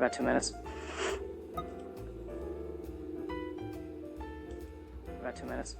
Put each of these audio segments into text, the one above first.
About 2 minutes. About 2 minutes.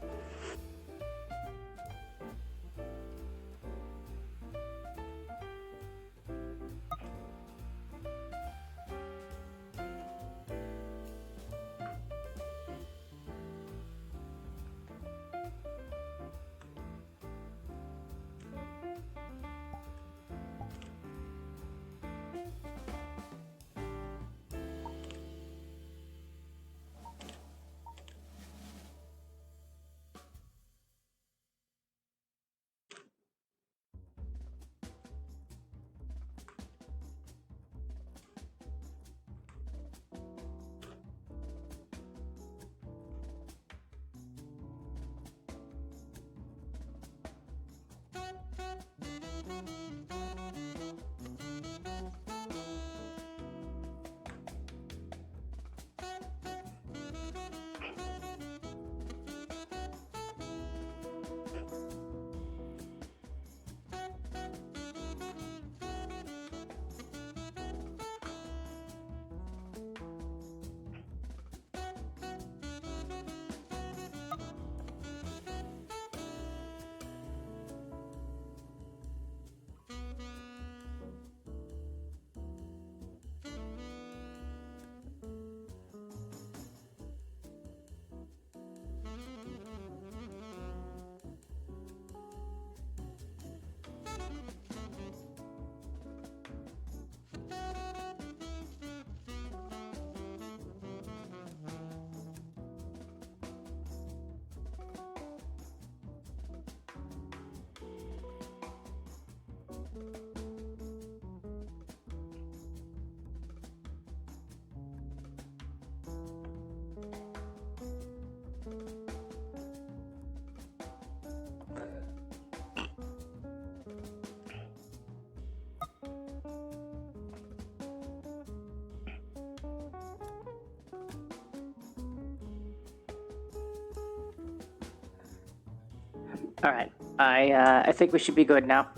All right, I think we should be good now.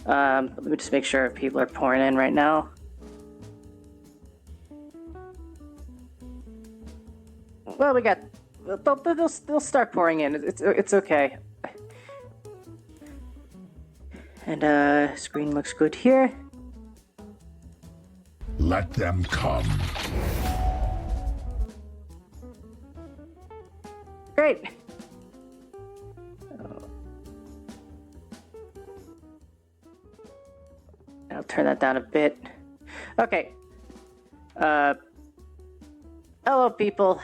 Let me just make sure people are pouring in right now. Well, we got. They'll start pouring in. It's okay. And screen looks good here. Let them come. Great. I'll turn that down a bit. Okay. Hello, people.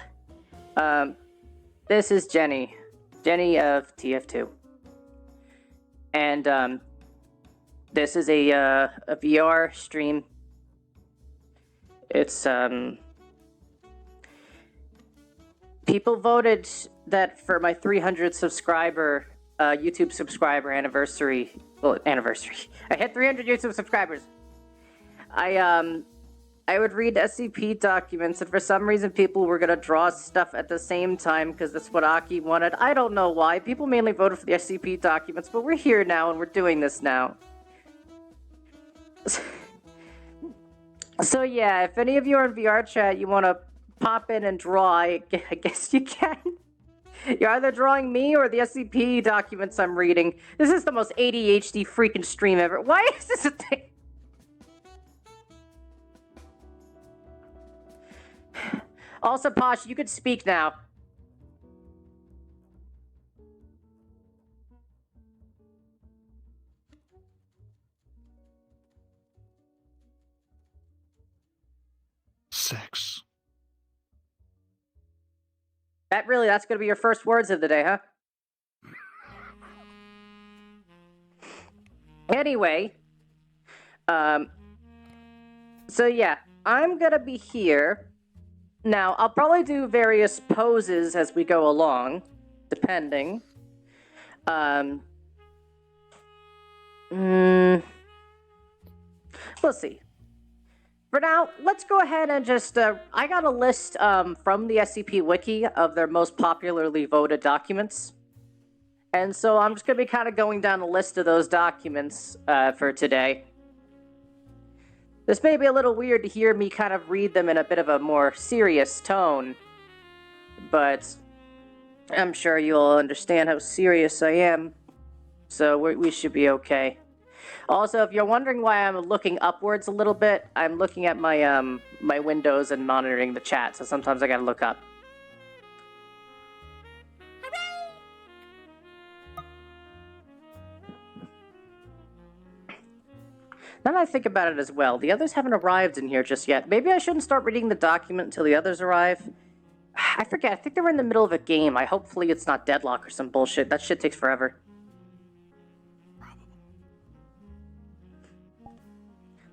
This is Jenny. Jenny of TF2. And, this is a VR stream. It's, people voted that for my 300 subscriber, YouTube subscriber anniversary. Well, anniversary. I hit 300 YouTube subscribers. I would read SCP documents, and for some reason people were gonna draw stuff at the same time because that's what Aki wanted. I don't know why. People mainly voted for the SCP documents, but we're here now and we're doing this now. So yeah, if any of you are in VR chat, you want to pop in and draw, I guess you can. You're either drawing me or the SCP documents I'm reading. This is the most ADHD freaking stream ever. Why is this a thing? Also, Posh, you could speak now. Sex. That's gonna be your first words of the day, huh? Anyway, so yeah, I'm gonna be here. Now, I'll probably do various poses as we go along, depending. We'll see. For now, let's go ahead and just, I got a list from the SCP Wiki of their most popularly voted documents. And so I'm just going to be kind of going down a list of those documents for today. This may be a little weird to hear me kind of read them in a bit of a more serious tone, but I'm sure you'll understand how serious I am, so we should be okay. Also, if you're wondering why I'm looking upwards a little bit, I'm looking at my my windows and monitoring the chat, so sometimes I gotta look up. Now that I think about it as well, the others haven't arrived in here just yet. Maybe I shouldn't start reading the document until the others arrive. I forget, I think they were in the middle of a game. Hopefully it's not deadlock or some bullshit. That shit takes forever.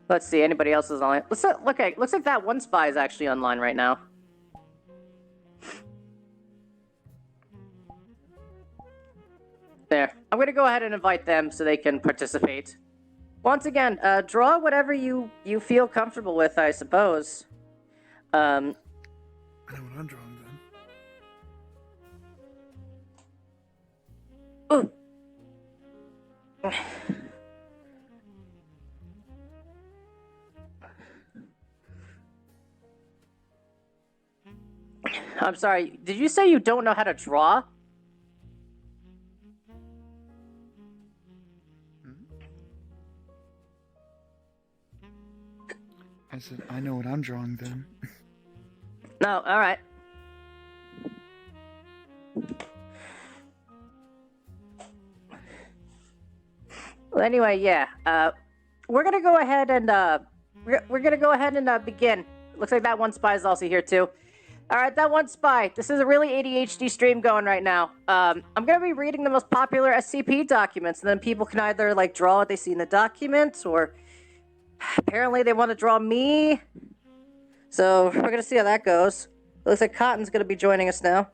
Let's see, anybody else is online? Okay, looks like that one spy is actually online right now. There. I'm gonna go ahead and invite them so they can participate. Once again, draw whatever you feel comfortable with, I suppose. I know what I'm drawing then. Ooh. I'm sorry, did you say you don't know how to draw? I said, I know what I'm drawing then. No, alright. Well, anyway, yeah. We're gonna go ahead and we're gonna go ahead and begin. Looks like that one spy is also here too. All right, that one spy. This is a really ADHD stream going right now. I'm gonna be reading the most popular SCP documents, and then people can either like draw what they see in the documents, or apparently they want to draw me. So we're gonna see how that goes. Looks like Cotton's gonna be joining us now.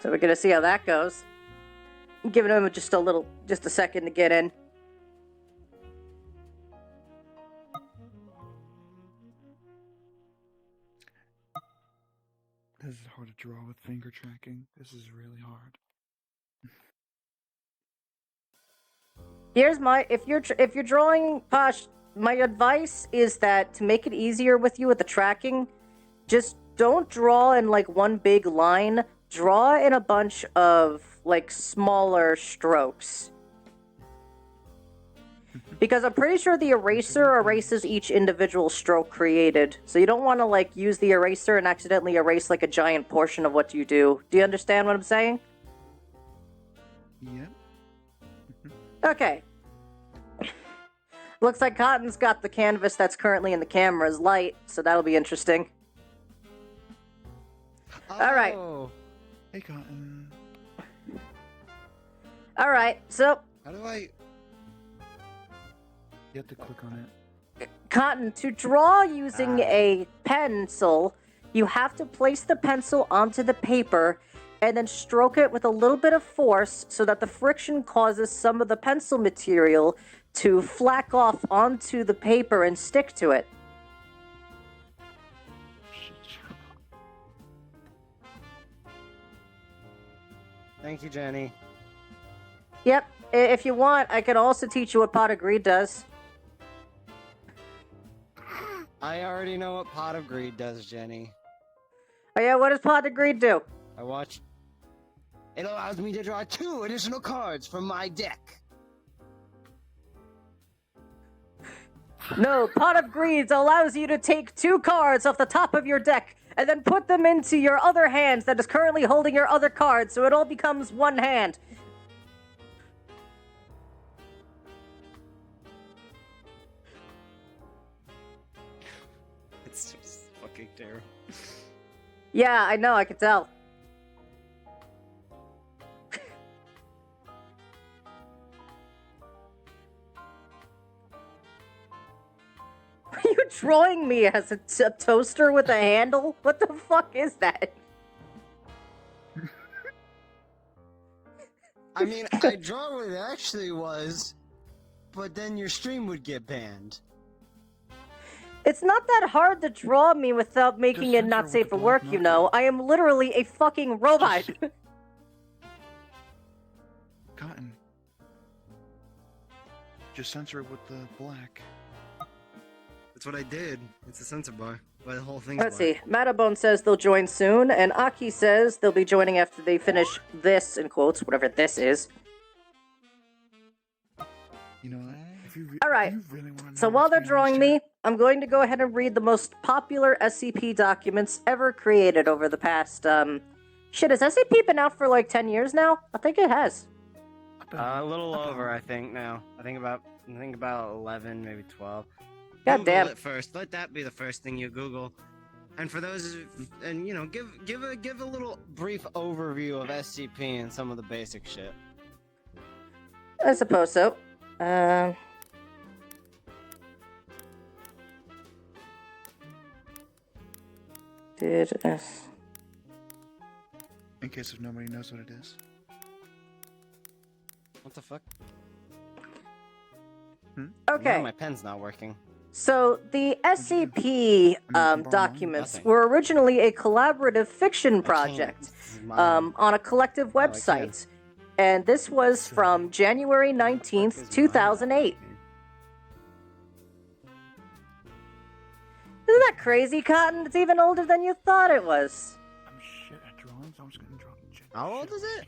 So we're gonna see how that goes. I'm giving him just a second to get in. This is hard to draw with finger tracking. This is really hard. Here's my if you're drawing Posh, my advice is that to make it easier with you with the tracking, just don't draw in like one big line. Draw in a bunch of like smaller strokes. Because I'm pretty sure the eraser erases each individual stroke created. So you don't want to like use the eraser and accidentally erase like a giant portion of what you do. Do you understand what I'm saying? Yep. Okay. Looks like Cotton's got the canvas that's currently in the camera's light, so that'll be interesting. Alright. Hey, Cotton. Alright, so... How do I... You have to click on it. Cotton, to draw using a pencil, you have to place the pencil onto the paper and then stroke it with a little bit of force so that the friction causes some of the pencil material to flack off onto the paper and stick to it. Thank you, Jenny. Yep, if you want, I can also teach you what pot of greed does. I already know what Pot of Greed does, Jenny. Oh yeah, what does pot of greed do? I watched. It allows me to draw 2 additional cards from my deck. No, pot of greed allows you to take 2 cards off the top of your deck and then put them into your other hand that is currently holding your other card, so it all becomes one hand. It's just fucking terrible. Yeah, I know, I can tell. Are you drawing me as a toaster with a handle? What the fuck is that? I mean, I draw what it actually was, but then your stream would get banned. It's not that hard to draw me without making it not safe for work, you know. I am literally a fucking robot. Just censor it with the black. That's what I did. It's a censor bar. But the whole thing's Let's black. see. Matabone says they'll join soon, and Aki says they'll be joining after they finish this, in quotes, whatever this is. You know what? If you All right. if you really wanna know So while what's they're behind drawing this me, I'm going to go ahead and read the most popular SCP documents ever created over the past, Shit, has SCP been out for like 10 years now? I think it has. A little over, I think, now. I think about 11, maybe 12. God Google damn. it first. Let that be the first thing you Google. And for those, and you know, give a little brief overview of SCP and some of the basic shit. I suppose so. In case if nobody knows what it is. What the fuck? Okay. No, my pen's not working. So, the SCP documents were originally a collaborative fiction project on a collective website. And this was from January 19th, 2008. Isn't that crazy, Cotton? It's even older than you thought it was. I'm shit at drawings. I was gonna draw. How old is it?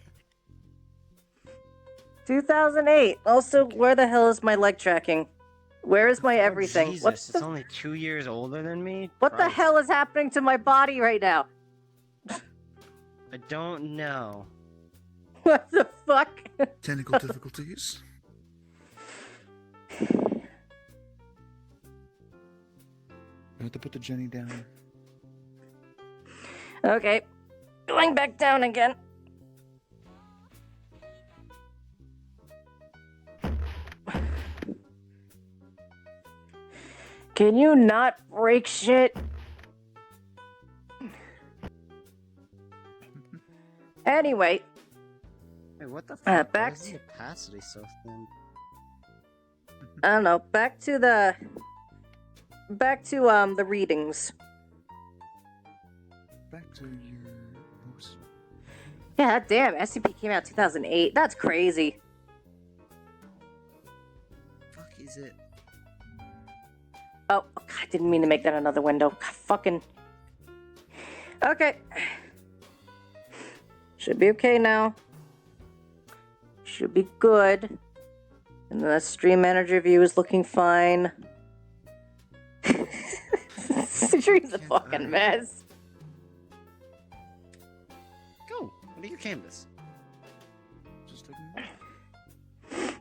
2008. Also, where the hell is my leg tracking? Where is my everything? Jesus, What it's the, only 2 years older than me? what the Christ. hell is happening to my body right now? I don't know. What the fuck? Technical difficulties. I have to put the Jenny down. Okay. Going back down again. Can you not break shit? Anyway, Wait, what the fuck? back Why is the opacity so thin? I don't know. Back to the readings. Back to your host. Yeah, damn. SCP came out 2008. That's crazy. Fuck is it? Oh, God, I didn't mean to make that another window. God, fucking. Okay. Should be okay now. Should be good. And the stream manager view is looking fine. Stream's a fucking mess. Go! What are your canvas? Just taking.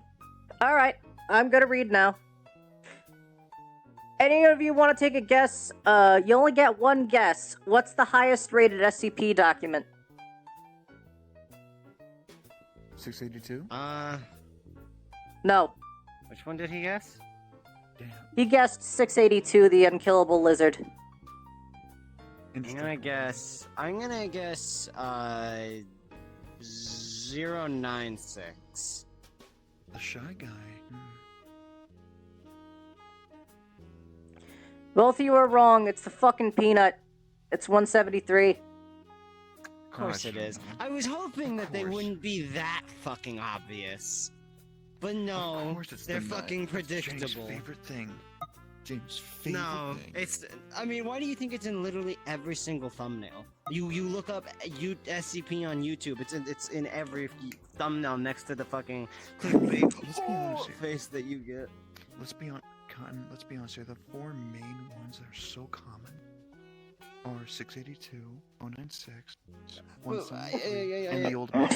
Alright, I'm gonna read now. Any of you want to take a guess? You only get one guess. What's the highest rated SCP document? 682. No. Which one did he guess? Damn. He guessed 682, the unkillable lizard. I'm gonna guess 096. The shy guy. Both of you are wrong. It's the fucking peanut. It's 173. Of course it is. I was hoping that they wouldn't be that fucking obvious. But no, Of course it's they're the fucking nut. That's predictable. James' favorite thing. James' favorite No, thing. it's. I mean, why do you think it's in literally every single thumbnail? You look up SCP on YouTube. It's in every thumbnail next to the fucking clickbait Let's be honest here. face that you get. Let's be honest here. The four main ones that are so common are 682, 096, Well, 173, yeah. and the old one.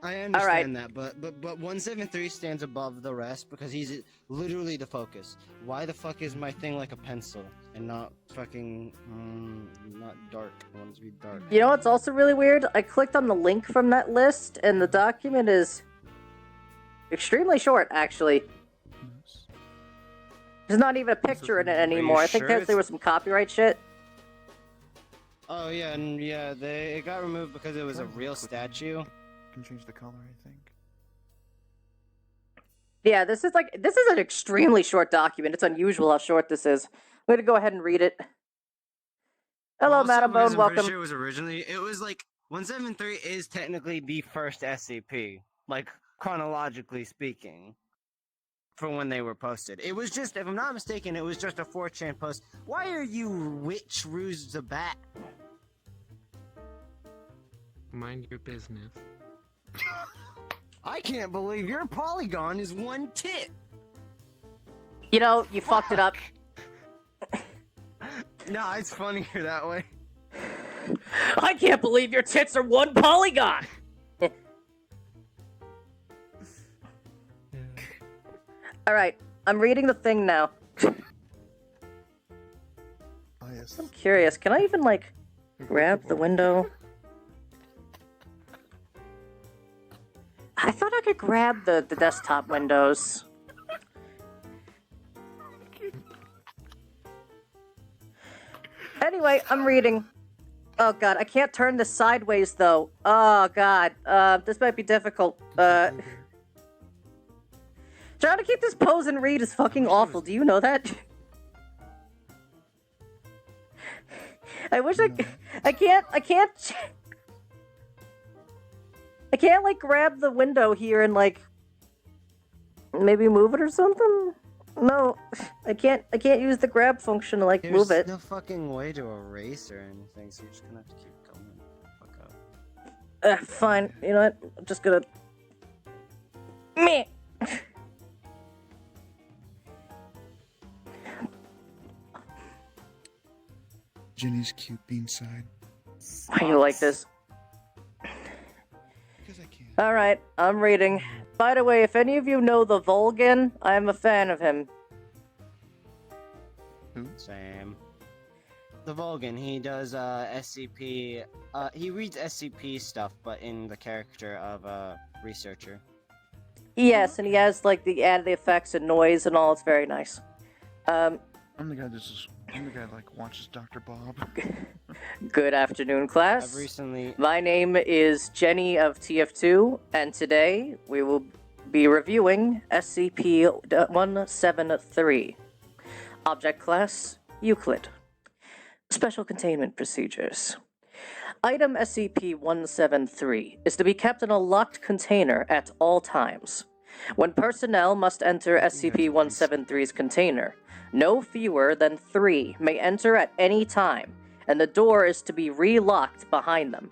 I understand that, but 173 stands above the rest because he's literally the focus. Why the fuck is my thing like a pencil and not fucking not dark? I want it to be dark. You know what's also really weird? I clicked on the link from that list, and the document is extremely short, actually. There's not even a picture in it anymore. I think sure there was some copyright shit. Oh yeah, and yeah, it got removed because it was a real statue. Can change the color, I think. Yeah, this is an extremely short document. It's unusual how short this is. I'm gonna go ahead and read it. Hello, Also, because Matabone, I'm welcome. pretty sure it was like 173 is technically the first SCP, like chronologically speaking. for when they were posted. It was just, if I'm not mistaken, it was just a 4chan post. Why are you Witch Ruse the Bat? Mind your business. I can't believe your polygon is one tit! You know, you fucked it up. No, it's funnier that way. I can't believe your tits are one polygon! Alright, I'm reading the thing now. Oh, yes. I'm curious, can I even, like, grab the window? I thought I could grab the desktop windows. Anyway, I'm reading. Oh god, I can't turn this sideways though. Oh god, this might be difficult. Trying to keep this pose and read is fucking awful. Do you know that? I wish I can't like grab the window here and like maybe move it or something. No, I can't use the grab function to like move it. There's no fucking way to erase or anything, so you're just gonna have to keep going. Fuck up. Fine. You know what? I'm just gonna. Meh. Jenny's cute beanside. Why you like this? Because I can. Alright, I'm reading. By the way, if any of you know the Vulcan, I'm a fan of him. Who? Same. The Vulcan, he does SCP. He reads SCP stuff, but in the character of a researcher. Yes, and he has like the added effects and noise and all. It's very nice. I'm the guy that like watches Dr. Bob. Good afternoon, class. I've recently. My name is Jenny of TF2, and today we will be reviewing SCP-173. Object Class, Euclid. Special Containment Procedures. Item SCP-173 is to be kept in a locked container at all times. When personnel must enter SCP-173's container, no fewer than 3 may enter at any time, and the door is to be re-locked behind them.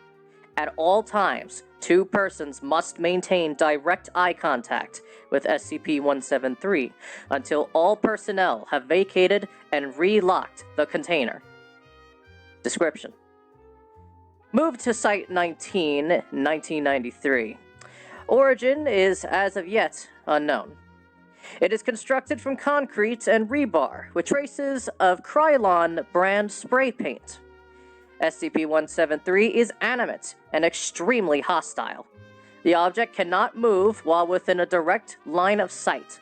At all times, 2 persons must maintain direct eye contact with SCP-173 until all personnel have vacated and re-locked the container. Description: moved to Site-19, 1993. Origin is, as of yet, unknown. It is constructed from concrete and rebar, with traces of Krylon brand spray paint. SCP-173 is animate and extremely hostile. The object cannot move while within a direct line of sight.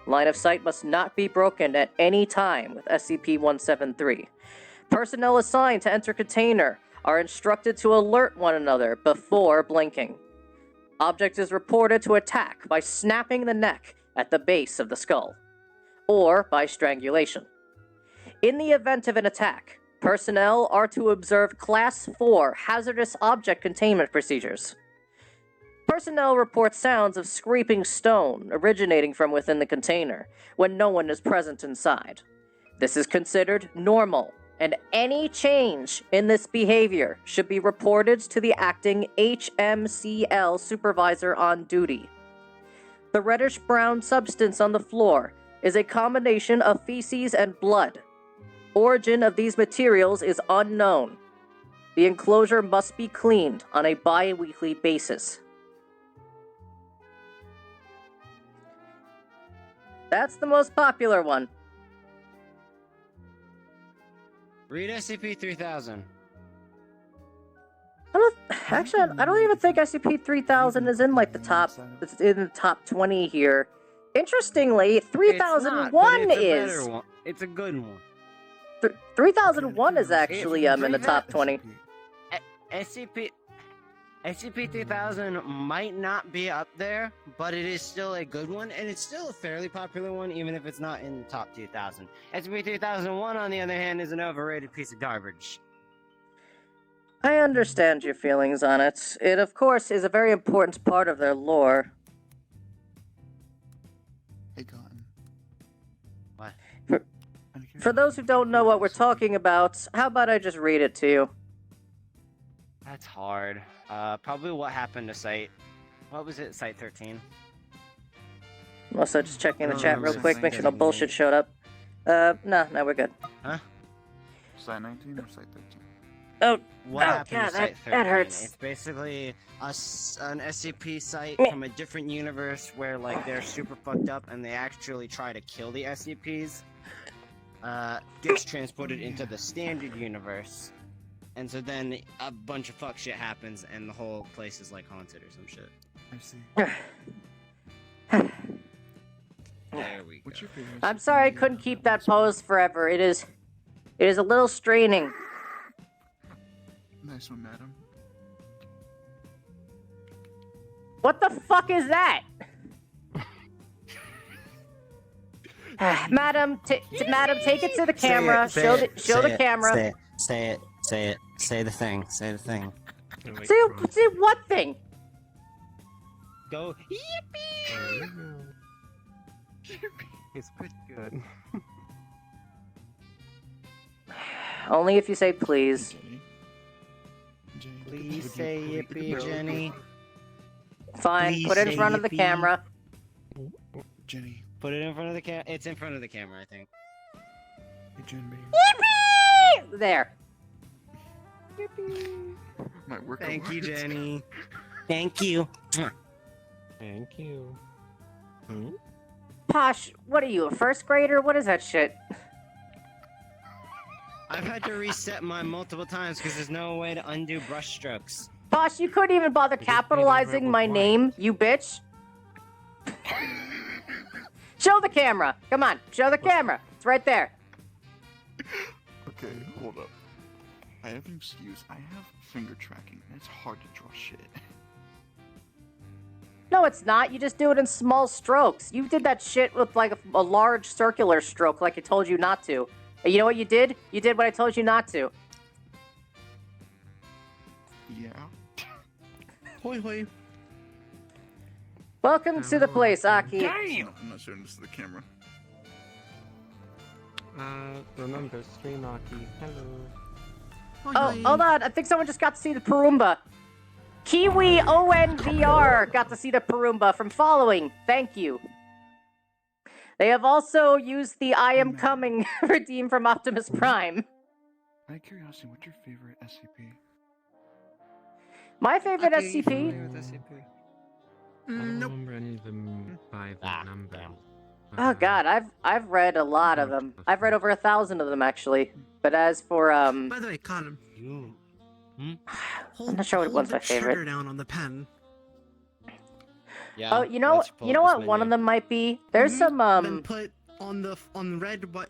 Line of sight must not be broken at any time with SCP-173. Personnel assigned to enter container are instructed to alert one another before blinking. Object is reported to attack by snapping the neck at the base of the skull, or by strangulation. In the event of an attack, personnel are to observe Class 4 hazardous object containment procedures. Personnel report sounds of scraping stone originating from within the container when no one is present inside. This is considered normal, and any change in this behavior should be reported to the acting HMCL supervisor on duty. The reddish-brown substance on the floor is a combination of feces and blood. Origin of these materials is unknown. The enclosure must be cleaned on a bi-weekly basis. That's the most popular one. Read SCP-3000. I don't even think SCP-3000 is in like the top. It's in the top 20 here. Interestingly, 3001 is. It's a good one. 3001 is actually in the top 20. SCP-3000 might not be up there, but it is still a good one, and it's still a fairly popular one, even if it's not in the top 2000. SCP-3001, on the other hand, is an overrated piece of garbage. I understand your feelings on it. It, of course, is a very important part of their lore. Hey, Cotton. What? For those who don't know what we're talking about, how about I just read it to you? That's hard. Probably what happened to Site. What was it? Site 13? Also, just checking the I chat remember real quick, make sure no saying bullshit showed up. No, we're good. Huh? Site 19 or Site 13? Oh, What oh, happened God, to Site 13? that hurts. It's basically an SCP site Meh. from a different universe where, like, they're super fucked up and they actually try to kill the SCPs. Gets transported into the standard universe. And so then a bunch of fuck shit happens and the whole place is, like, haunted or some shit. I see. There we go. What's your favorite? I'm sorry I couldn't keep that pose forever. It is a little straining. Nice one, madam. What the fuck is that? Madam, madam, take it to the camera. Show the camera. Say it. Say the thing. Say the thing. See what thing? Go. It's pretty good. Only if you say please. Jenny, Please say yippee, Jenny. Fine, Please put it in say front of the yippee. camera. Jenny. Put it in front of the camera. It's in front of the camera, I think. Hey, Jen, baby. Yippee! There. Might work. Thank you, out. Jenny. Thank you. Thank you. Posh, what are you, a first grader? What is that shit? I've had to reset mine multiple times because there's no way to undo brush strokes. Posh, you couldn't even bother just made it capitalizing red my with name, you bitch. Show the camera. Come on, show the camera. It's right there. Okay, hold up. I have an excuse. I have finger tracking, and it's hard to draw shit. No, it's not. You just do it in small strokes. You did that shit with like a large circular stroke like I told you not to. And you know what you did? You did what I told you not to. Yeah. Hoi hoi. Welcome to the place, Aki. No, I'm not showing this to the camera. Remember, stream Aki. Hello. Oh, hold on. I think someone just got to see the Paroomba. Kiwi ONVR got to see the Paroomba from following. Thank you. They have also used the I am coming redeem from Optimus Prime. Out of curiosity, what's your favorite SCP? My favorite Okay, you SCP? familiar with SCP? I don't Nope. remember any of them by the number. Oh god, I've read a lot of them. I've read over 1,000 of them actually. But as for By the way, Connor, You. hold, not sure what hold one's the my favorite. trigger down on the pen. Yeah. oh, you know let's pull what up this one of menu. them might be? There's Mhm. some Then put on red, green,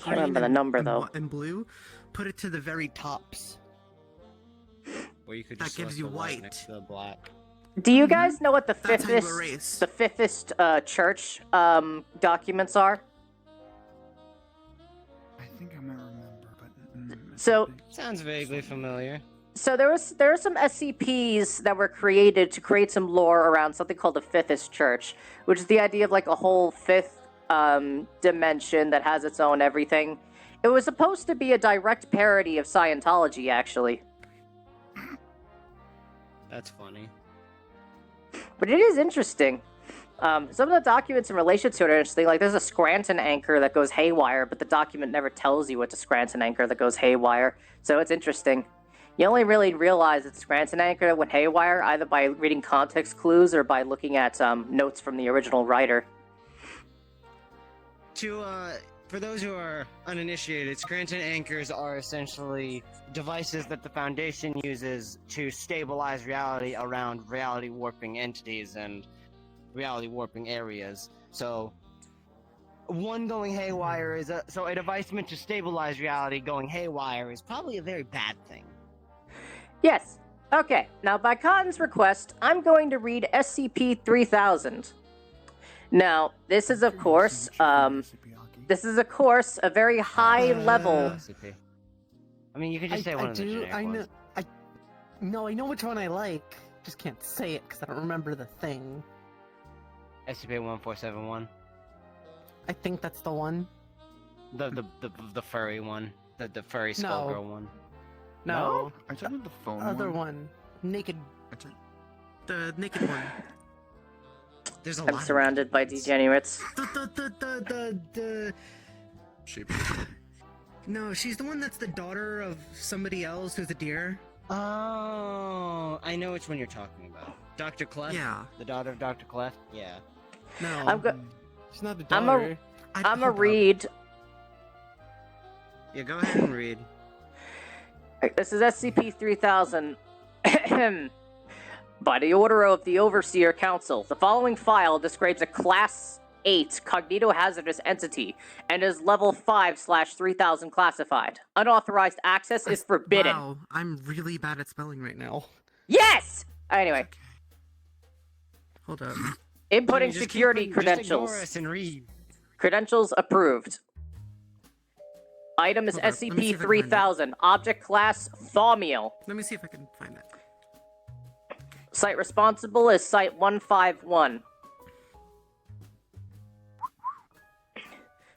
remember the and, number, and, though. and blue. Put it to the very tops. Or you could that just gives select you the white. next to the black. Do you guys know what the That's how you fifthest erase. church documents are? I think I might remember, but So- Sounds vaguely familiar. So there are some SCPs that were created to create some lore around something called the Fifthest Church, which is the idea of like a whole fifth dimension that has its own everything. It was supposed to be a direct parody of Scientology, actually. That's funny. But it is interesting. Some of the documents in relation to it are interesting. Like, there's a Scranton anchor that goes haywire, but the document never tells you it's a Scranton anchor that goes haywire. So it's interesting. You only really realize it's Scranton anchor that went haywire either by reading context clues or by looking at notes from the original writer. For those who are uninitiated, Scranton anchors are essentially devices that the Foundation uses to stabilize reality around reality warping entities and reality warping areas. So, one going haywire is a device meant to stabilize reality going haywire is probably a very bad thing. Yes. Okay. Now, by Cotton's request, I'm going to read SCP-3000. Now, this is, of course, this is, of course, a very high-level... SCP. I mean, you could just say one of the generic ones. I know which one I like. Just can't say it because I don't remember the thing. SCP-1471. I think that's the one. The furry one. The furry No. skullgirl one. No. Are you talking about the phone Other one? one. Naked. Are you talking- The naked one. There's a I'm lot. surrounded by degenerates. The Shape. No, she's the one that's the daughter of somebody else who's a deer. Oh, I know which one you're talking about. Dr. Clef? Yeah. The daughter of Dr. Clef? Yeah. No. I'm go- She's not the I'm a- daughter. I'm a hold up. read. Yeah, go ahead and read. This is SCP-3000. By the order of the Overseer Council, the following file describes a Class 8 cognitohazardous entity and is Level 5/3000 classified. Unauthorized access is forbidden. Wow, I'm really bad at spelling right now. Yes! Anyway, Hold up. inputting Just security just credentials. ignore us and read. Credentials approved. Item is Hold up, let me see if I can find it. SCP-3000. Object class Thaumiel. Let me see if I can find it. Site responsible is Site-151.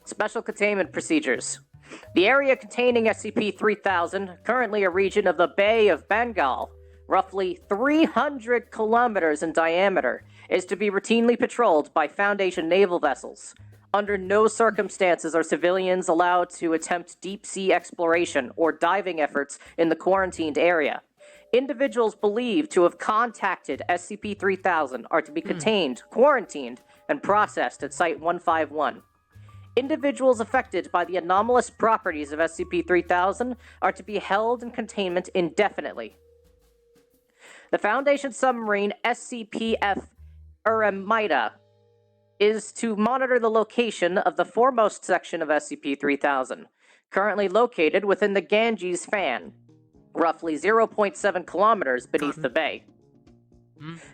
Special containment procedures. The area containing SCP-3000, currently a region of the Bay of Bengal, roughly 300 kilometers in diameter, is to be routinely patrolled by Foundation naval vessels. Under no circumstances are civilians allowed to attempt deep-sea exploration or diving efforts in the quarantined area. Individuals believed to have contacted SCP-3000 are to be contained, quarantined, and processed at Site-151. Individuals affected by the anomalous properties of SCP-3000 are to be held in containment indefinitely. The Foundation submarine SCP-F Eremita is to monitor the location of the foremost section of SCP-3000, currently located within the Ganges Fan, roughly 0.7 kilometers beneath the bay.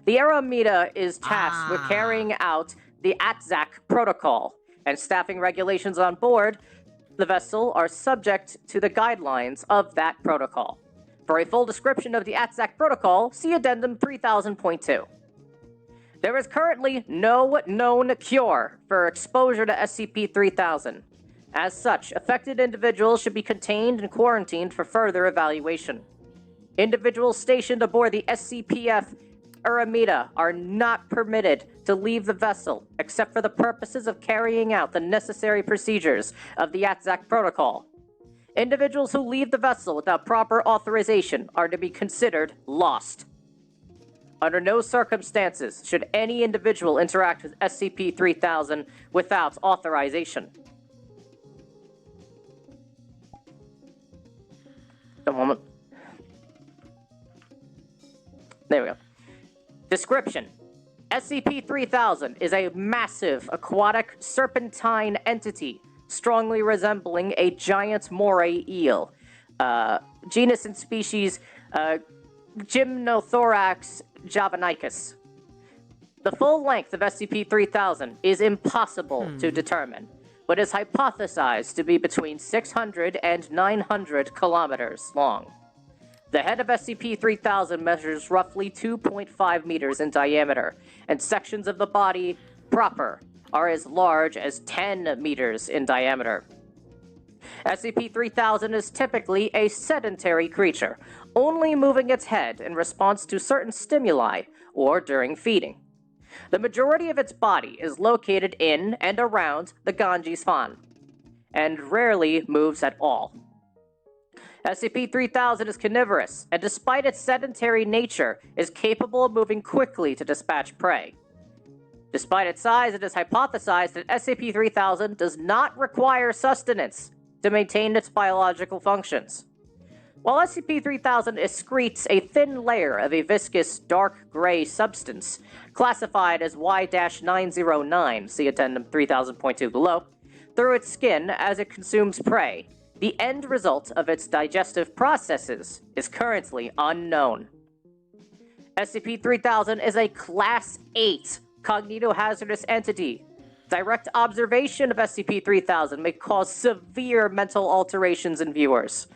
The Eremita is tasked with carrying out the ATZAC protocol, and staffing regulations on board the vessel are subject to the guidelines of that protocol. For a full description of the ATZAC protocol, see Addendum 3000.2. There is currently no known cure for exposure to SCP-3000. As such, affected individuals should be contained and quarantined for further evaluation. Individuals stationed aboard the SCP-F Eremita are not permitted to leave the vessel except for the purposes of carrying out the necessary procedures of the ATZAC protocol. Individuals who leave the vessel without proper authorization are to be considered lost. Under no circumstances should any individual interact with SCP-3000 without authorization. A moment. There we go. Description. SCP-3000 is a massive aquatic serpentine entity strongly resembling a giant moray eel. Genus and species Gymnothorax javanicus. The full length of SCP-3000 is impossible to determine, but is hypothesized to be between 600 and 900 kilometers long. The head of SCP-3000 measures roughly 2.5 meters in diameter, and sections of the body proper are as large as 10 meters in diameter. SCP-3000 is typically a sedentary creature, only moving its head in response to certain stimuli or during feeding. The majority of its body is located in and around the Ganges Fan, and rarely moves at all. SCP-3000 is carnivorous, and despite its sedentary nature, is capable of moving quickly to dispatch prey. Despite its size, it is hypothesized that SCP-3000 does not require sustenance to maintain its biological functions. While SCP-3000 excretes a thin layer of a viscous, dark gray substance, classified as Y-909, see Addendum 3000.2 below, through its skin as it consumes prey, the end result of its digestive processes is currently unknown. SCP-3000 is a Class 8 cognitohazardous entity. Direct observation of SCP-3000 may cause severe mental alterations in viewers.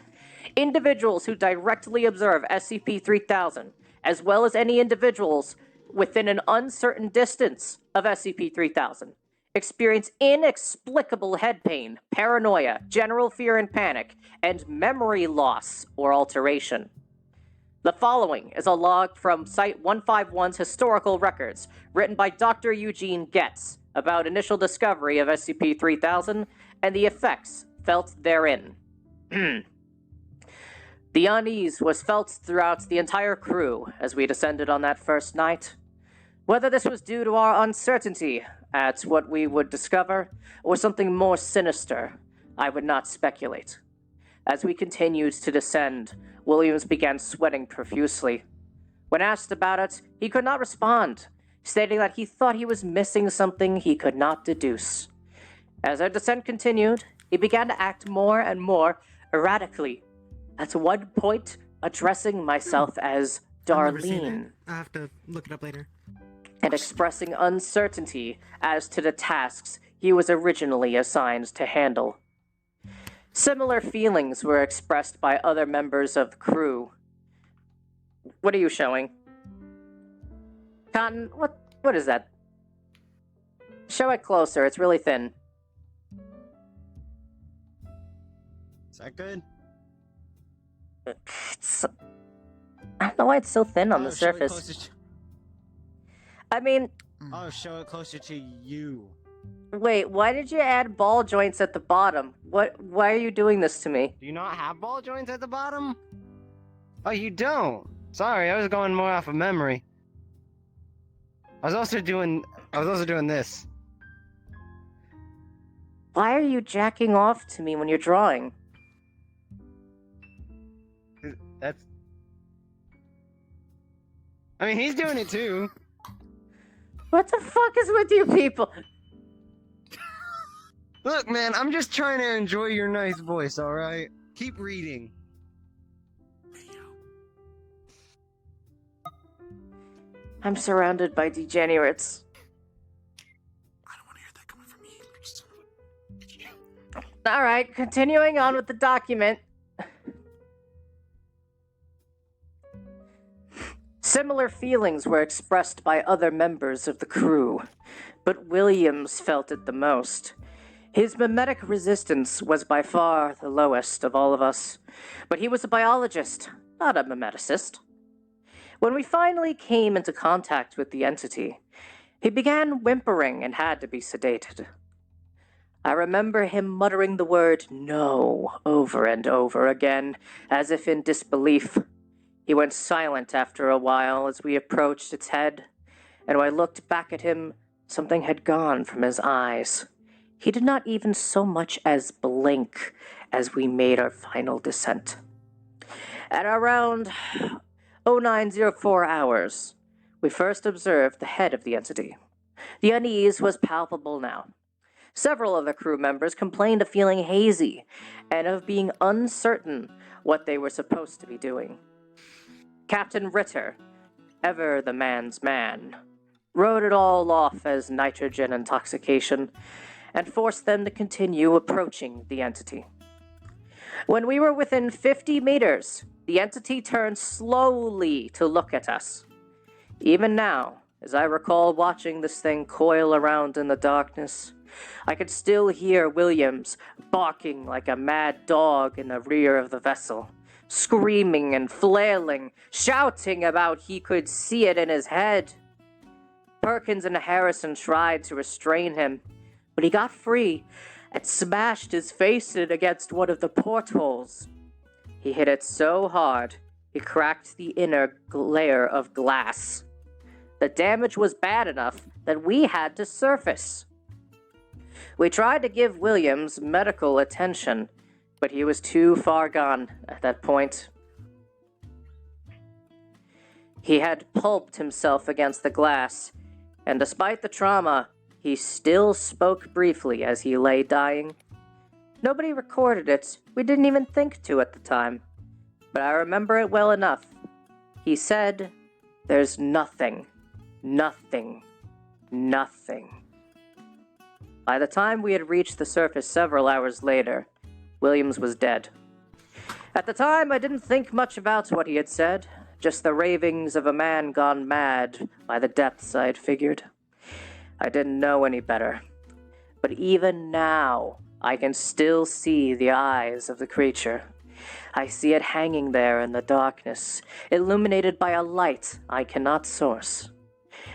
Individuals who directly observe SCP-3000, as well as any individuals within an uncertain distance of SCP-3000, experience inexplicable head pain, paranoia, general fear and panic, and memory loss or alteration. The following is a log from Site 151's historical records, written by Dr. Eugene Getz, about initial discovery of SCP-3000 and the effects felt therein. The unease was felt throughout the entire crew as we descended on that first night. Whether this was due to our uncertainty at what we would discover, or something more sinister, I would not speculate. As we continued to descend, Williams began sweating profusely. When asked about it, he could not respond, stating that he thought he was missing something he could not deduce. As our descent continued, he began to act more and more erratically, at one point addressing myself as I've never seen Darlene, it. I have to look it up later. and expressing uncertainty as to the tasks he was originally assigned to handle. Similar feelings were expressed by other members of the crew. What are you showing? Cotton, what is that? Show it closer, it's really thin. Is that good? It's, I don't know why it's so thin on the Show it surface. closer to- I mean, Oh, show it closer to you. wait, why did you add ball joints at the bottom? Why are you doing this to me? Do you not have ball joints at the bottom? Oh, you don't? Sorry, I was going more off of memory. I was also doing this. Why are you jacking off to me when you're drawing? That's... I mean, he's doing it too. What the fuck is with you people? Look, man, I'm just trying to enjoy your nice voice, alright? Keep reading. I'm surrounded by degenerates. I don't want to hear that coming from me. Alright, continuing on with the document. Similar feelings were expressed by other members of the crew, but Williams felt it the most. His mimetic resistance was by far the lowest of all of us, but he was a biologist, not a mimeticist. When we finally came into contact with the entity, he began whimpering and had to be sedated. I remember him muttering the word "no" over and over again, as if in disbelief. He went silent after a while as we approached its head, and when I looked back at him, something had gone from his eyes. He did not even so much as blink as we made our final descent. At around 0904 hours, we first observed the head of the entity. The unease was palpable now. Several of the crew members complained of feeling hazy and of being uncertain what they were supposed to be doing. Captain Ritter, ever the man's man, wrote it all off as nitrogen intoxication and forced them to continue approaching the entity. When we were within 50 meters, the entity turned slowly to look at us. Even now, as I recall watching this thing coil around in the darkness, I could still hear Williams barking like a mad dog in the rear of the vessel, screaming and flailing, shouting about he could see it in his head. Perkins and Harrison tried to restrain him, but he got free and smashed his face in against one of the portholes. He hit it so hard, he cracked the inner layer of glass. The damage was bad enough that we had to surface. We tried to give Williams medical attention, but he was too far gone at that point. He had pulped himself against the glass, and despite the trauma, he still spoke briefly as he lay dying. Nobody recorded it. We didn't even think to at the time. But I remember it well enough. He said, "There's nothing, nothing, nothing." By the time we had reached the surface several hours later, Williams was dead. At the time, I didn't think much about what he had said, just the ravings of a man gone mad by the depths I had figured. I didn't know any better. But even now, I can still see the eyes of the creature. I see it hanging there in the darkness, illuminated by a light I cannot source.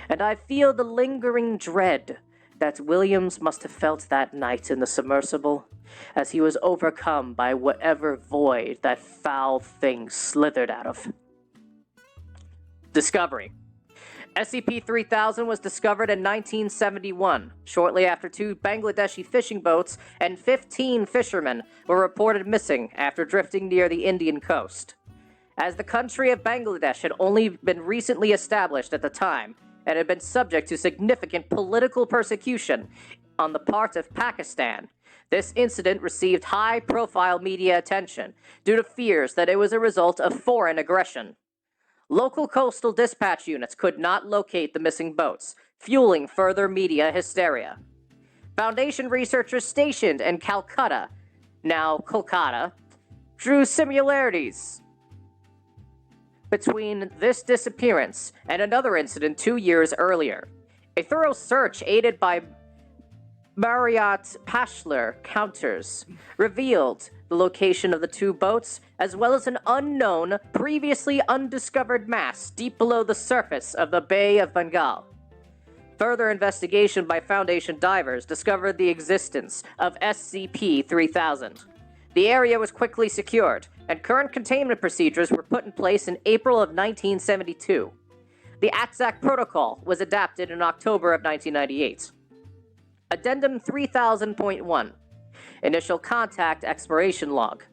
And I feel the lingering dread that Williams must have felt that night in the submersible, as he was overcome by whatever void that foul thing slithered out of. Discovery. SCP-3000 was discovered in 1971, shortly after 2 Bangladeshi fishing boats and 15 fishermen were reported missing after drifting near the Indian coast. As the country of Bangladesh had only been recently established at the time, and had been subject to significant political persecution on the part of Pakistan, this incident received high-profile media attention due to fears that it was a result of foreign aggression. Local coastal dispatch units could not locate the missing boats, fueling further media hysteria. Foundation researchers stationed in Calcutta, now Kolkata, drew similarities between this disappearance and another incident 2 years earlier. A thorough search aided by Marriott Pashler counters revealed the location of the 2 boats, as well as an unknown, previously undiscovered mass deep below the surface of the Bay of Bengal. Further investigation by Foundation divers discovered the existence of SCP-3000. The area was quickly secured, and current containment procedures were put in place in April of 1972. The ATSAC protocol was adapted in October of 1998. Addendum 3000.1. Initial Contact Exploration Log.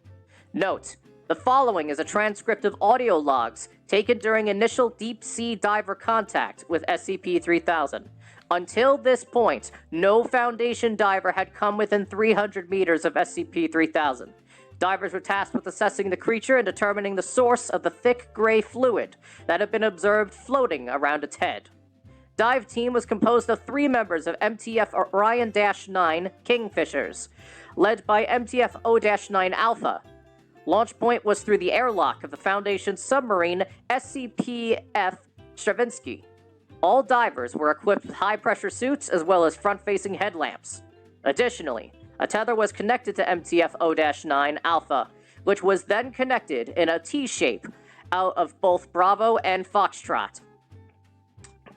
Note, the following is a transcript of audio logs taken during initial deep-sea diver contact with SCP-3000. Until this point, no Foundation diver had come within 300 meters of SCP-3000. Divers were tasked with assessing the creature and determining the source of the thick gray fluid that had been observed floating around its head. Dive team was composed of 3 members of MTF Orion-9 Kingfishers, led by MTF O-9 Alpha. Launch point was through the airlock of the Foundation submarine SCP-F Stravinsky. All divers were equipped with high-pressure suits as well as front-facing headlamps. Additionally, a tether was connected to MTF O-9 Alpha, which was then connected in a T-shape out of both Bravo and Foxtrot.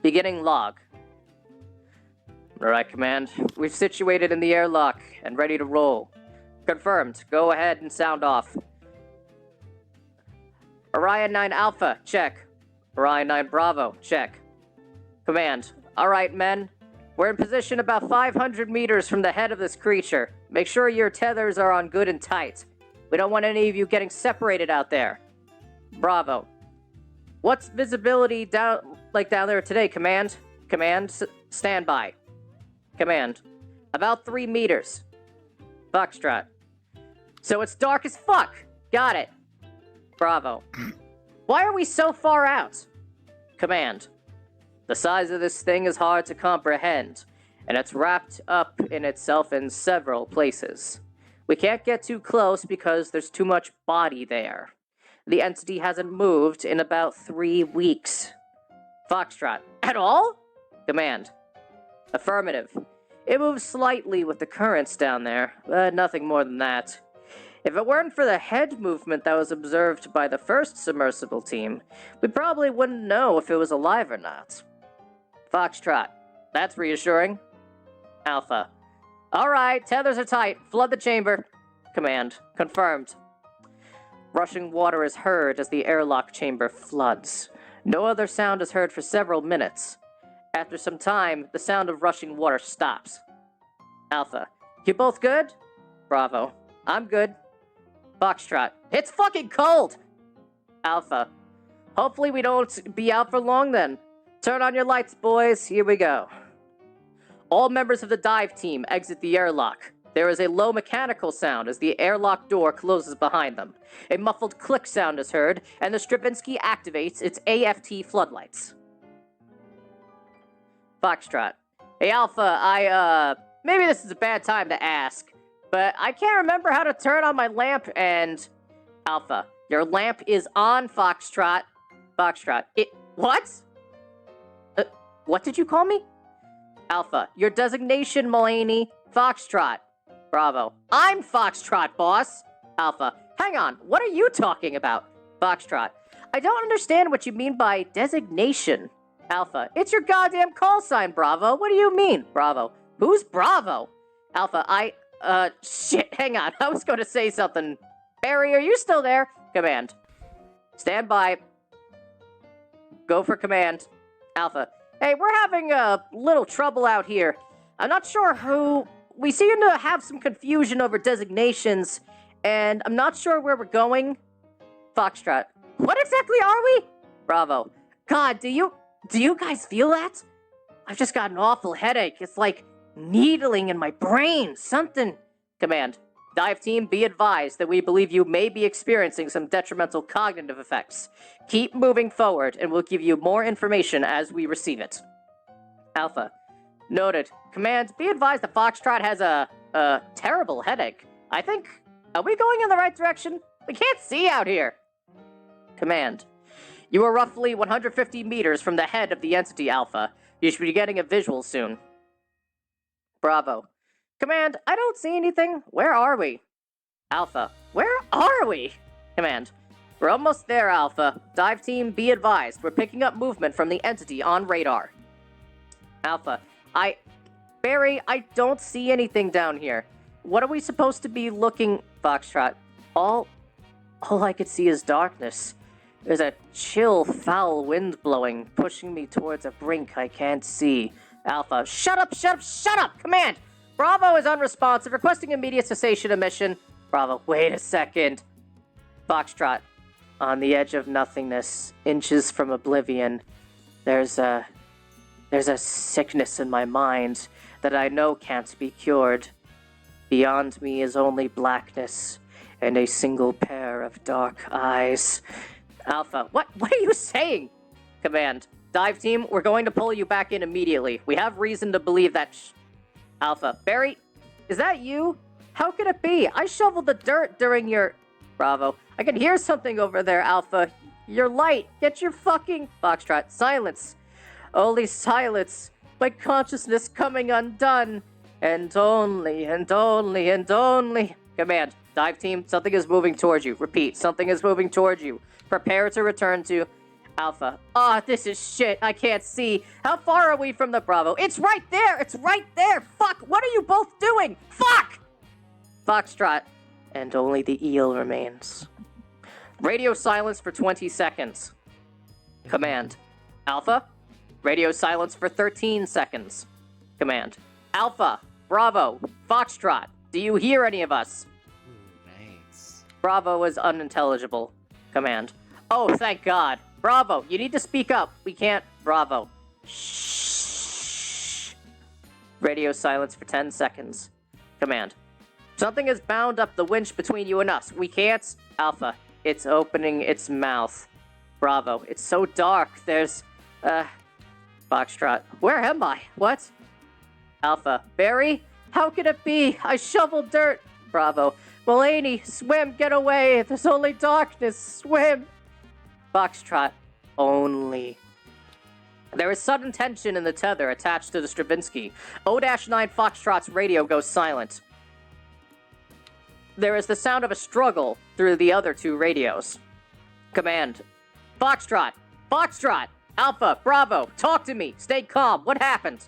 Beginning log. Alright, Command. We've situated in the airlock and ready to roll. Confirmed. Go ahead and sound off. Orion 9 Alpha, check. Orion 9 Bravo, check. Command. Alright, men. We're in position about 500 meters from the head of this creature. Make sure your tethers are on good and tight. We don't want any of you getting separated out there. Bravo. What's visibility down there today, Command? Command, stand by. Command. About 3 meters. Foxtrot. So it's dark as fuck. Got it. Bravo. Why are we so far out? Command. The size of this thing is hard to comprehend, and it's wrapped up in itself in several places. We can't get too close because there's too much body there. The entity hasn't moved in about 3 weeks. Foxtrot. At all? Command. Affirmative. It moves slightly with the currents down there, but nothing more than that. If it weren't for the head movement that was observed by the first submersible team, we probably wouldn't know if it was alive or not. Foxtrot. That's reassuring. Alpha. Alright, tethers are tight. Flood the chamber. Command. Confirmed. Rushing water is heard as the airlock chamber floods. No other sound is heard for several minutes. After some time, the sound of rushing water stops. Alpha. You both good? Bravo. I'm good. Foxtrot. It's fucking cold! Alpha. Hopefully we don't be out for long then. Turn on your lights, boys. Here we go. All members of the dive team exit the airlock. There is a low mechanical sound as the airlock door closes behind them. A muffled click sound is heard, and the Stravinsky activates its AFT floodlights. Foxtrot. Hey, Alpha, maybe this is a bad time to ask, but I can't remember how to turn on my lamp and... Alpha. Your lamp is on, Foxtrot. Foxtrot. What? What did you call me? Alpha. Your designation, Mulaney. Foxtrot. Bravo. I'm Foxtrot, boss. Alpha. Hang on, what are you talking about? Foxtrot. I don't understand what you mean by designation. Alpha. It's your goddamn call sign, Bravo. What do you mean? Bravo. Who's Bravo? Alpha. Shit, hang on. I was going to say something. Barry, are you still there? Command. Stand by. Go for command. Alpha. Hey, we're having a little trouble out here. I'm not sure who... We seem to have some confusion over designations, and I'm not sure where we're going. Foxtrot. What exactly are we? Bravo. God, do you guys feel that? I've just got an awful headache. It's like needling in my brain. Something. Command. Dive team, be advised that we believe you may be experiencing some detrimental cognitive effects. Keep moving forward, and we'll give you more information as we receive it. Alpha. Noted. Command, be advised that Foxtrot has a terrible headache. I think... Are we going in the right direction? We can't see out here. Command. You are roughly 150 meters from the head of the entity, Alpha. You should be getting a visual soon. Bravo. Command, I don't see anything. Where are we? Alpha. Where are we? Command. We're almost there, Alpha. Dive team, be advised. We're picking up movement from the entity on radar. Alpha. Barry, I don't see anything down here. What are we supposed to be looking... Foxtrot. All I could see is darkness. There's a chill, foul wind blowing, pushing me towards a brink I can't see. Alpha. Shut up! Command! Bravo is unresponsive, requesting immediate cessation of mission. Bravo. Wait a second. Foxtrot. On the edge of nothingness, inches from oblivion, there's a sickness in my mind that I know can't be cured. Beyond me is only blackness and a single pair of dark eyes. Alpha, what are you saying? Command, dive team, we're going to pull you back in immediately. We have reason to believe that... Alpha, Barry, is that you? How could it be? I shoveled the dirt during your... Bravo, I can hear something over there, Alpha. Your light, get your fucking... Foxtrot, silence. Only silence. My consciousness coming undone. And only. Command, dive team, something is moving towards you. Repeat, something is moving towards you. Prepare to return to Alpha. This is shit. I can't see. How far are we from the Bravo? It's right there. Fuck. What are you both doing? Fuck. Foxtrot. And only the eel remains. Radio silence for 20 seconds. Command. Alpha. Radio silence for 13 seconds. Command. Alpha. Bravo. Foxtrot. Do you hear any of us? Thanks. Bravo is unintelligible. Command. Oh, thank God. Bravo, you need to speak up. We can't... Bravo. Shh. Radio silence for 10 seconds. Command. Something is bound up the winch between you and us. We can't... Alpha. It's opening its mouth. Bravo. It's so dark. There's... Foxtrot. Where am I? What? Alpha. Barry? How could it be? I shoveled dirt. Bravo. Mulaney, swim, get away. There's only darkness. Swim. Foxtrot. Only. There is sudden tension in the tether attached to the Stravinsky. O-9 Foxtrot's radio goes silent. There is the sound of a struggle through the other two radios. Command. Foxtrot. Foxtrot. Alpha. Bravo. Talk to me. Stay calm. What happened?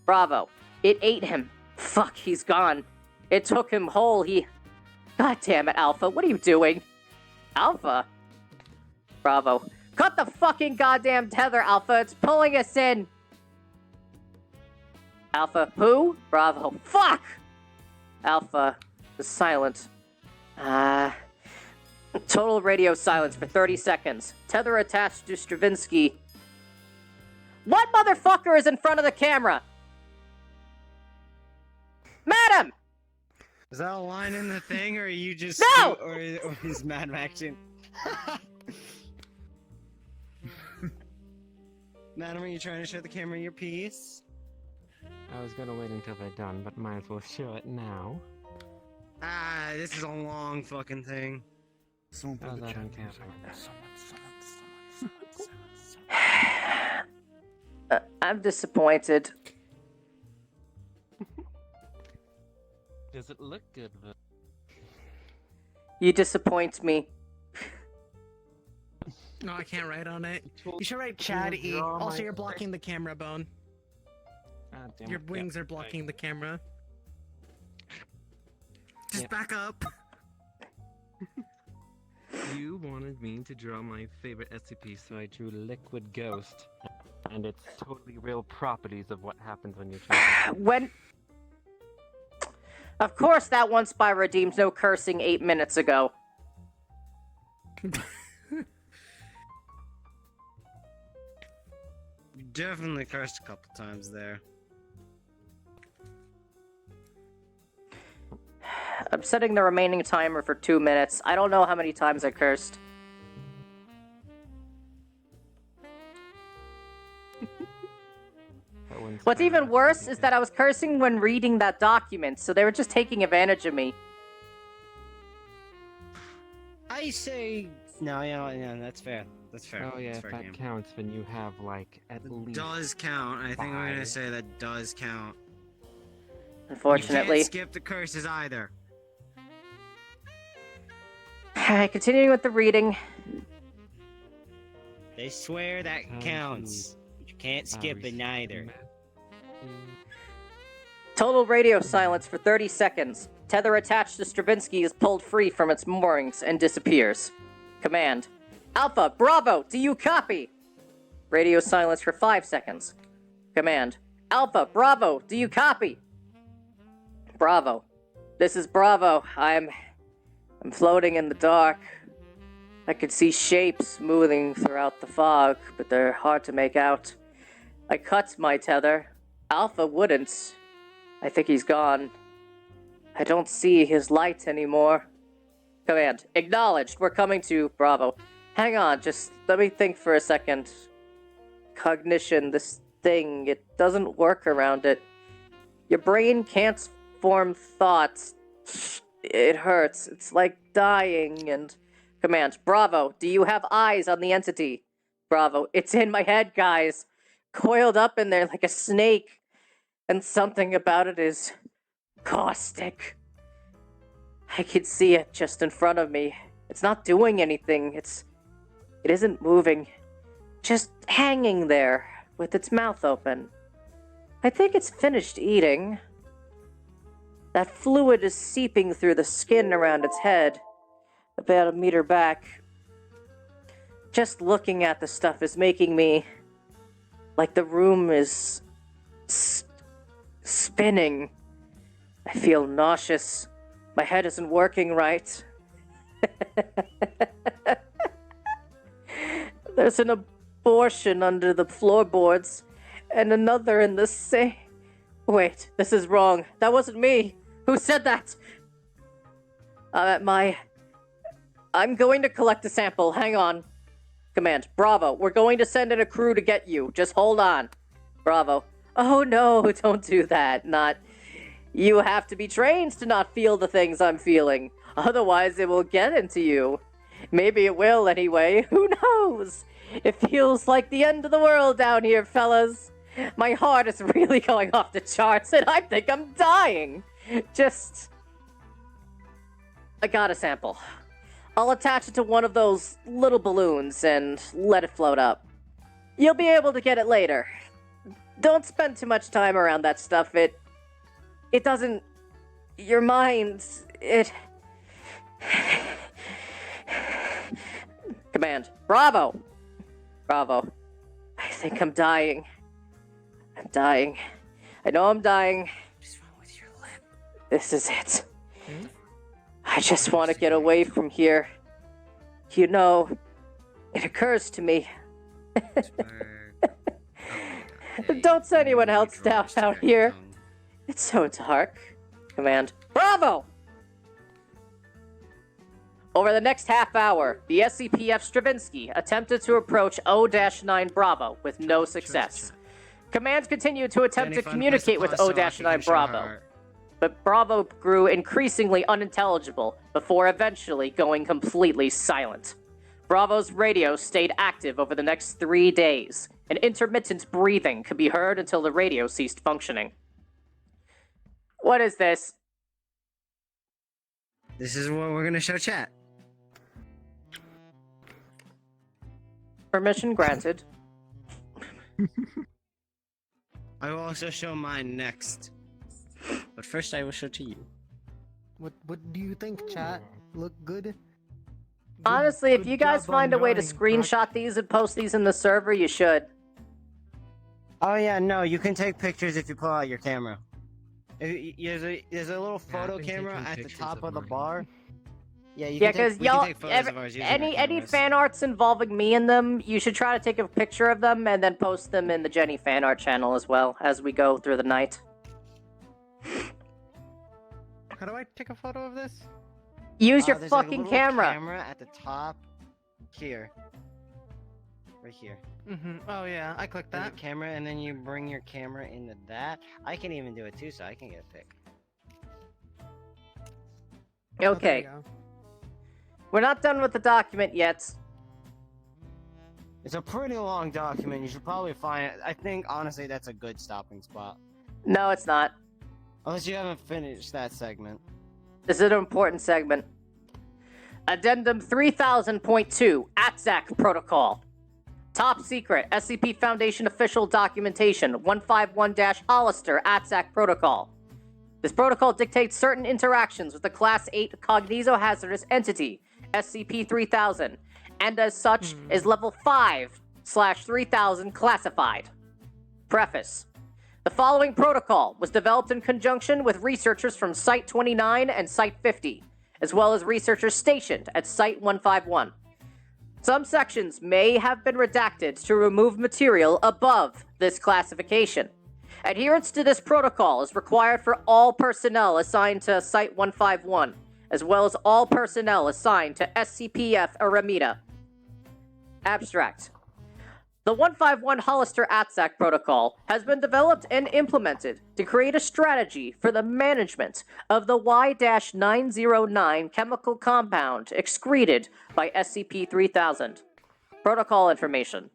Bravo. It ate him. Fuck, he's gone. It took him whole. God damn it, Alpha. What are you doing? Alpha? Bravo. Cut the fucking goddamn tether, Alpha. It's pulling us in. Alpha. Who? Bravo. Fuck! Alpha is silent. Total radio silence for 30 seconds. Tether attached to Stravinsky. What motherfucker is in front of the camera? Madam! Is that a line in the thing, or are you just... No! Or is Mad Maxing? Madam, are you trying to show the camera your piece? I was gonna wait until they're done, but might as well show it now. This is a long fucking thing. Someone put Oh, the that chat on camera. I'm disappointed. Does it look good, though? You disappoint me. No, I can't write on it. You should write Chad E. Draw Also, my you're blocking the camera, Bone. Ah, damn Your it. wings Yep, are blocking the camera. Just Yeah. back up. You wanted me to draw my favorite SCP, so I drew Liquid Ghost. And its totally real properties of what happens when you drink. When... Of course that one spy redeemed no cursing 8 minutes ago. You definitely cursed a couple times there. I'm setting the remaining timer for 2 minutes. I don't know how many times I cursed. What's even worse is that I was cursing when reading that document, so they were just taking advantage of me. I say no, that's fair. That's fair. Oh yeah, that's if fair that game. counts, then you have like at least. Does count. I think we're gonna 5. say that does count. Unfortunately. You can't skip the curses either. Continuing with the reading. They swear that How counts. But you can't skip it neither. Total radio silence for 30 seconds. Tether attached to Stravinsky is pulled free from its moorings and disappears. Command. Alpha, Bravo, do you copy? Radio silence for 5 seconds. Command. Alpha, Bravo, do you copy? Bravo. This is Bravo. I'm floating in the dark. I could see shapes moving throughout the fog, but they're hard to make out. I cut my tether. Alpha wouldn't. I think he's gone. I don't see his light anymore. Command. Acknowledged. We're coming to Bravo. Hang on, just let me think for a second. Cognition, this thing, it doesn't work around it. Your brain can't form thoughts. It hurts. It's like dying and... Command. Bravo, do you have eyes on the entity? Bravo. It's in my head, guys. Coiled up in there like a snake. And something about it is... caustic. I could see it just in front of me. It's not doing anything. It isn't moving. Just hanging there, with its mouth open. I think it's finished eating. That fluid is seeping through the skin around its head, about 1 meter back. Just looking at the stuff is making me... like the room is... spinning. I feel nauseous. My head isn't working right. There's an abortion under the floorboards, and another in the same... Wait, this is wrong. That wasn't me. Who said that? I'm going to collect a sample. Hang on. Command. Bravo. We're going to send in a crew to get you. Just hold on. Bravo. Oh no, don't do that. Not... You have to be trained to not feel the things I'm feeling. Otherwise, it will get into you. Maybe it will anyway. Who knows? It feels like the end of the world down here, fellas. My heart is really going off the charts, and I think I'm dying. I got a sample. I'll attach it to one of those little balloons and let it float up. You'll be able to get it later. Don't spend too much time around that stuff. It doesn't... Your mind... Command. Bravo! Bravo. I think I'm dying. I'm dying. I know I'm dying. What's wrong with your lip? This is it. I just want to get away from here. You know, it occurs to me. Don't send anyone else down out here. It's so dark. Command. Bravo! Over the next half hour, the SCP-F Stravinsky attempted to approach O-9 Bravo with no success. Command continued to attempt to communicate with O-9 Bravo, but Bravo grew increasingly unintelligible before eventually going completely silent. Bravo's radio stayed active over the next 3 days, and intermittent breathing could be heard until the radio ceased functioning. What is this? This is what we're gonna show chat. Permission granted. I will also show mine next. But first I will show to you. What do you think, chat? Look good? Honestly, if Good you guys job find a on way to drawing, screenshot these and post these in the server, you should. Oh yeah, no, you can take pictures if you pull out your camera. There's a little Yeah, I've photo been camera taking at the pictures top of of the mine. bar. Yeah, Yeah, because we can y'all, take photos of ours using our any cameras. fan arts involving me in them, you should try to take a picture of them and then post them in the Jenny fan art channel as well as we go through the night. How do I take a photo of this? Use your There's a fucking little camera. camera at the top here. Right here. Mm-hmm. Oh yeah, I clicked There's a that. camera, and then you bring your camera into that. I can even do it too, so I can get a pic. Oh, there Okay, you go. we're not done with the document yet. It's a pretty long document. You should probably find it. I think, honestly, that's a good stopping spot. No, it's not. Unless you haven't finished that segment. This is an important segment. Addendum 3000.2, ATSAC Protocol. Top secret, SCP Foundation official documentation, 151-Hollister ATSAC Protocol. This protocol dictates certain interactions with the Class 8 cognizo-hazardous entity, SCP-3000, and as such is Level 5/3000 classified. Preface. The following protocol was developed in conjunction with researchers from Site-29 and Site-50, as well as researchers stationed at Site-151. Some sections may have been redacted to remove material above this classification. Adherence to this protocol is required for all personnel assigned to Site-151, as well as all personnel assigned to SCP-F Aramita. Abstract. The 151 Hollister ATSAC protocol has been developed and implemented to create a strategy for the management of the Y-909 chemical compound excreted by SCP-3000. Protocol information.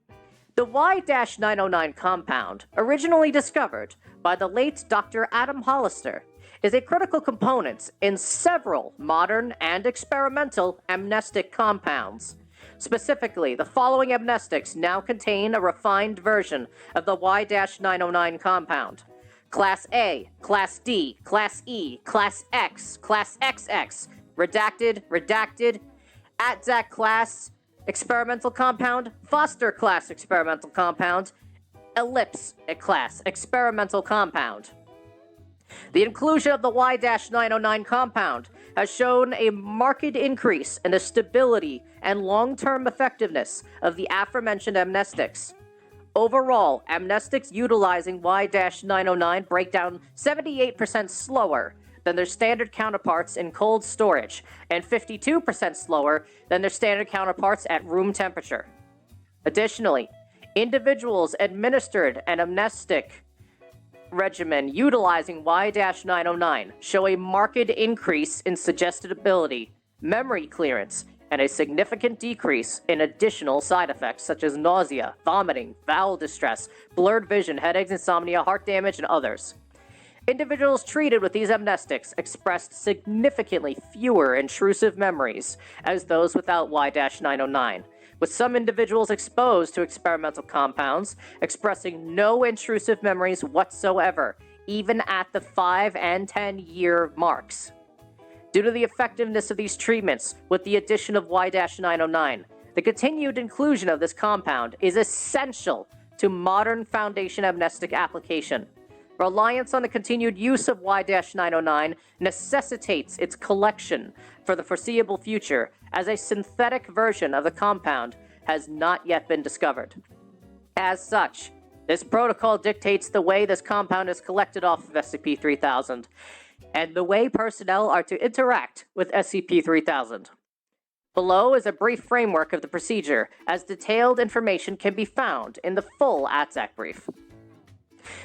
The Y-909 compound, originally discovered by the late Dr. Adam Hollister, is a critical component in several modern and experimental amnestic compounds. Specifically, the following amnestics now contain a refined version of the Y-909 compound. Class A, Class D, Class E, Class X, Class XX, redacted, ATSAC class, experimental compound, Foster class experimental compound, Ellipse class experimental compound. The inclusion of the Y-909 compound has shown a marked increase in the stability and long-term effectiveness of the aforementioned amnestics. Overall, amnestics utilizing Y-909 break down 78% slower than their standard counterparts in cold storage, and 52% slower than their standard counterparts at room temperature. Additionally, individuals administered an amnestic regimen utilizing Y-909 show a marked increase in suggestibility, memory clearance, and a significant decrease in additional side effects such as nausea, vomiting, bowel distress, blurred vision, headaches, insomnia, heart damage, and others. Individuals treated with these amnestics expressed significantly fewer intrusive memories as those without Y-909, with some individuals exposed to experimental compounds expressing no intrusive memories whatsoever, even at the 5 and 10-year marks. Due to the effectiveness of these treatments with the addition of Y-909, the continued inclusion of this compound is essential to modern Foundation amnestic application. Reliance on the continued use of Y-909 necessitates its collection for the foreseeable future, as a synthetic version of the compound has not yet been discovered. As such, this protocol dictates the way this compound is collected off of SCP-3000, and the way personnel are to interact with SCP-3000. Below is a brief framework of the procedure, as detailed information can be found in the full ATSAC brief.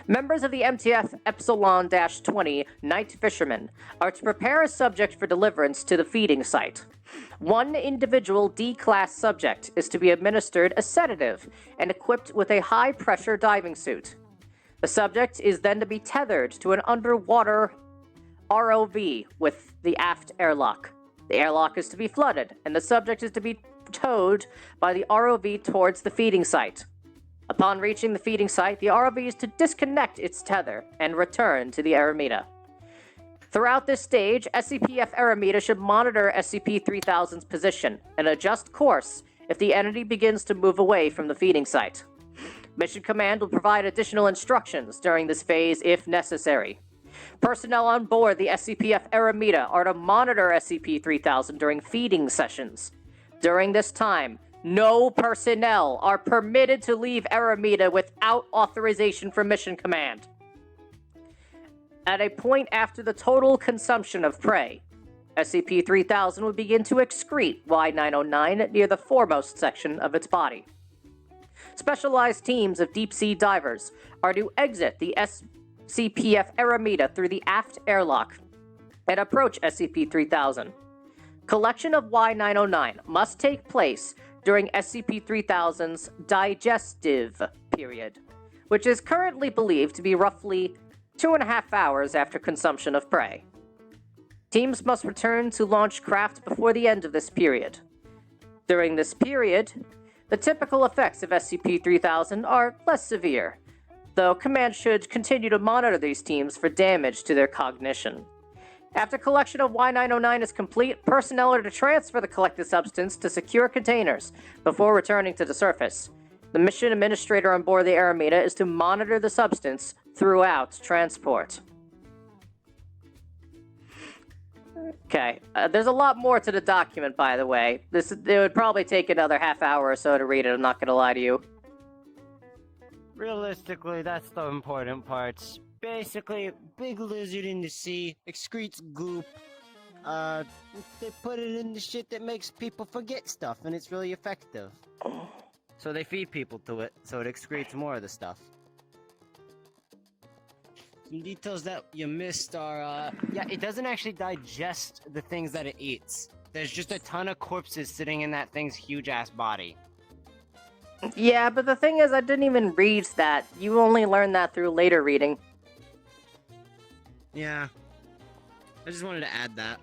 Members of the MTF Epsilon-20 Night Fishermen are to prepare a subject for deliverance to the feeding site. One individual D-class subject is to be administered a sedative and equipped with a high-pressure diving suit. The subject is then to be tethered to an underwater ROV with the aft airlock. The airlock is to be flooded, and the subject is to be towed by the ROV towards the feeding site. Upon reaching the feeding site, the ROV is to disconnect its tether and return to the Aramida. Throughout this stage, SCP-F Aramida should monitor SCP-3000's position and adjust course if the entity begins to move away from the feeding site. Mission Command will provide additional instructions during this phase if necessary. Personnel on board the SCP-F Aramida are to monitor SCP-3000 during feeding sessions. During this time, no personnel are permitted to leave Aramida without authorization from Mission Command. At a point after the total consumption of prey, SCP-3000 will begin to excrete Y-909 near the foremost section of its body. Specialized teams of deep-sea divers are to exit the SCP-F Aramida through the aft airlock and approach SCP-3000. Collection of Y-909 must take place during SCP-3000's digestive period, which is currently believed to be roughly 2.5 hours after consumption of prey. Teams must return to launch craft before the end of this period. During this period, the typical effects of SCP-3000 are less severe, though Command should continue to monitor these teams for damage to their cognition. After collection of Y-909 is complete, personnel are to transfer the collected substance to secure containers before returning to the surface. The mission administrator on board the Aramida is to monitor the substance throughout transport. Okay, there's a lot more to the document, by the way. It would probably take another half hour or so to read it, I'm not gonna lie to you. Realistically, that's the important parts. Basically, big lizard in the sea, excretes goop. They put it in the shit that makes people forget stuff, and it's really effective. So they feed people to it, so it excretes more of the stuff. Some details that you missed are, yeah, it doesn't actually digest the things that it eats. There's just a ton of corpses sitting in that thing's huge-ass body. Yeah, but the thing is, I didn't even read that. You only learned that through later reading. Yeah. I just wanted to add that.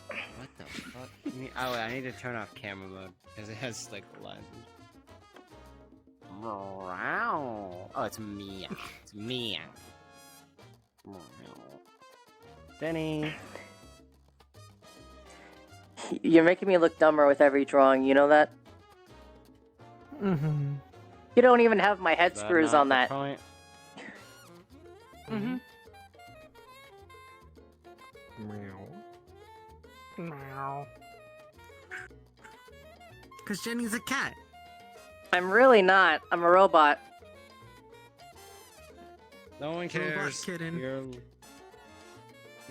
What the fuck? Oh, wait, I need to turn off camera mode, because it has, like, lines. Oh, it's Mia. It's Mia. Denny. You're making me look dumber with every drawing, you know that? Mm-hmm. You don't even have my head screws on that. Mm-hmm. Meow. Because Jenny's a cat. I'm really not. I'm a robot. No one Robot cares. kitten. You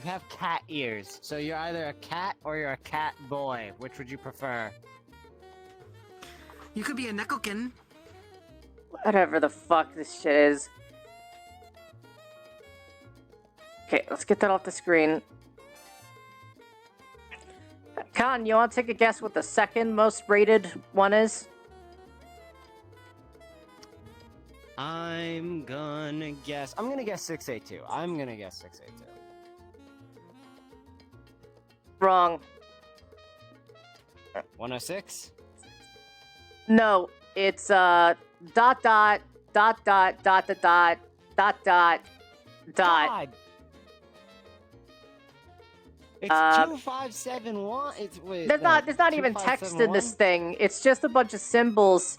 have cat ears, so you're either a cat or you're a cat boy. Which would you prefer? You could be a Nekokin. Whatever the fuck this shit is. Okay, let's get that off the screen. Con, you want to take a guess what the second most rated one is? I'm gonna guess 682. I'm gonna guess 682. Wrong. 106? No, it's dot dot dot dot dot dot dot dot dot. God. It's Uh, 2571. It's wait. There's not even text in this 2571? thing. It's just a bunch of symbols.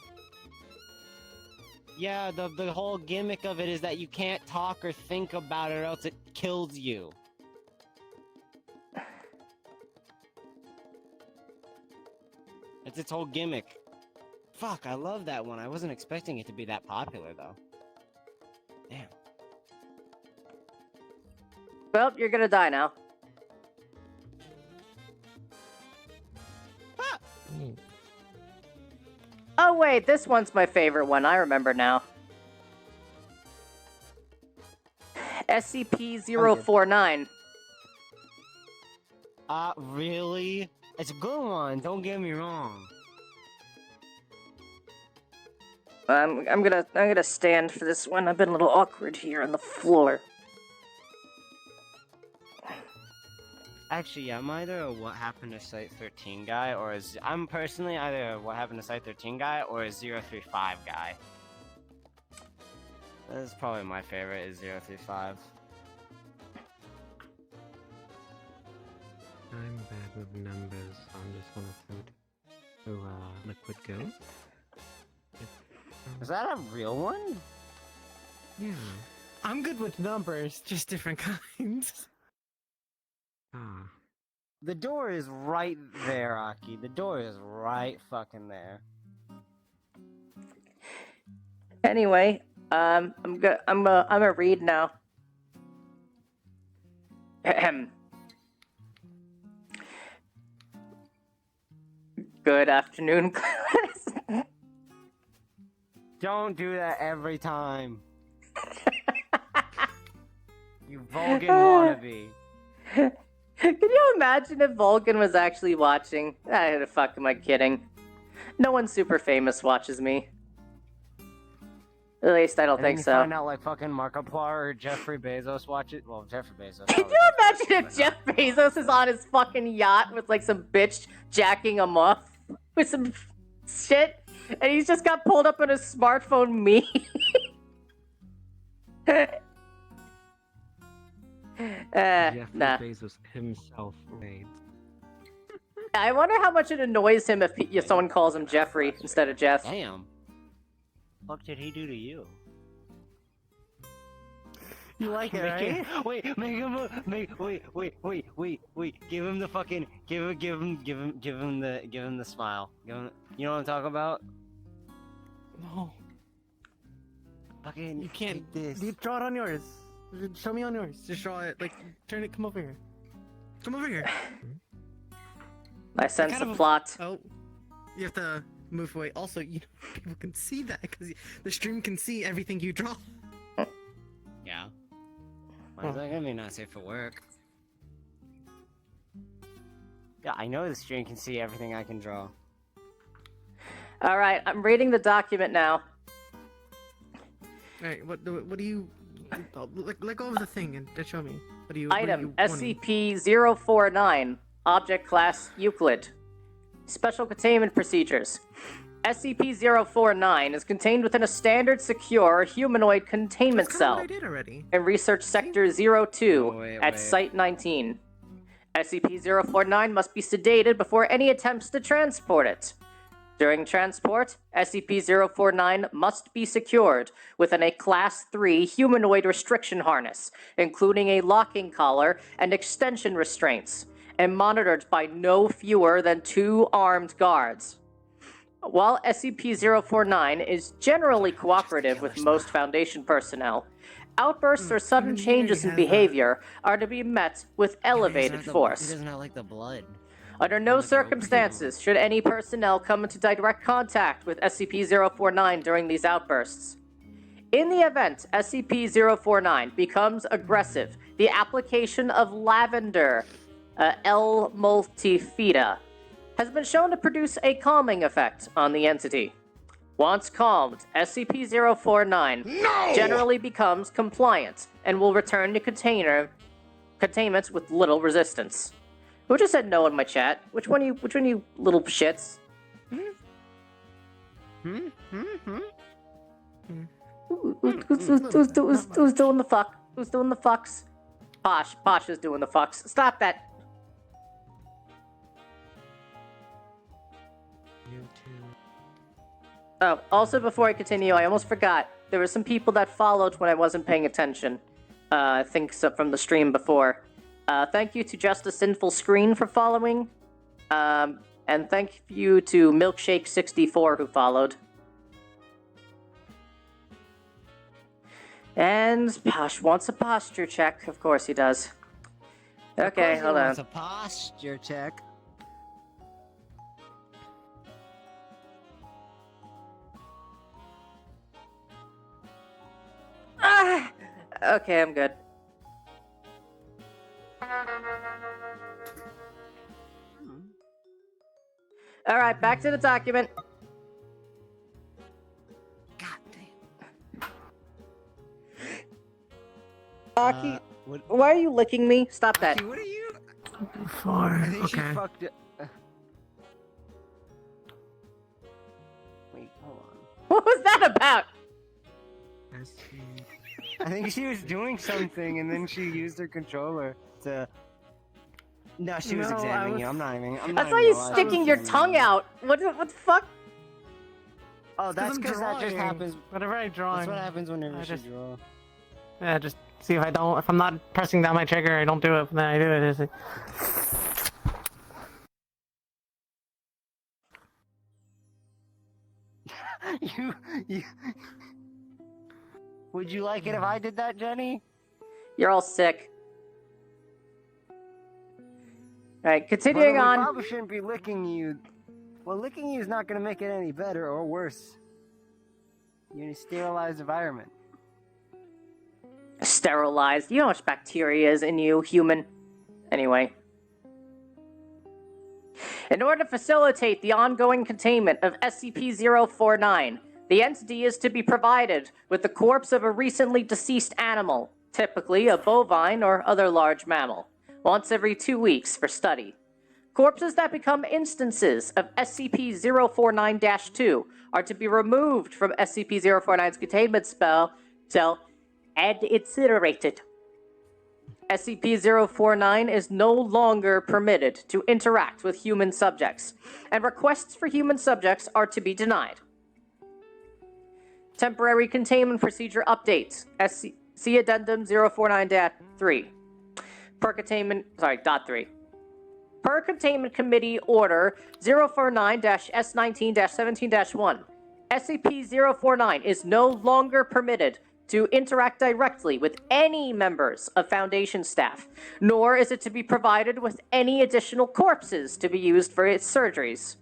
Yeah, the whole gimmick of it is that you can't talk or think about it or else it kills you. It's its whole gimmick. Fuck, I love that one. I wasn't expecting it to be that popular though. Damn. Well, you're gonna die now. Oh wait, this one's my favorite one. I remember now. SCP-049. Really? It's a good one, don't get me wrong. I'm gonna stand for this one. I've been a little awkward here on the floor. Actually, yeah, I'm either a What Happened to Site 13 guy, or I'm personally either a What Happened to Site 13 guy or a 035 guy. That is probably my favorite, is 035. I'm bad with numbers, so I'm just gonna throw to Liquid Ghost. Is that a real one? Yeah. I'm good with numbers, just different kinds. Ah. The door is right there, Aki. The door is right fucking there. Anyway, I'm gonna read now. Ahem. Good afternoon, class. Don't do that every time. You Vulcan wannabe. Can you imagine if Vulcan was actually watching? The fuck am I kidding? No one super famous watches me. At least I don't And then think you so. find out like fucking Markiplier or Jeffrey Bezos watch it. Well, Jeffrey Bezos. Can probably you does, imagine if but Jeff Bezos is on his fucking yacht with like some bitch jacking him off with some shit, and he's just got pulled up on his smartphone me? Jeffrey Nah. Bezos himself raids. I wonder how much it annoys him if someone calls him Jeffrey instead of Jeff. Damn. What did he do to you? You like it, right? Wait, make him wait. Give him the fucking give him the smile. Give him, you know what I'm talking about? No, Fucking you can't. take this. You draw it on yours. Show me on yours. Just draw it. Like, turn it. Come over here. Come over here. I sense Kind a of plot. Oh, you have to move away. Also, you know, people can see that because the stream can see everything you draw. Yeah. Why is that gonna be not safe for work? Yeah, I know the stream can see everything I can draw. All right, I'm reading the document now. All right. What do you? Let go of the thing and show me. What do you? Item what are you wanting? SCP-049, Object Class Euclid. Special Containment Procedures. SCP-049 is contained within a standard secure humanoid containment That's kinda cell what I did already. in Research Sector 02 Oh, wait, at wait. Site 19. SCP-049 must be sedated before any attempts to transport it. During transport, SCP-049 must be secured within a Class 3 humanoid restriction harness, including a locking collar and extension restraints, and monitored by no fewer than 2 armed guards. While SCP-049 is generally cooperative with most Foundation personnel, outbursts or sudden he changes in already has that. behavior are to be met with elevated He force. doesn't have like the blood. Under no circumstances should any personnel come into direct contact with SCP-049 during these outbursts. In the event SCP-049 becomes aggressive, the application of lavender, L. multifida, has been shown to produce a calming effect on the entity. Once calmed, SCP-049 generally becomes compliant and will return to containment with little resistance. Who just said no in my chat? Which one you little shits? Who's doing the fuck? Who's doing the fucks? Posh is doing the fucks. Stop that. Oh, also before I continue, I almost forgot. There were some people that followed when I wasn't paying attention. I think so from the stream before. Thank you to Just a Sinful Screen for following. And thank you to Milkshake64 who followed. And Posh wants a posture check. Of course he does. Okay, hold on. It's a posture check. Ah! Okay, I'm good. Alright, back to the document. God damn. Aki, What? why are you licking me? Stop that. What are you? 4. I think she Okay. fucked it. Wait, hold on. What was that about? I think she was doing something and then she used her controller to. No, she was No, examining you. I'm not even. I not saw even you gonna lie, she sticking was your examining tongue you. out. What the fuck? Oh, that's I'm because that just drawing. happens. Whenever I draw, That's what happens whenever I you just- draw. yeah, just see if I'm not pressing down my trigger, I don't do it. Then I do it. It's like, you. Would you like it if I did that, Jenny? You're all sick. Alright, continuing Well, then we on. probably shouldn't be licking you. Well, licking you is not going to make it any better or worse. You're in a sterilized environment. Sterilized. You know how much bacteria is in you, human. Anyway. In order to facilitate the ongoing containment of SCP-049, the entity is to be provided with the corpse of a recently deceased animal, typically a bovine or other large mammal, once every 2 weeks for study. Corpses that become instances of SCP-049-2 are to be removed from SCP-049's containment cell and incinerated. SCP-049 is no longer permitted to interact with human subjects, and requests for human subjects are to be denied. Temporary Containment Procedure Updates. See Addendum 049-3. .3. Per Containment Committee Order 049-S19-17-1, SCP-049 is no longer permitted to interact directly with any members of Foundation staff, nor is it to be provided with any additional corpses to be used for its surgeries.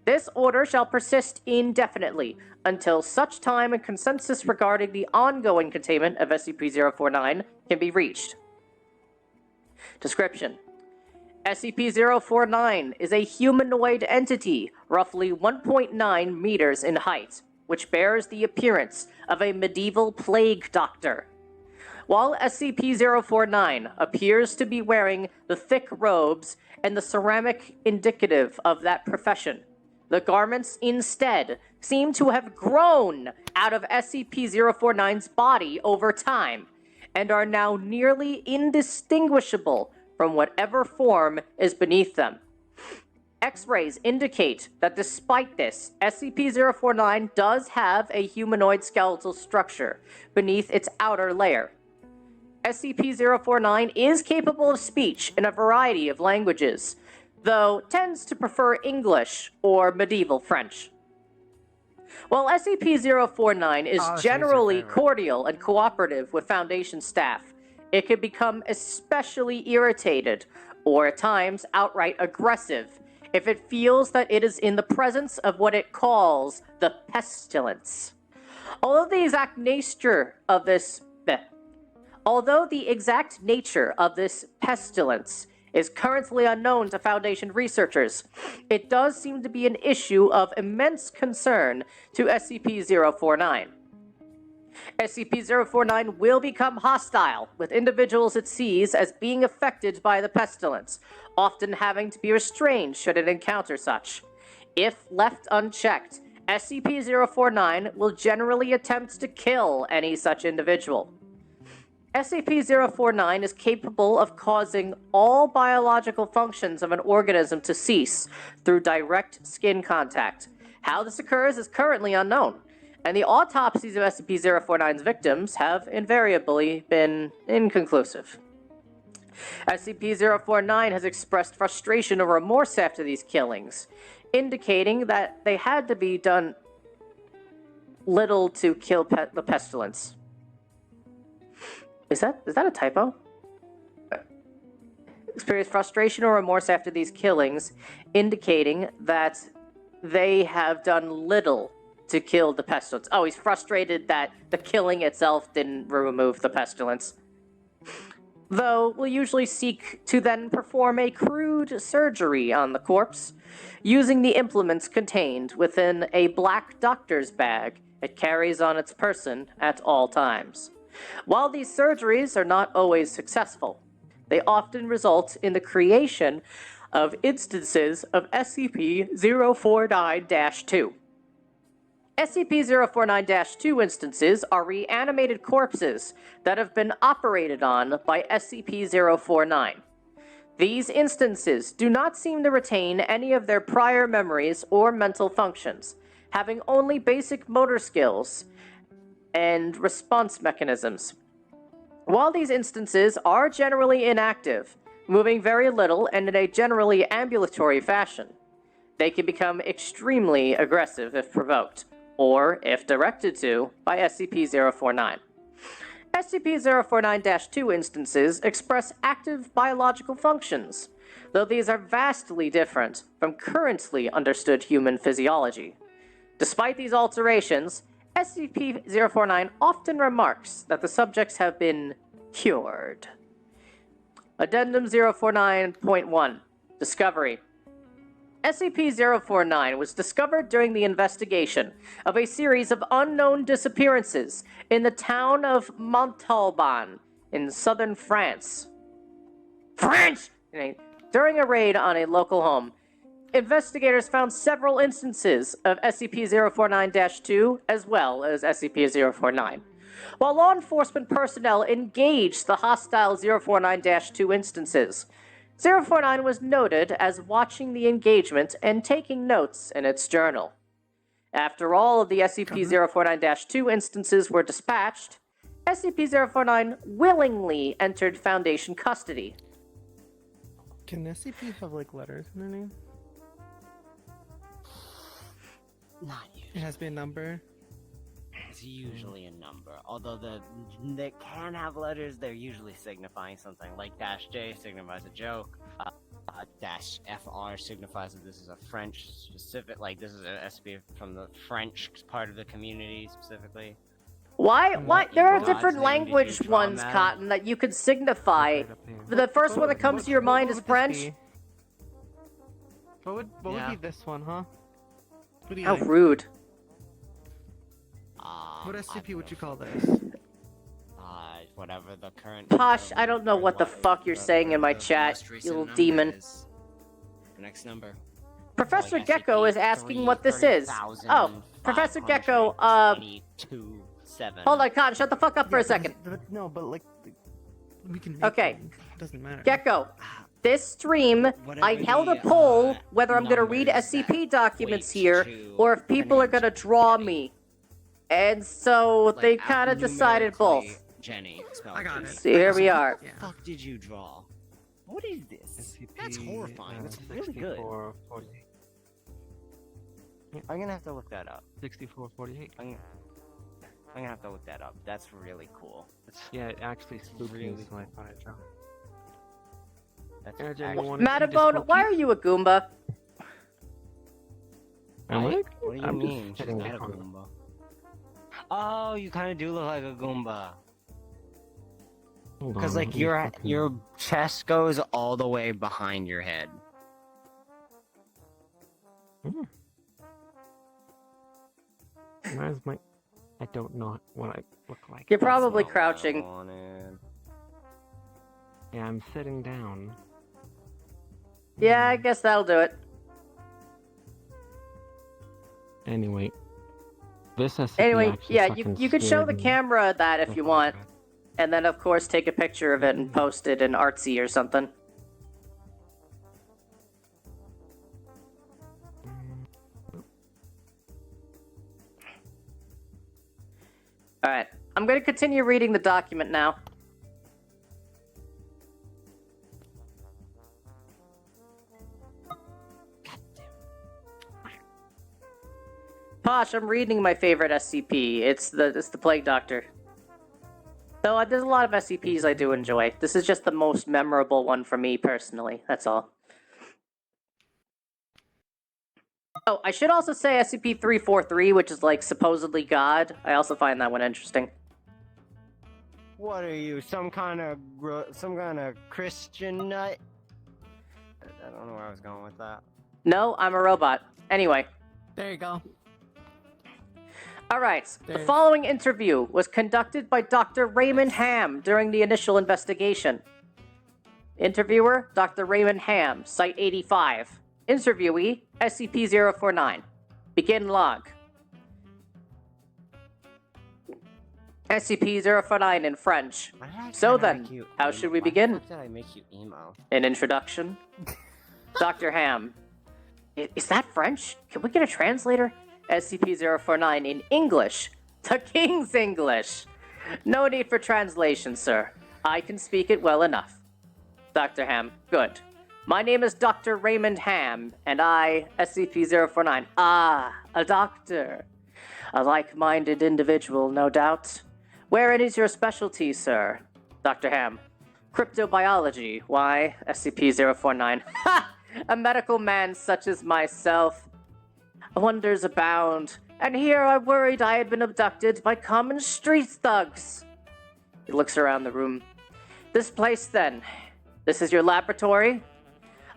This order shall persist indefinitely until such time a consensus regarding the ongoing containment of SCP-049 can be reached. Description: SCP-049 is a humanoid entity, roughly 1.9 meters in height, which bears the appearance of a medieval plague doctor. While SCP-049 appears to be wearing the thick robes and the ceramic indicative of that profession, the garments instead seem to have grown out of SCP-049's body over time, and are now nearly indistinguishable from whatever form is beneath them. X-rays indicate that despite this, SCP-049 does have a humanoid skeletal structure beneath its outer layer. SCP-049 is capable of speech in a variety of languages, though tends to prefer English or medieval French. While SCP-049 is generally cordial and cooperative with Foundation staff, it can become especially irritated, or at times outright aggressive, if it feels that it is in the presence of what it calls the pestilence. Although the exact nature of this pestilence is currently unknown to Foundation researchers, it does seem to be an issue of immense concern to SCP-049. SCP-049 will become hostile with individuals it sees as being affected by the pestilence, often having to be restrained should it encounter such. If left unchecked, SCP-049 will generally attempt to kill any such individual. SCP-049 is capable of causing all biological functions of an organism to cease through direct skin contact. How this occurs is currently unknown, and the autopsies of SCP-049's victims have invariably been inconclusive. SCP-049 has expressed frustration or remorse after these killings, indicating that they had to be done little to kill the pestilence. Is that a typo? Experienced frustration or remorse after these killings, indicating that they have done little to kill the pestilence. Oh, he's frustrated that the killing itself didn't remove the pestilence. Though we'll usually seek to then perform a crude surgery on the corpse, using the implements contained within a black doctor's bag it carries on its person at all times. While these surgeries are not always successful, they often result in the creation of instances of SCP-049-2. SCP-049-2 instances are reanimated corpses that have been operated on by SCP-049. These instances do not seem to retain any of their prior memories or mental functions, having only basic motor skills and response mechanisms. While these instances are generally inactive, moving very little and in a generally ambulatory fashion, they can become extremely aggressive if provoked, or if directed to, by SCP-049. SCP-049-2 instances express active biological functions, though these are vastly different from currently understood human physiology. Despite these alterations, SCP-049 often remarks that the subjects have been cured. Addendum 049.1 Discovery. SCP-049 was discovered during the investigation of a series of unknown disappearances in the town of Montalban in southern France. During a raid on a local home, investigators found several instances of SCP-049-2 as well as SCP-049. While law enforcement personnel engaged the hostile 049-2 instances, 049 was noted as watching the engagement and taking notes in its journal. After all of the SCP-049-2 instances were dispatched, SCP-049 willingly entered Foundation custody. Can SCP have, like, letters in their name? Not usually. It has to be a number. It's usually a number. Although they can have letters, they're usually signifying something. Like -J signifies a joke. -FR signifies that this is a French specific, like this is an SCP from the French part of the community specifically. Why? There are God's different name did you language draw, ones, Matt? Cotton, that you could signify. The first one that comes to your mind is French. What would Yeah. be this one, huh? What do you How think? rude. What I SCP don't would you know. call this? Whatever the current. Posh, I don't know what the fuck you're saying in my the chat, most you recent little number demon. is. The next number. Professor Like Gecko is asking what this is. Oh, Professor Gecko, 22,700. hold on, Cotton, shut the fuck up for a second. No, but like, we can. Okay. Them. Doesn't matter. Gecko, this stream, Whatever I held a the, poll whether I'm gonna read numbers SCP that documents equate here, to or if people are the name gonna draw me. And so Like, they kind of decided numerically, both. Jenny, spelled I got Jenny. it. So here we are. What the fuck did you draw? What is this? SCP, That's horrifying. That's really good. 6448. I'm gonna have to look that up. 6448. I'm gonna have to look that up. That's really cool. Yeah, it actually spooked me, really so I thought I'd draw. That's Aaron, you actually- wanna see the Matabone, spooky? why are you a Goomba? Am I? What do you I'm just mean? She's kidding, not a I don't know. Goomba. Oh, you kind of do look like a Goomba. Hold Because on, like let me your fucking- your chest goes all the way behind your head. Where's my... I don't know what I look like. You're probably That's not what I crouching. wanted. Yeah, I'm sitting down. Yeah, I guess that'll do it. Anyway. This SCP Anyway, actually yeah, fucking you could show the scared me. camera that if you want, and then of course take a picture of it and post it in Artsy or something. Alright, I'm going to continue reading the document now. Posh, I'm reading my favorite SCP. It's the Plague Doctor. Though there's a lot of SCPs I do enjoy. This is just the most memorable one for me personally. That's all. Oh, I should also say SCP-343, which is like supposedly God. I also find that one interesting. What are you, some kind of Christian nut? I don't know where I was going with that. No, I'm a robot. Anyway. There you go. Alright, the There. following interview was conducted by Dr. Raymond Ham during the initial investigation. Interviewer, Dr. Raymond Ham, Site 85. Interviewee, SCP-049. Begin log. SCP-049 in French. So then, how should we begin? Why did I make you emo? An introduction. Dr. Ham. Is that French? Can we get a translator? SCP-049 in English. The King's English. No need for translation, sir. I can speak it well enough. Dr. Ham. Good. My name is Dr. Raymond Ham, and I, SCP-049. Ah, a doctor. A like-minded individual, no doubt. Wherein is your specialty, sir? Dr. Ham. Cryptobiology. Why? SCP-049. Ha! A medical man such as myself. Wonders abound. And here I worried I had been abducted by common street thugs. He looks around the room. This place, then. This is your laboratory?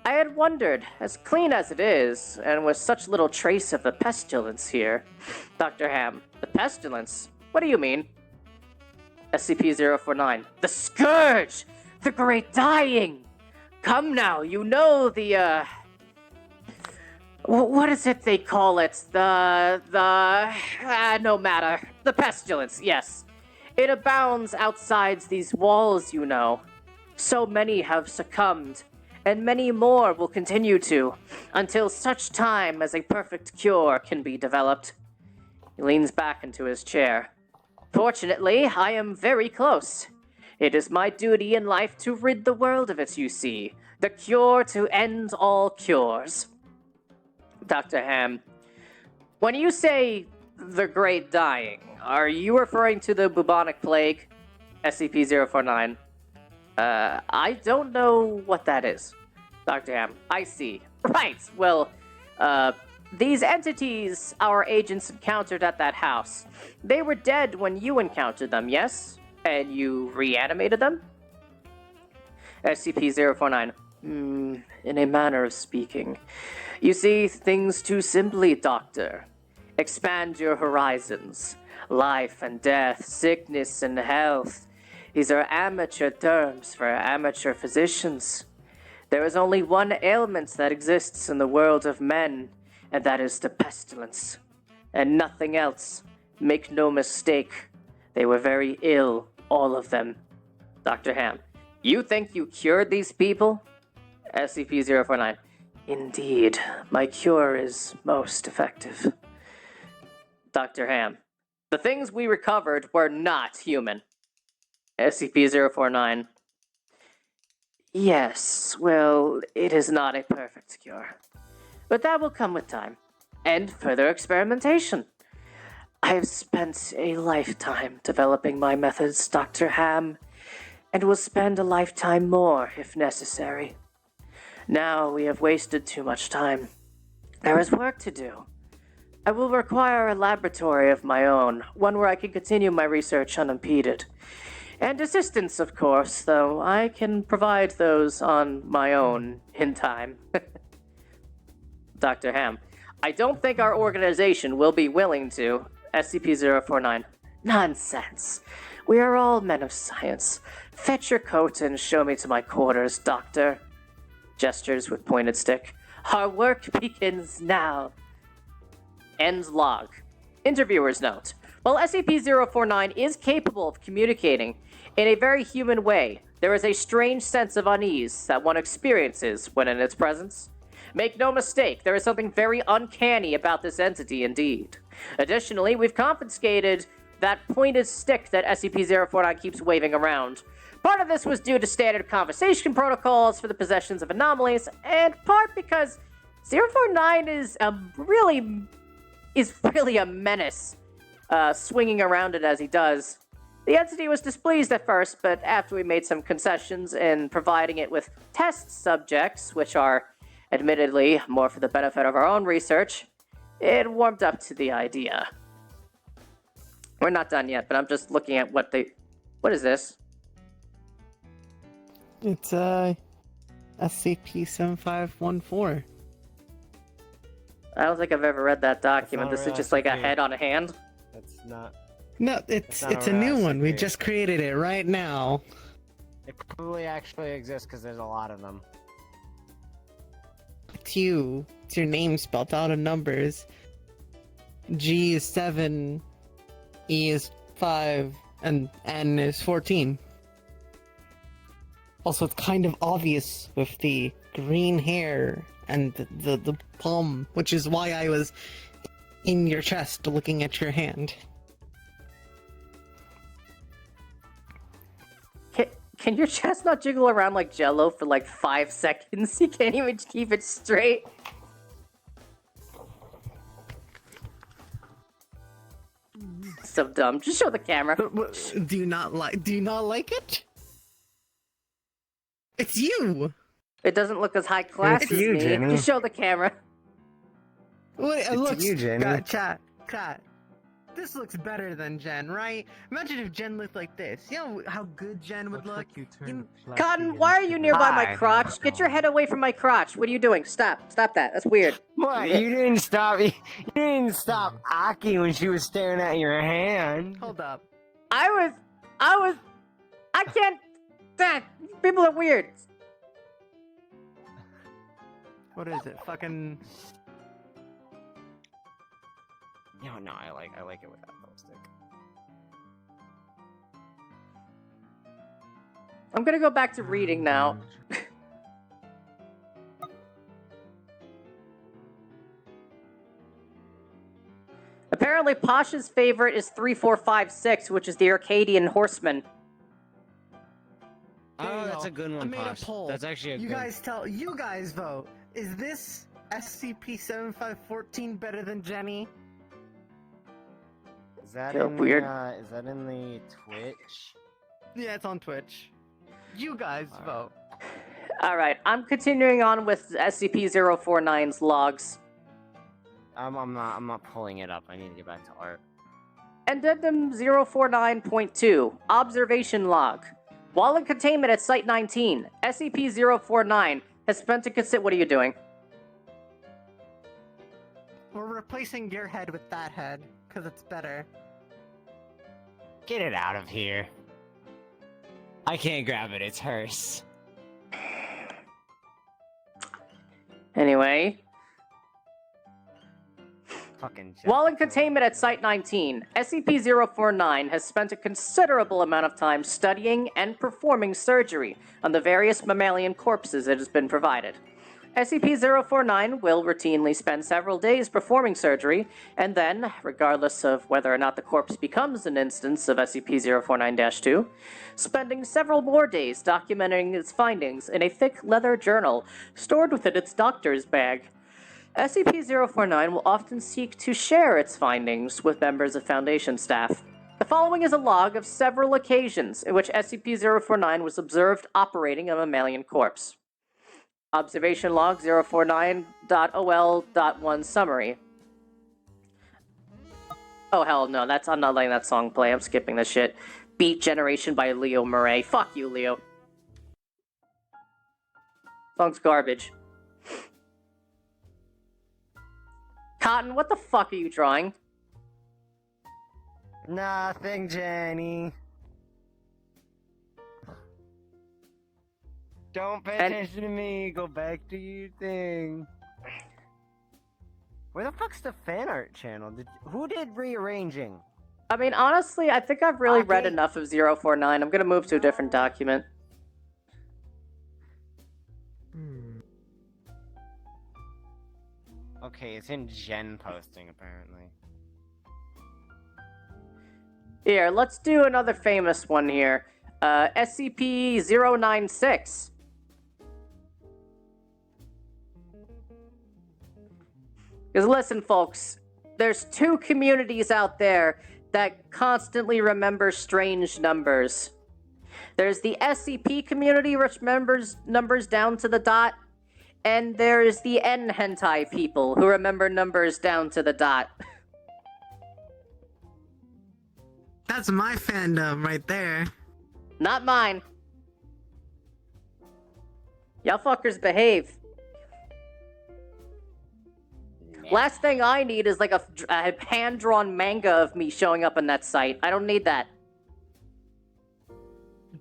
I had wondered, as clean as it is, and with such little trace of the pestilence here. Dr. Ham. The pestilence? What do you mean? SCP-049. The Scourge! The Great Dying! Come now, you know the, what is it they call it? No matter. The pestilence, yes. It abounds outside these walls, you know. So many have succumbed, and many more will continue to, until such time as a perfect cure can be developed. He leans back into his chair. Fortunately, I am very close. It is my duty in life to rid the world of it, you see. The cure to end all cures. Dr. Ham, when you say the Great Dying, are you referring to the bubonic plague? SCP-049. I don't know what that is. Dr. Ham, I see. Right, well, these entities our agents encountered at that house, they were dead when you encountered them, yes? And you reanimated them? SCP-049. In a manner of speaking. You see things too simply, Doctor. Expand your horizons. Life and death, sickness and health. These are amateur terms for amateur physicians. There is only one ailment that exists in the world of men, and that is the pestilence. And nothing else. Make no mistake. They were very ill, all of them. Dr. Ham. You think you cured these people? SCP-049. Indeed, my cure is most effective. Dr. Ham. The things we recovered were not human. SCP-049. Yes, well, it is not a perfect cure. But that will come with time. And further experimentation. I have spent a lifetime developing my methods, Dr. Ham, and will spend a lifetime more if necessary. Now we have wasted too much time. There is work to do. I will require a laboratory of my own, one where I can continue my research unimpeded. And assistance, of course, though I can provide those on my own in time. Dr. Ham, I don't think our organization will be willing to. SCP-049. Nonsense. We are all men of science. Fetch your coat and show me to my quarters, Doctor. Gestures with pointed stick. Our work begins now. End log. Interviewer's note. While SCP-049 is capable of communicating in a very human way, there is a strange sense of unease that one experiences when in its presence. Make no mistake, there is something very uncanny about this entity indeed. Additionally, we've confiscated that pointed stick that SCP-049 keeps waving around. Part of this was due to standard conversation protocols for the possessions of anomalies, and part because 049 is really a menace, swinging around it as he does. The entity was displeased at first, but after we made some concessions in providing it with test subjects, which are admittedly more for the benefit of our own research, it warmed up to the idea. We're not done yet, but I'm just looking at what is this? It's SCP-7514. I don't think I've ever read that document. That's This not is just like a SCP. head on a hand. That's not. No, it's not a new one. We SCP. just created it right now. It probably actually exists because there's a lot of them. It's you. It's your name spelled out in numbers. G is 7, E is 5, and N is 14. Also, it's kind of obvious with the green hair and the palm, which is why I was in your chest looking at your hand. Can your chest not jiggle around like Jello for like 5 seconds? You can't even keep it straight. So dumb. Just show the camera. Do you not like it? It's you! It doesn't look as high class It's as you, me. Jenny. Just show the camera. Wait, it looks... you, Jenny. Chat. This looks better than Jen, right? Imagine if Jen looked like this. You know how good Jen would look? Cotton, why are you nearby my Hi. crotch? Get your head away from my crotch. What are you doing? Stop that. That's weird. What? You didn't stop. You didn't stop Aki when she was staring at your hand. Hold up. I can't. People are weird. What is it? Fucking... No, I like it with that lipstick. I'm gonna go back to reading now. Apparently, Pasha's favorite is 3456, which is the Arcadian Horseman. There you Oh, that's go. a good one, I made Posh. a poll. That's actually a You good... You guys vote. Is this SCP-7514 better than Jenny? Is that Feel in weird. The, is that in the Twitch? Yeah, it's on Twitch. You guys vote. Alright, I'm continuing on with SCP-049's logs. I'm not pulling it up. I need to get back to art. Addendum 049.2, Observation Log. While in containment at Site 19, SCP-049 has spent a what are you doing? We're replacing your head with that head, because it's better. Get it out of here. I can't grab it. It's hers. Anyway, Fucking. while in containment at Site 19, SCP-049 has spent a considerable amount of time studying and performing surgery on the various mammalian corpses it has been provided. SCP-049 will routinely spend several days performing surgery, and then, regardless of whether or not the corpse becomes an instance of SCP-049-2, spending several more days documenting its findings in a thick leather journal stored within its doctor's bag. SCP-049 will often seek to share its findings with members of Foundation staff. The following is a log of several occasions in which SCP-049 was observed operating a mammalian corpse. Observation Log 049.ol.1 Summary. Oh hell no, I'm not letting that song play, I'm skipping this shit. Beat Generation by Leo Murray. Fuck you, Leo. Song's garbage. Cotton, what the fuck are you drawing? Nothing, Jenny. Don't pay attention to me. Go back to your thing. Where the fuck's the fan art channel? Who did rearranging? I mean, honestly, I think I've really read Okay. enough of 049. I'm gonna move to a different document. Okay, it's in Gen posting apparently. Here, let's do another famous one here. SCP-096. Because listen, folks, there's two communities out there that constantly remember strange numbers. There's the SCP community, which remembers numbers down to the dot, and there's the N-hentai people, who remember numbers down to the dot. That's my fandom right there. Not mine. Y'all fuckers behave. Last thing I need is like a hand-drawn manga of me showing up on that site. I don't need that.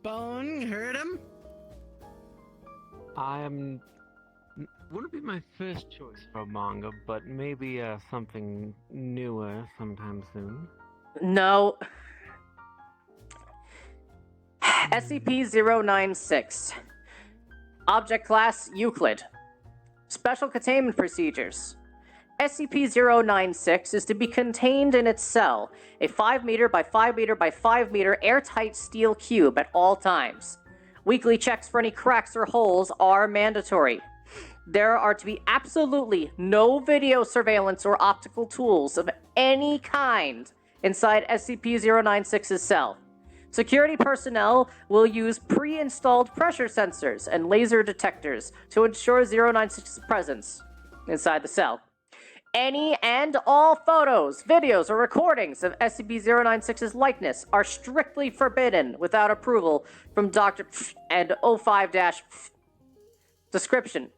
Bone, heard him? Wouldn't be my first choice for manga, but maybe something newer sometime soon. No. SCP-096. Object Class Euclid. Special Containment Procedures. SCP-096 is to be contained in its cell, a 5 meter by 5 meter by 5 meter airtight steel cube at all times. Weekly checks for any cracks or holes are mandatory. There are to be absolutely no video surveillance or optical tools of any kind inside SCP-096's cell. Security personnel will use pre-installed pressure sensors and laser detectors to ensure 096's presence inside the cell. Any and all photos, videos, or recordings of SCP-096's likeness are strictly forbidden without approval from Dr. and 05- Description: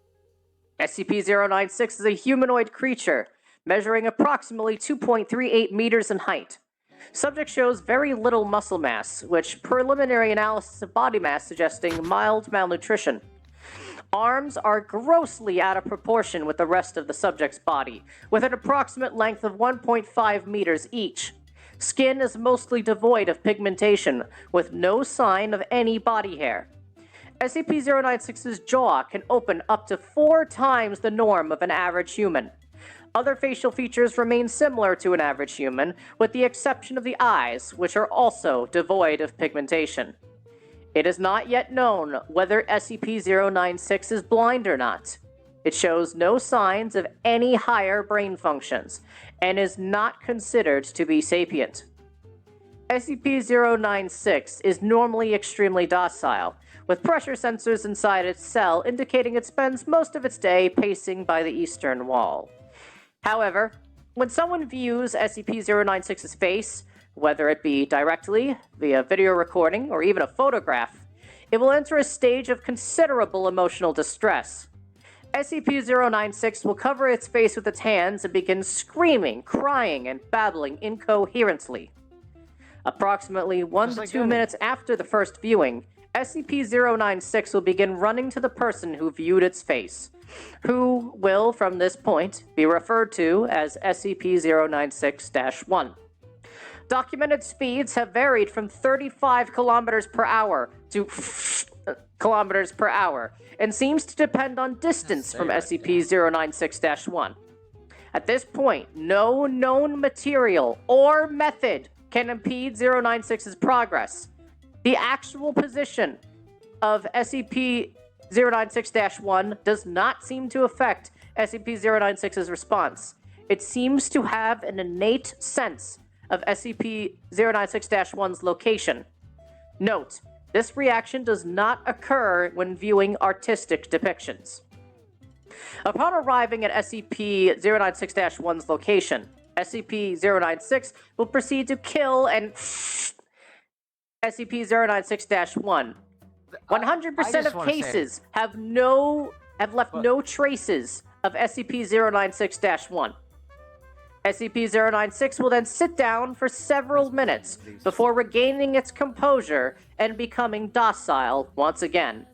SCP-096 is a humanoid creature, measuring approximately 2.38 meters in height. Subject shows very little muscle mass, which preliminary analysis of body mass suggesting mild malnutrition. Arms are grossly out of proportion with the rest of the subject's body, with an approximate length of 1.5 meters each. Skin is mostly devoid of pigmentation, with no sign of any body hair. SCP-096's jaw can open up to 4 times the norm of an average human. Other facial features remain similar to an average human, with the exception of the eyes, which are also devoid of pigmentation. It is not yet known whether SCP-096 is blind or not. It shows no signs of any higher brain functions, and is not considered to be sapient. SCP-096 is normally extremely docile, with pressure sensors inside its cell indicating it spends most of its day pacing by the eastern wall. However, when someone views SCP-096's face, whether it be directly, via video recording, or even a photograph, it will enter a stage of considerable emotional distress. SCP-096 will cover its face with its hands and begin screaming, crying, and babbling incoherently. Approximately 1 to 2 minutes after the first viewing, SCP-096 will begin running to the person who viewed its face, who will, from this point, be referred to as SCP-096-1. Documented speeds have varied from 35 kilometers per hour to kilometers per hour, and seems to depend on distance from SCP-096-1. At this point, no known material or method can impede 096's progress. The actual position of SCP-096-1 does not seem to affect SCP-096's response. It seems to have an innate sense of SCP-096-1's location. Note, this reaction does not occur when viewing artistic depictions. Upon arriving at SCP-096-1's location, SCP-096 will proceed to kill and SCP-096-1. 100% of cases have left no traces of SCP-096-1. SCP-096 will then sit down for several minutes before regaining its composure and becoming docile once again.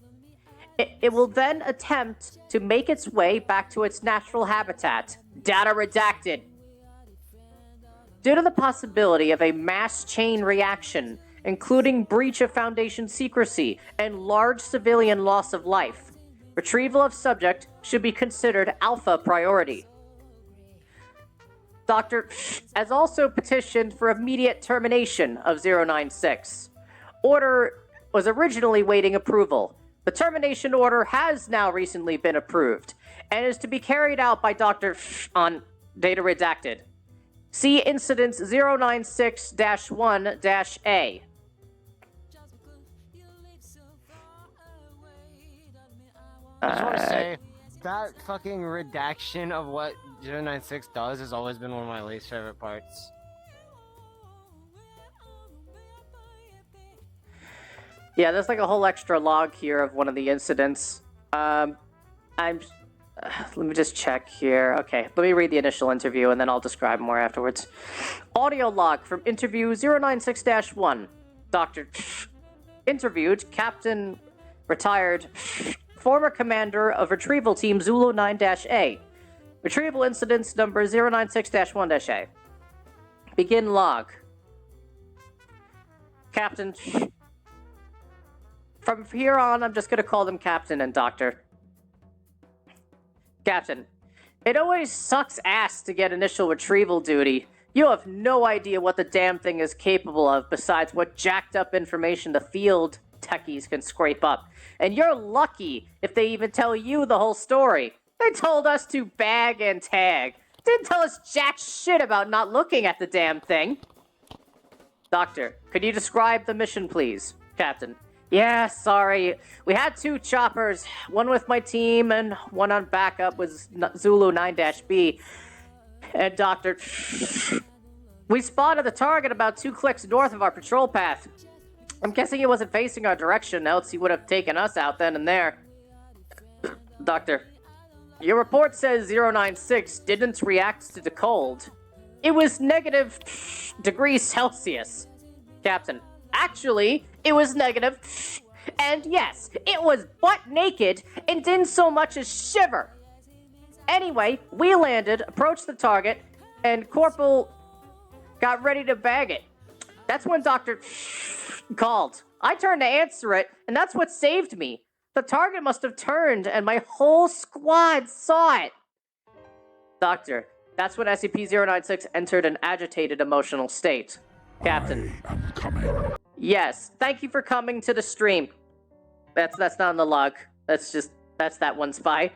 It will then attempt to make its way back to its natural habitat. Data redacted. Due to the possibility of a mass chain reaction, including breach of Foundation secrecy and large civilian loss of life, retrieval of subject should be considered alpha priority. Dr. has also petitioned for immediate termination of 096. Order was originally waiting approval. The termination order has now recently been approved, and is to be carried out by Dr. on data redacted. See Incidents 096-1-A. I just want to say, that fucking redaction of what 096 does has always been one of my least favorite parts. Yeah, there's like a whole extra log here of one of the incidents. Let me just check here. Okay, let me read the initial interview and then I'll describe more afterwards. Audio log from interview 096-1. Dr. Interviewed, Captain Retired, former commander of Retrieval Team Zulu 9-A. Retrieval incidents number 096-1-A. Begin log. Captain. From here on, I'm just gonna call them Captain and Doctor. Captain. It always sucks ass to get initial retrieval duty. You have no idea what the damn thing is capable of besides what jacked up information the field techies can scrape up. And you're lucky if they even tell you the whole story. They told us to bag and tag. Didn't tell us jack shit about not looking at the damn thing. Doctor, could you describe the mission, please? Captain. Yeah, sorry. We had 2 choppers, one with my team and one on backup with Zulu 9-B. And Doctor, we spotted the target about 2 clicks north of our patrol path. I'm guessing he wasn't facing our direction, else he would have taken us out then and there. Doctor, your report says 096 didn't react to the cold. It was negative degrees Celsius. Captain, actually, it was negative, and yes, it was butt naked and didn't so much as shiver. Anyway, we landed, approached the target, and Corporal got ready to bag it. That's when Dr. called. I turned to answer it, and that's what saved me. The target must have turned, and my whole squad saw it. Doctor, that's when SCP-096 entered an agitated emotional state. Captain. I am coming. Yes, thank you for coming to the stream. That's not in the log. That's that one spy.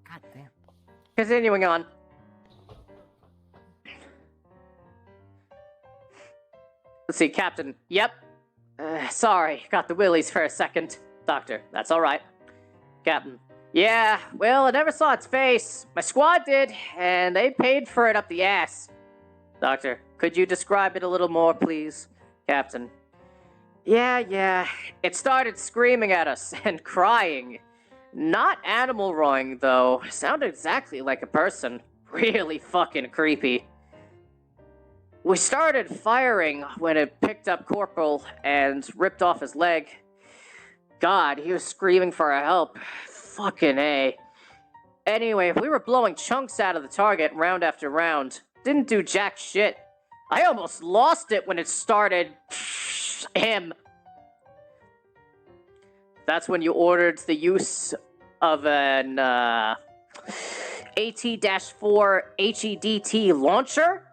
God damn. Continuing on. Let's see, Captain. Yep. Sorry, got the willies for a second. Doctor, that's alright. Captain. Yeah, well, I never saw its face. My squad did, and they paid for it up the ass. Doctor, could you describe it a little more, please? Captain. Yeah. It started screaming at us and crying. Not animal roaring, though. Sounded exactly like a person. Really fucking creepy. We started firing when it picked up Corporal and ripped off his leg. God, he was screaming for our help. Fucking A. Anyway, we were blowing chunks out of the target round after round. Didn't do jack shit. I almost lost it when it started... him. That's when you ordered the use of an, AT-4 HEDT launcher?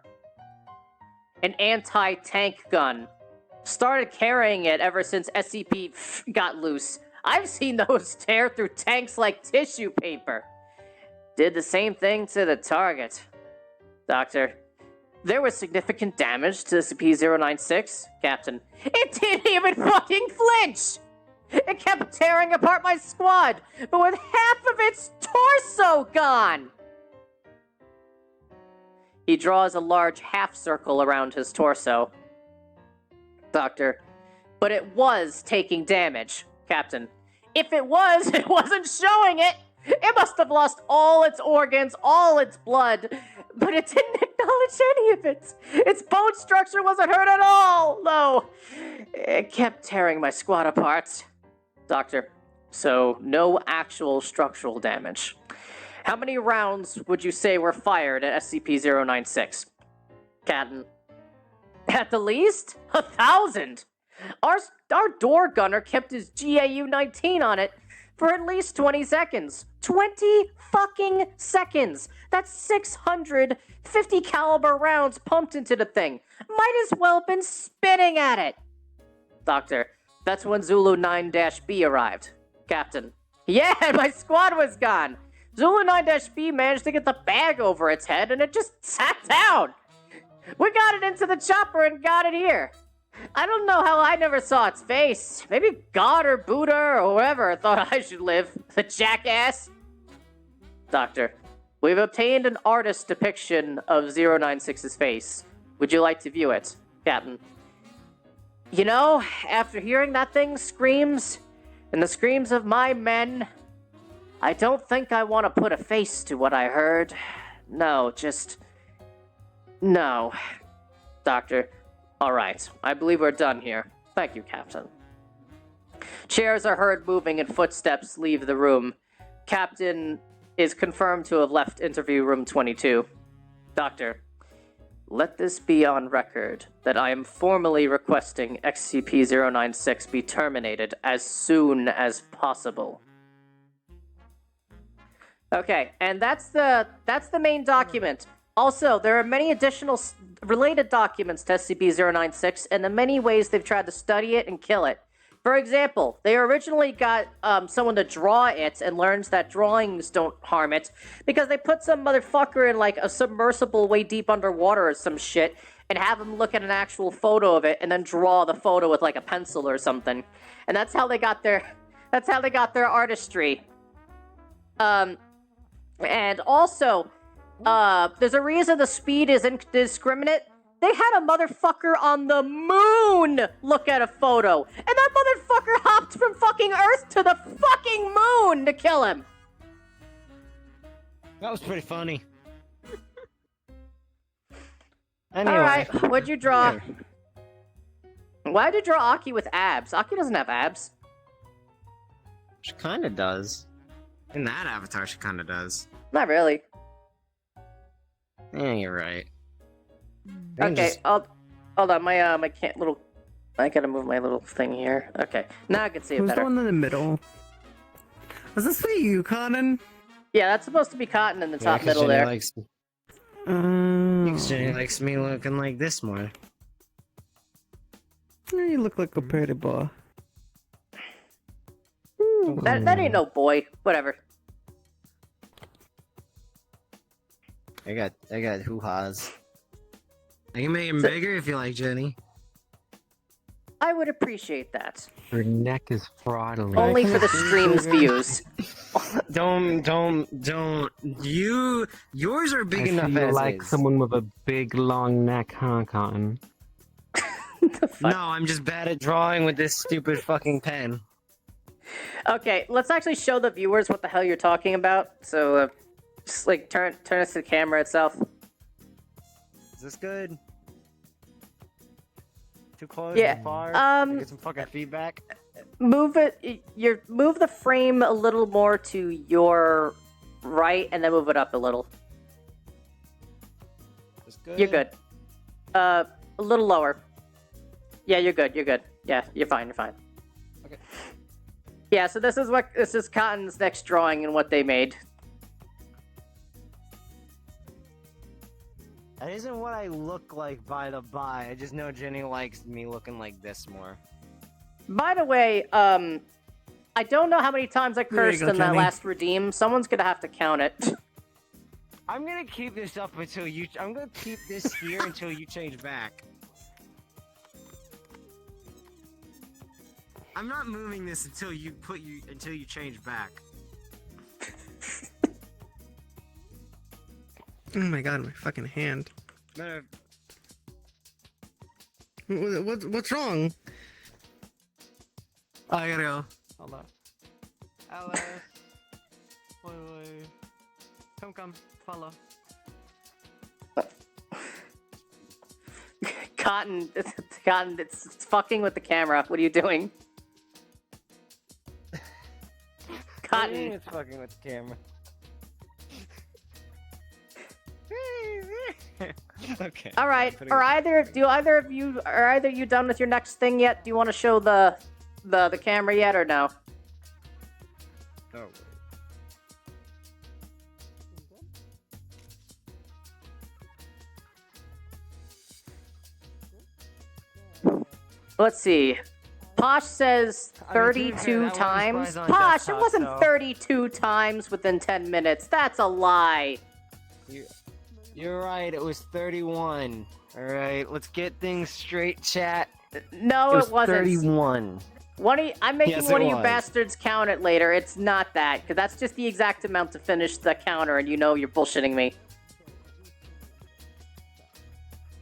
An anti-tank gun. Started carrying it ever since SCP got loose. I've seen those tear through tanks like tissue paper. Did the same thing to the target. Doctor, there was significant damage to SCP-096. Captain, it didn't even fucking flinch! It kept tearing apart my squad, but with half of its torso gone! He draws a large half circle around his torso. Doctor, but it was taking damage. Captain, if it was, it wasn't showing it! It must have lost all its organs, all its blood, but it didn't acknowledge any of it. Its bone structure wasn't hurt at all, no. It kept tearing my squad apart. Doctor, so no actual structural damage. How many rounds would you say were fired at SCP-096? Captain, at the least, 1,000. Our door gunner kept his GAU-19 on it for at least 20 seconds. 20 fucking seconds! That's 650 caliber rounds pumped into the thing. Might as well have been spinning at it. Doctor, that's when Zulu 9-B arrived. Captain, yeah, my squad was gone. Zulu 9-B managed to get the bag over its head and it just sat down. We got it into the chopper and got it here. I don't know how I never saw its face. Maybe God or Buddha or whoever thought I should live. The jackass. Doctor, we've obtained an artist's depiction of 096's face. Would you like to view it, Captain? You know, after hearing that thing screams, and the screams of my men, I don't think I want to put a face to what I heard. No, just... no. Doctor. All right, I believe we're done here. Thank you, Captain. Chairs are heard moving and footsteps leave the room. Captain is confirmed to have left interview room 22. Doctor, let this be on record that I am formally requesting SCP-096 be terminated as soon as possible. Okay, and that's the main document. Also, there are many additional related documents to SCP-096 and the many ways they've tried to study it and kill it. For example, they originally got someone to draw it and learns that drawings don't harm it because they put some motherfucker in like a submersible way deep underwater or some shit and have him look at an actual photo of it and then draw the photo with like a pencil or something. And that's how they got their artistry. And also, there's a reason the speed is indiscriminate. They had a motherfucker on the moon look at a photo. And that motherfucker hopped from fucking Earth to the fucking moon to kill him. That was pretty funny. Anyway. Alright, what'd you draw? Why'd you draw Aki with abs? Aki doesn't have abs. She kinda does. In that avatar, she kinda does. Not really. Yeah, you're right. Okay, hold on, my can't little... I gotta move my little thing here. Okay, now I can see it Who's better. the one in the middle? Was this for you, Conan? Yeah, that's supposed to be Cotton in the top middle Jenny there. Likes, Oh. Jenny likes me looking like this more. You look like a pretty boy. That ain't no boy. Whatever. I got hoo-has. I can make him So- bigger if you like, Jenny. I would appreciate that. Her neck is fraudulent. Only for the stream's views. Don't. Yours are big I enough feel as like is. someone with a big long neck, huh, Cotton? The fuck? No, I'm just bad at drawing with this stupid fucking pen. Okay, let's actually show the viewers what the hell you're talking about. So, just like turn us to the camera itself. Is this good? Too close? Yeah, Too far? Get some fucking feedback. Move it. Move the frame a little more to your right, and then move it up a little. Is good? You're good. A little lower. Yeah, you're good. You're good. Yeah, you're fine. You're fine. Okay. Yeah, so this is Cotton's next drawing and what they made. That isn't what I look like, by the by. I just know Jenny likes me looking like this more. By the way, I don't know how many times I There you cursed go, in that Jenny. last redeem. Someone's gonna have to count it. I'm gonna keep this up until you. I'm gonna keep this here until you change back. I'm not moving this until you change back. Oh my god, my fucking hand. Matter What's wrong? Oh, I gotta go. Hold on. Alice. Wait. Come. Follow. Cotton, it's fucking with the camera. What are you doing? Cotton. It's fucking with the camera. Okay. All right. Putting Are it- either you done with your next thing yet? Do you want to show the camera yet or no? Oh. Let's see. Posh says I mean, to be fair, 32 that one times. displays on Posh, it desktop, wasn't so- 32 times within 10 minutes. That's a lie. You're right. It was 31. All right. Let's get things straight, chat. No, it wasn't. 31. I'm making Yes, one it of you was. bastards count it later. It's not that, because that's just the exact amount to finish the counter, and you know you're bullshitting me.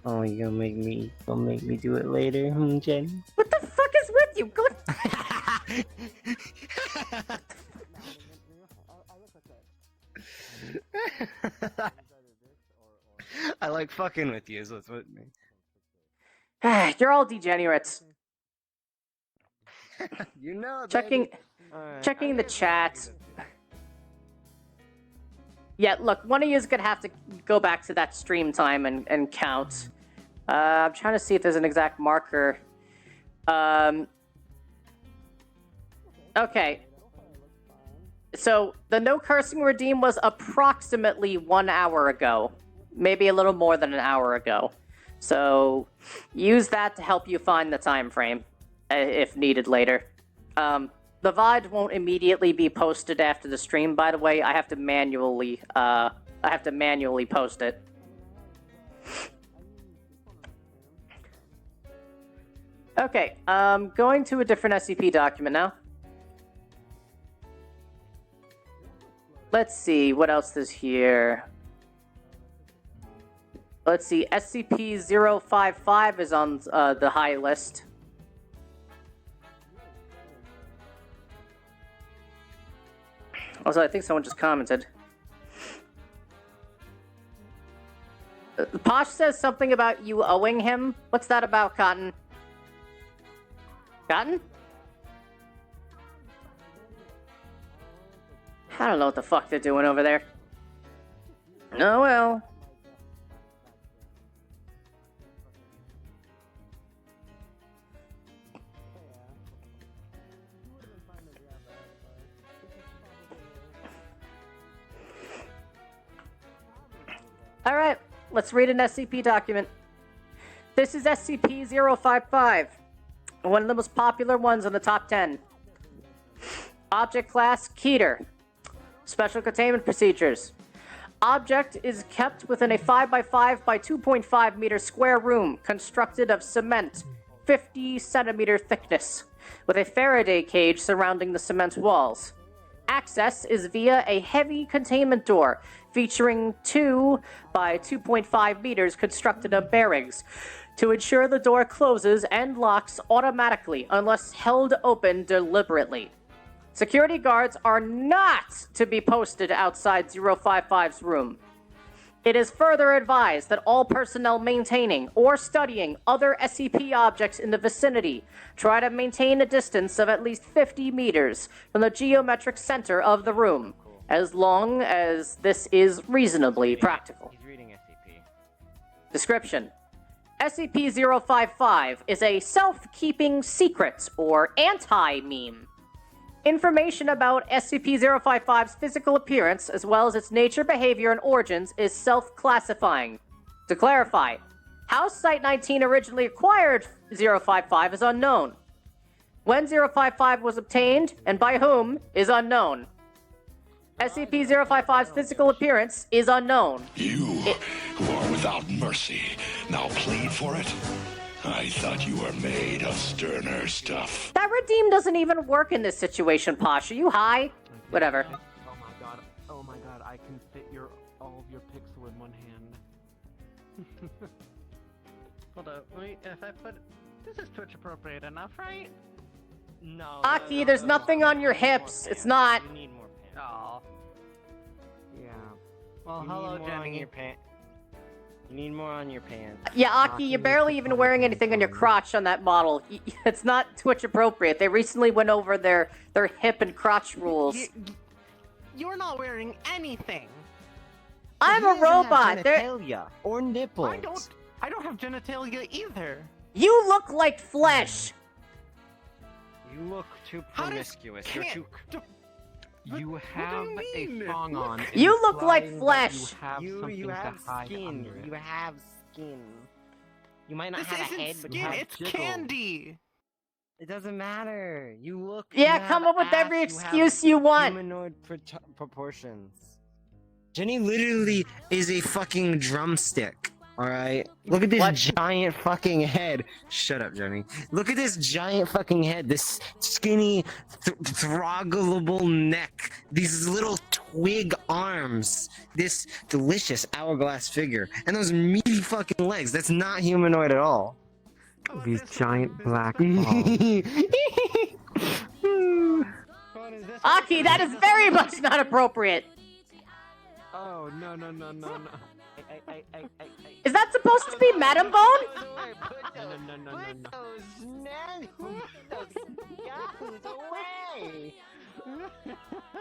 Oh, you gonna make me do it later, Jenny? What the fuck is with you? Go. I like fucking with you, is what's with me. You're all degenerates. You know, Checking, checking the chat. Yeah, look, one of you is gonna have to go back to that stream time and count. I'm trying to see if there's an exact marker. Okay. So, the no cursing redeem was approximately 1 hour ago. Maybe a little more than an hour ago. So, use that to help you find the time frame, if needed later. The VOD won't immediately be posted after the stream, by the way. I have to manually post it. Okay, going to a different SCP document now. Let's see, what else is here? Let's see, SCP-055 is on the high list. Also, I think someone just commented. Posh says something about you owing him. What's that about, Cotton? Cotton? I don't know what the fuck they're doing over there. Oh well. Alright, let's read an SCP document. This is SCP-055, one of the most popular ones in the top 10. Object class, Keter. Special containment procedures. Object is kept within a 5x5 by 2.5 meter square room constructed of cement, 50 centimeter thickness, with a Faraday cage surrounding the cement walls. Access is via a heavy containment door featuring 2 by 2.5 meters constructed of bearings to ensure the door closes and locks automatically unless held open deliberately. Security guards are not to be posted outside 055's room. It is further advised that all personnel maintaining or studying other SCP objects in the vicinity try to maintain a distance of at least 50 meters from the geometric center of the room, as long as this is reasonably practical. He's reading SCP. Description. SCP-055 is a self-keeping secret or anti-meme. Information about SCP-055's physical appearance, as well as its nature, behavior, and origins, is self-classifying. To clarify, how Site-19 originally acquired 055 is unknown. When 055 was obtained, and by whom, is unknown. SCP-055's physical appearance is unknown. You, who are without mercy, now plead for it? I thought you were made of sterner stuff. That redeem doesn't even work in this situation, Posh. Are you high? Whatever. Oh my god, I can fit all of your pixel in one hand. Hold up, wait, if I put... This is Twitch appropriate enough, right? No. Aki, there's nothing on your hips. It's not. You need more pants. Aw. Yeah. Well, You hello, need more on Jenny. your pants. You need more on your pants. Yeah, Aki, you're barely even wearing anything on your crotch on that model. It's not Twitch appropriate. They recently went over their hip and crotch rules. You're not wearing anything. I'm He a doesn't have robot. There, genitalia or nipples. I don't have genitalia either. you look like flesh. You look too How does- promiscuous. You're too. You have do you a mean? thong on. You look like implying that flesh. You have You something have to hide skin. under it. You have skin. You might not This have a isn't head, but you skin, have it's jiggle. candy. It doesn't matter. You look. Yeah, you come have up with every ass, you have excuse you want. Humanoid proportions. Jenny literally is a fucking drumstick. Alright? Look at this What? giant fucking head. Shut up, Jenny. Look at this giant fucking head. This skinny, throggable neck. These little twig arms. This delicious hourglass figure. And those meaty fucking legs. That's not humanoid at all. These giant black balls. Aki, that is very much not appropriate. Oh no. Is that supposed to be Madam Bone?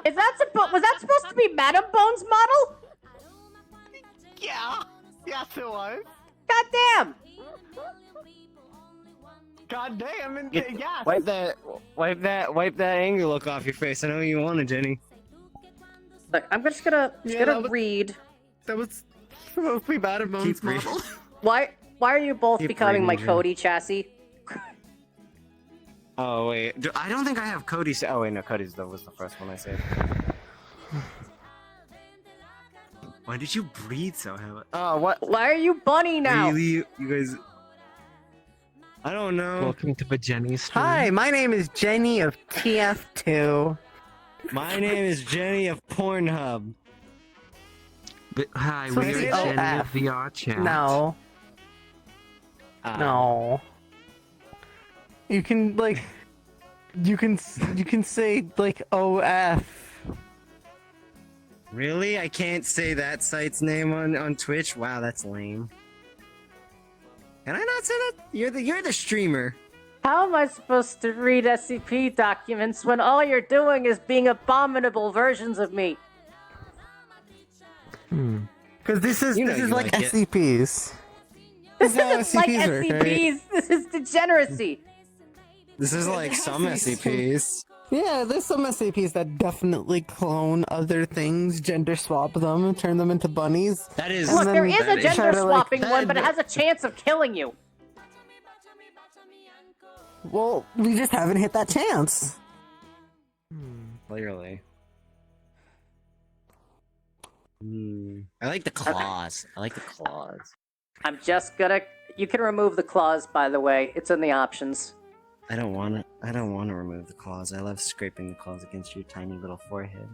Was that supposed to be Madam Bone's model? Yeah. Yes, it was. Goddamn! God damn, and Get- yes. Wipe that anger look off your face. I know you want it, Jenny. Look, I'm just gonna that was- read. That was supposed to be Madam Bone's Keep reading. model. Why are you both Keep becoming my reading, Jim. Cody chassis? Oh wait, I don't think I have Cody's. Oh wait, no, Cody's was the first one I said. Why did you breathe so heavily? Oh, what? Why are you bunny now? Really, you guys? I don't know. Welcome to the Jenny stream. Hi, my name is Jenny of TF2. My name is Jenny of Pornhub. Hi, So we is are it Jenny OF? of VR chat. No. No. You can say like OF. Really? I can't say that site's name on Twitch? Wow, that's lame. Can I not say that? You're the streamer. How am I supposed to read SCP documents when all you're doing is being abominable versions of me? Because this is You know you like like it. SCPs. This how isn't like SCPs work, right? SCPs. This is degeneracy. This is like some SCPs. Yeah, there's some SCPs that definitely clone other things, gender swap them, and turn them into bunnies. That is. Look, there is that a gender try to, like, swapping one, but it has a chance of killing you. Well, we just haven't hit that chance. Clearly. I like the claws. I like the claws. I'm just gonna. You can remove the claws, by the way. It's in the options. I don't want to remove the claws. I love scraping the claws against your tiny little forehead.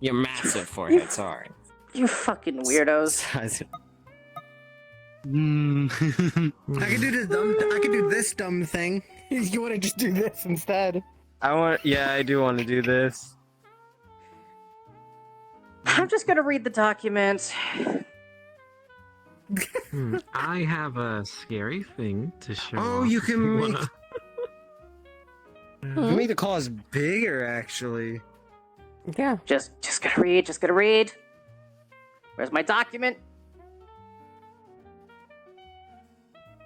Your massive forehead. Sorry. You fucking weirdos. I could do this dumb thing. You want to just do this instead? Yeah, I do want to do this. I'm just gonna read the document. I have a scary thing to show. Oh, off you if can make. wanna- You can make the claws bigger, actually. Yeah. Just gonna read. Where's my document?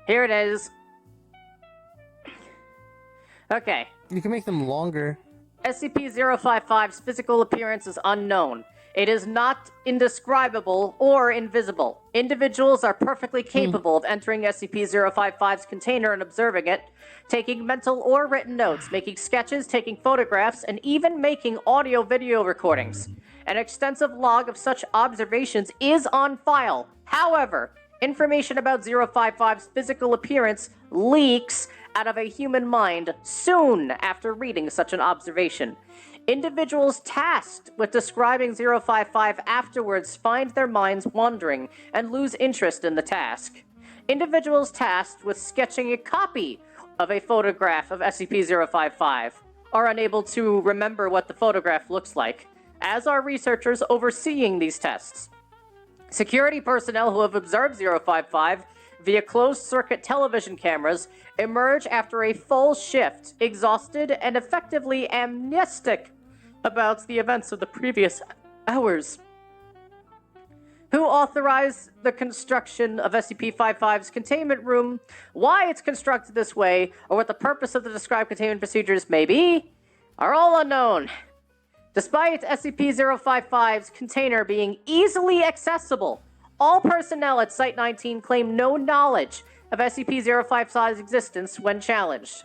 Here it is. Okay. You can make them longer. SCP-055's physical appearance is unknown. It is not indescribable or invisible. Individuals are perfectly capable of entering SCP-055's container and observing it, taking mental or written notes, making sketches, taking photographs, and even making audio-video recordings. An extensive log of such observations is on file. However, information about 055's physical appearance leaks out of a human mind soon after reading such an observation. Individuals tasked with describing 055 afterwards find their minds wandering and lose interest in the task. Individuals tasked with sketching a copy of a photograph of SCP-055 are unable to remember what the photograph looks like, as are researchers overseeing these tests. Security personnel who have observed 055 via closed-circuit television cameras emerge after a full shift, exhausted and effectively amnestic about the events of the previous hours. Who authorized the construction of SCP-55's containment room, why it's constructed this way, or what the purpose of the described containment procedures may be, are all unknown. Despite SCP-055's container being easily accessible, all personnel at Site-19 claim no knowledge of SCP-055's existence when challenged.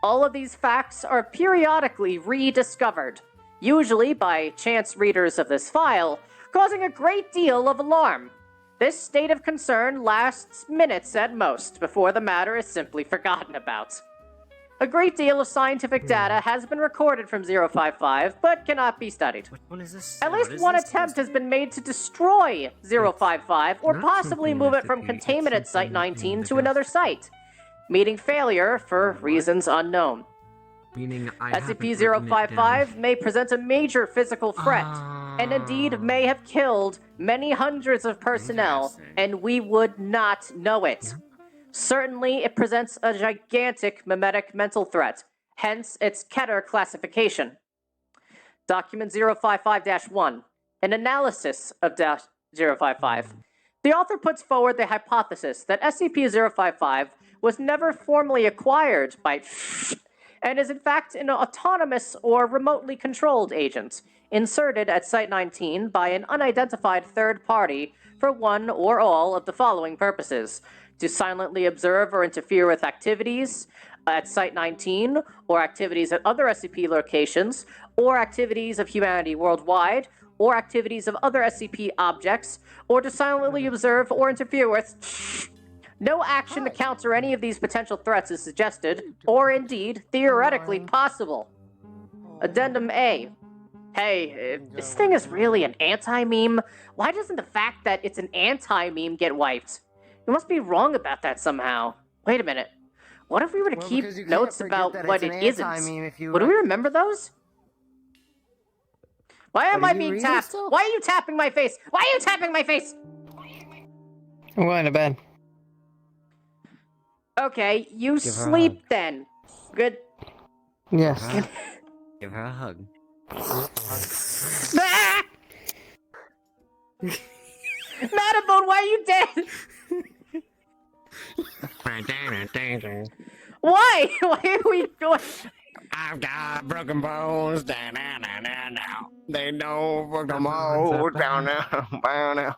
All of these facts are periodically rediscovered, usually by chance readers of this file, causing a great deal of alarm. This state of concern lasts minutes at most before the matter is simply forgotten about. A great deal of scientific data has been recorded from 055, but cannot be studied. Which one is this? At least one attempt has been made to destroy 055 or Not possibly something move that it from could be containment at something Site-19 in to the another desk. site, meeting failure for reasons unknown. Meaning I haven't written it SCP-055 may present a major physical threat, and indeed may have killed many hundreds of personnel, and we would not know it. Certainly, it presents a gigantic memetic mental threat, hence its Keter classification. Document 055-1. An analysis of 055. The author puts forward the hypothesis that SCP-055 was never formally acquired by and is in fact an autonomous or remotely controlled agent, inserted at Site-19 by an unidentified third party for one or all of the following purposes: to silently observe or interfere with activities at Site-19, or activities at other SCP locations, or activities of humanity worldwide, or activities of other SCP objects, or to silently observe or interfere with. No action to counter any of these potential threats is suggested, or indeed, theoretically possible. Addendum A. Hey, if this thing is really an anti-meme, why doesn't the fact that it's an anti-meme get wiped? You must be wrong about that somehow. Wait a minute. What if we were to keep notes about what it isn't? Would we remember those? Why am I being tapped? Why are you tapping my face? Why are you tapping my face? I'm going to bed. Okay, you sleep then. Good. Yes. Give her a hug. Ah! Madabone, why are you dead? Why? Why are we going? I've got broken bones, down. They know broken bones, down now.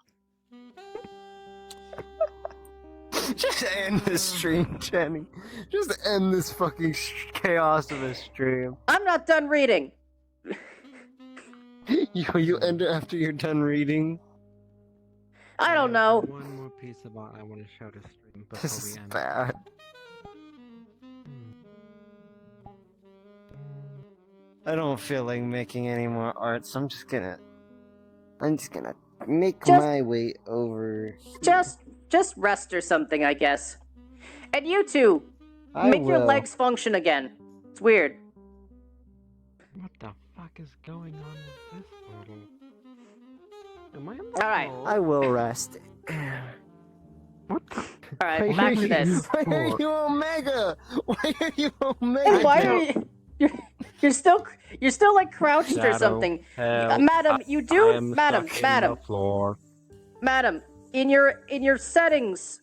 Just end this stream, Jenny. Just end this fucking chaos of a stream. I'm not done reading. You end it after you're done reading. I don't know. One more piece about I want to show to stream before This we is end. bad. I don't feel like making any more art, so I'm just gonna make my way over. Just rest or something, I guess. And you two, make your legs function again. It's weird. What the fuck is going on with this photo? Am I on the Alright. roll? I will rest. What the? Alright, back to this. Why are you Omega? Why are you Omega? And why are you... You're still like crouched or Shadow, something. help, Madam, you do... I am Madam, stuck in madam, the floor. madam, in your settings,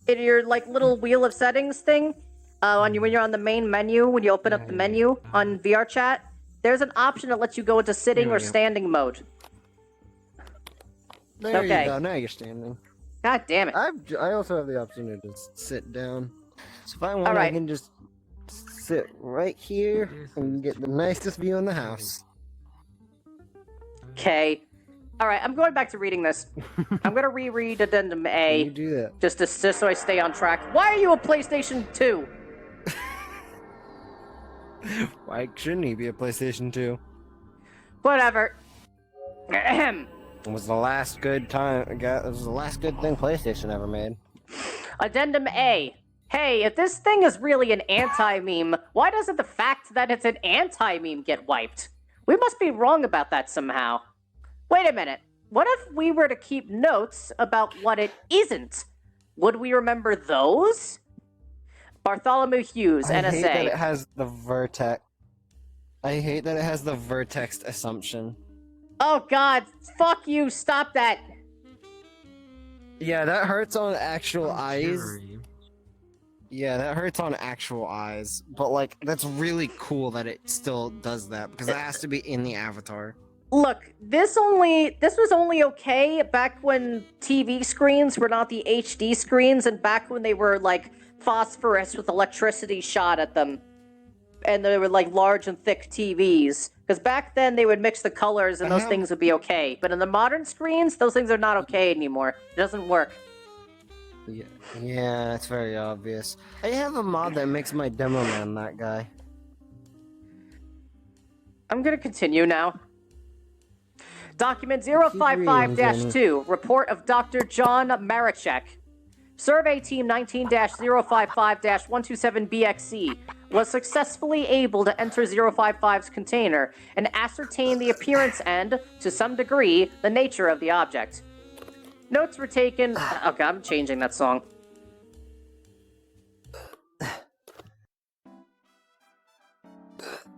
in your like little wheel of settings thing, when you're on the main menu, when you open up the menu on VR chat, there's an option that lets you go into sitting Here we or go. standing mode. There Okay. you go. Now you're standing. God damn it. I also have the option to just sit down. So if I want, I Alright. can just sit right here and get the nicest view in the house. Okay. Alright, I'm going back to reading this. I'm gonna reread Addendum You A, do that. just so I stay on track. Why are you a PlayStation 2? Why shouldn't he be a PlayStation 2? Whatever. Ahem. It was the last good time. It was the last good thing PlayStation ever made. Addendum A. Hey, if this thing is really an anti-meme, why doesn't the fact that it's an anti-meme get wiped? We must be wrong about that somehow. Wait a minute. What if we were to keep notes about what it isn't? Would we remember those? Bartholomew Hughes, I hate that it NSA. has the vertex. I hate that it has the vertex assumption. Oh god, fuck you, stop that. Yeah, that hurts on actual eyes. Jerry. Yeah, that hurts on actual eyes. But, like, that's really cool that it still does that, because that has to be in the avatar. Look, this was only okay back when TV screens were not the HD screens and back when they were like phosphorus with electricity shot at them. And they were like large and thick TVs. Because back then they would mix the colors and those things would be okay. But in the modern screens, those things are not okay anymore. It doesn't work. Yeah, it's very obvious. I have a mod that makes my demo man that guy. I'm gonna continue now. Document 055-2, report of Dr. John Marichek. Survey Team 19-055-127BXC. was successfully able to enter 055's container and ascertain the appearance and, to some degree, the nature of the object. Notes were taken... Okay, I'm changing that song.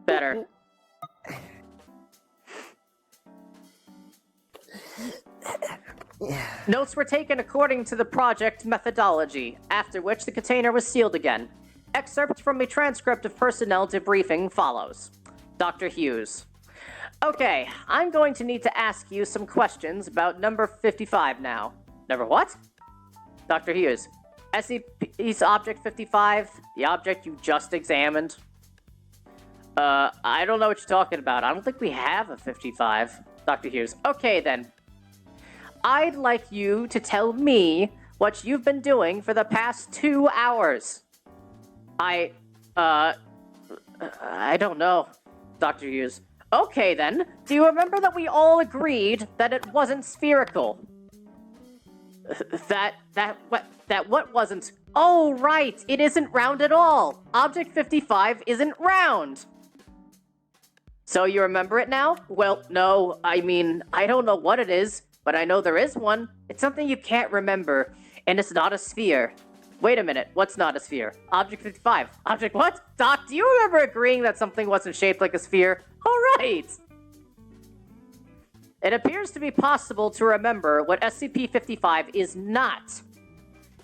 Better. Notes were taken according to the project methodology, after which the container was sealed again. Excerpt from a transcript of personnel debriefing follows. Dr. Hughes. Okay, I'm going to need to ask you some questions about number 55 now. Number what? Dr. Hughes. SCP's Object 55, the object you just examined. I don't know what you're talking about. I don't think we have a 55. Dr. Hughes. Okay, then. I'd like you to tell me what you've been doing for the past 2 hours. I don't know, Dr. Hughes. Okay, then. Do you remember that we all agreed that it wasn't spherical? What wasn't? Oh, right. It isn't round at all. Object 55 isn't round. So you remember it now? Well, no. I mean, I don't know what it is, but I know there is one. It's something you can't remember, and it's not a sphere. Wait a minute. What's not a sphere? Object 55. Object what? Doc, do you remember agreeing that something wasn't shaped like a sphere? All right. It appears to be possible to remember what SCP-55 is not,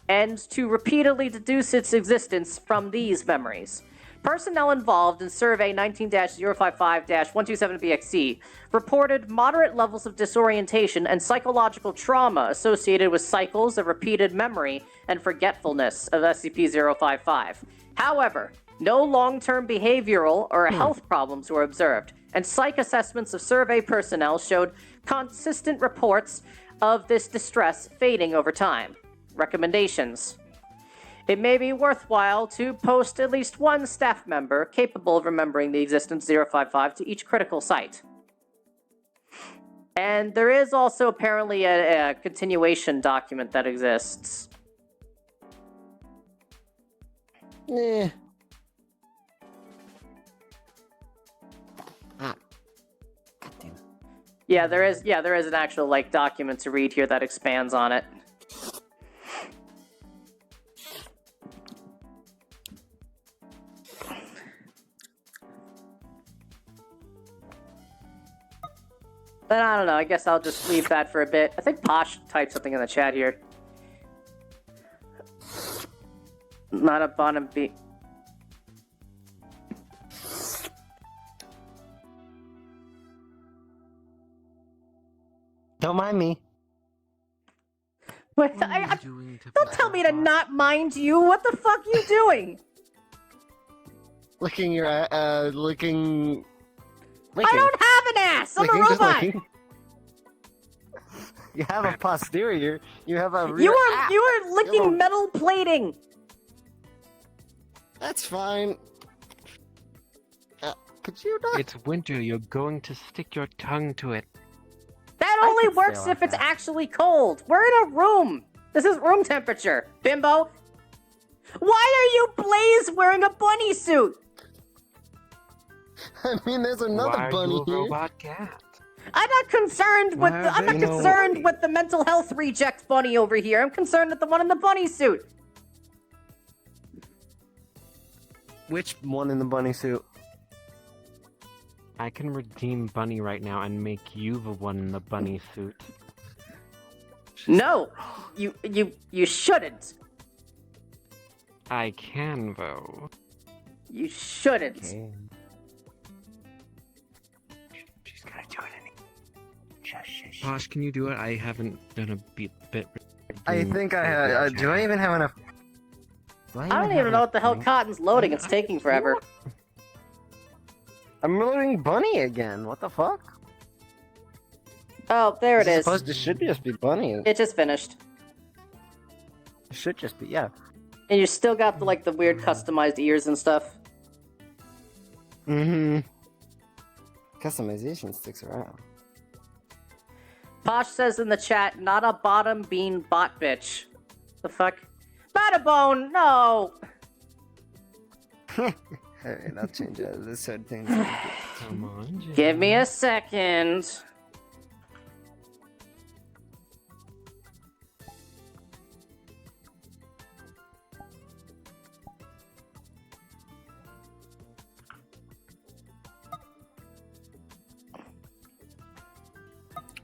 and to repeatedly deduce its existence from these memories. Personnel involved in Survey 19-055-127BXC reported moderate levels of disorientation and psychological trauma associated with cycles of repeated memory and forgetfulness of SCP-055. However, no long-term behavioral or health problems were observed, and psych assessments of survey personnel showed consistent reports of this distress fading over time. Recommendations. It may be worthwhile to post at least one staff member capable of remembering the existence of 055 to each critical site. And there is also apparently a continuation document that exists. Eh. Yeah, there is an actual document to read here that expands on it. But I don't know, I guess I'll just leave that for a bit. I think Posh typed something in the chat here. Not a bottom beat. Don't mind me. Wait, don't tell me to not mind you. What the fuck are you doing? Licking your licking. I don't have an ass. I'm a robot. You have a posterior. You have a rear You are licking metal plating. That's fine. Could you not? It's winter. You're going to stick your tongue to it. That only works if it's actually cold. We're in a room. This is room temperature, bimbo. Why are you, Blaze, wearing a bunny suit? I mean, there's another bunny here. Robot cat. I'm not concerned with I'm not concerned with the mental health reject bunny over here. I'm concerned with the one in the bunny suit. Which one in the bunny suit? I can redeem Bunny right now and make you the one in the bunny suit. No, you shouldn't. I can, though. You shouldn't. Okay. She's gonna do it anyway. Shush. Posh, can you do it? I haven't done a bit. I think I have. Do I even have enough? I don't even know what the hell Cotton's loading. It's taking forever. I'm loading Bunny again. What the fuck? Oh, there it is. It should just be Bunny. It just finished. It should just be, yeah. And you still got the weird customized ears and stuff. Mm-hmm. Customization sticks around. Posh says in the chat, not a bottom bean bot bitch. The fuck? Batabone, no! Alright, I'll change out of this hood thing. Come on, Jen. Give me a second.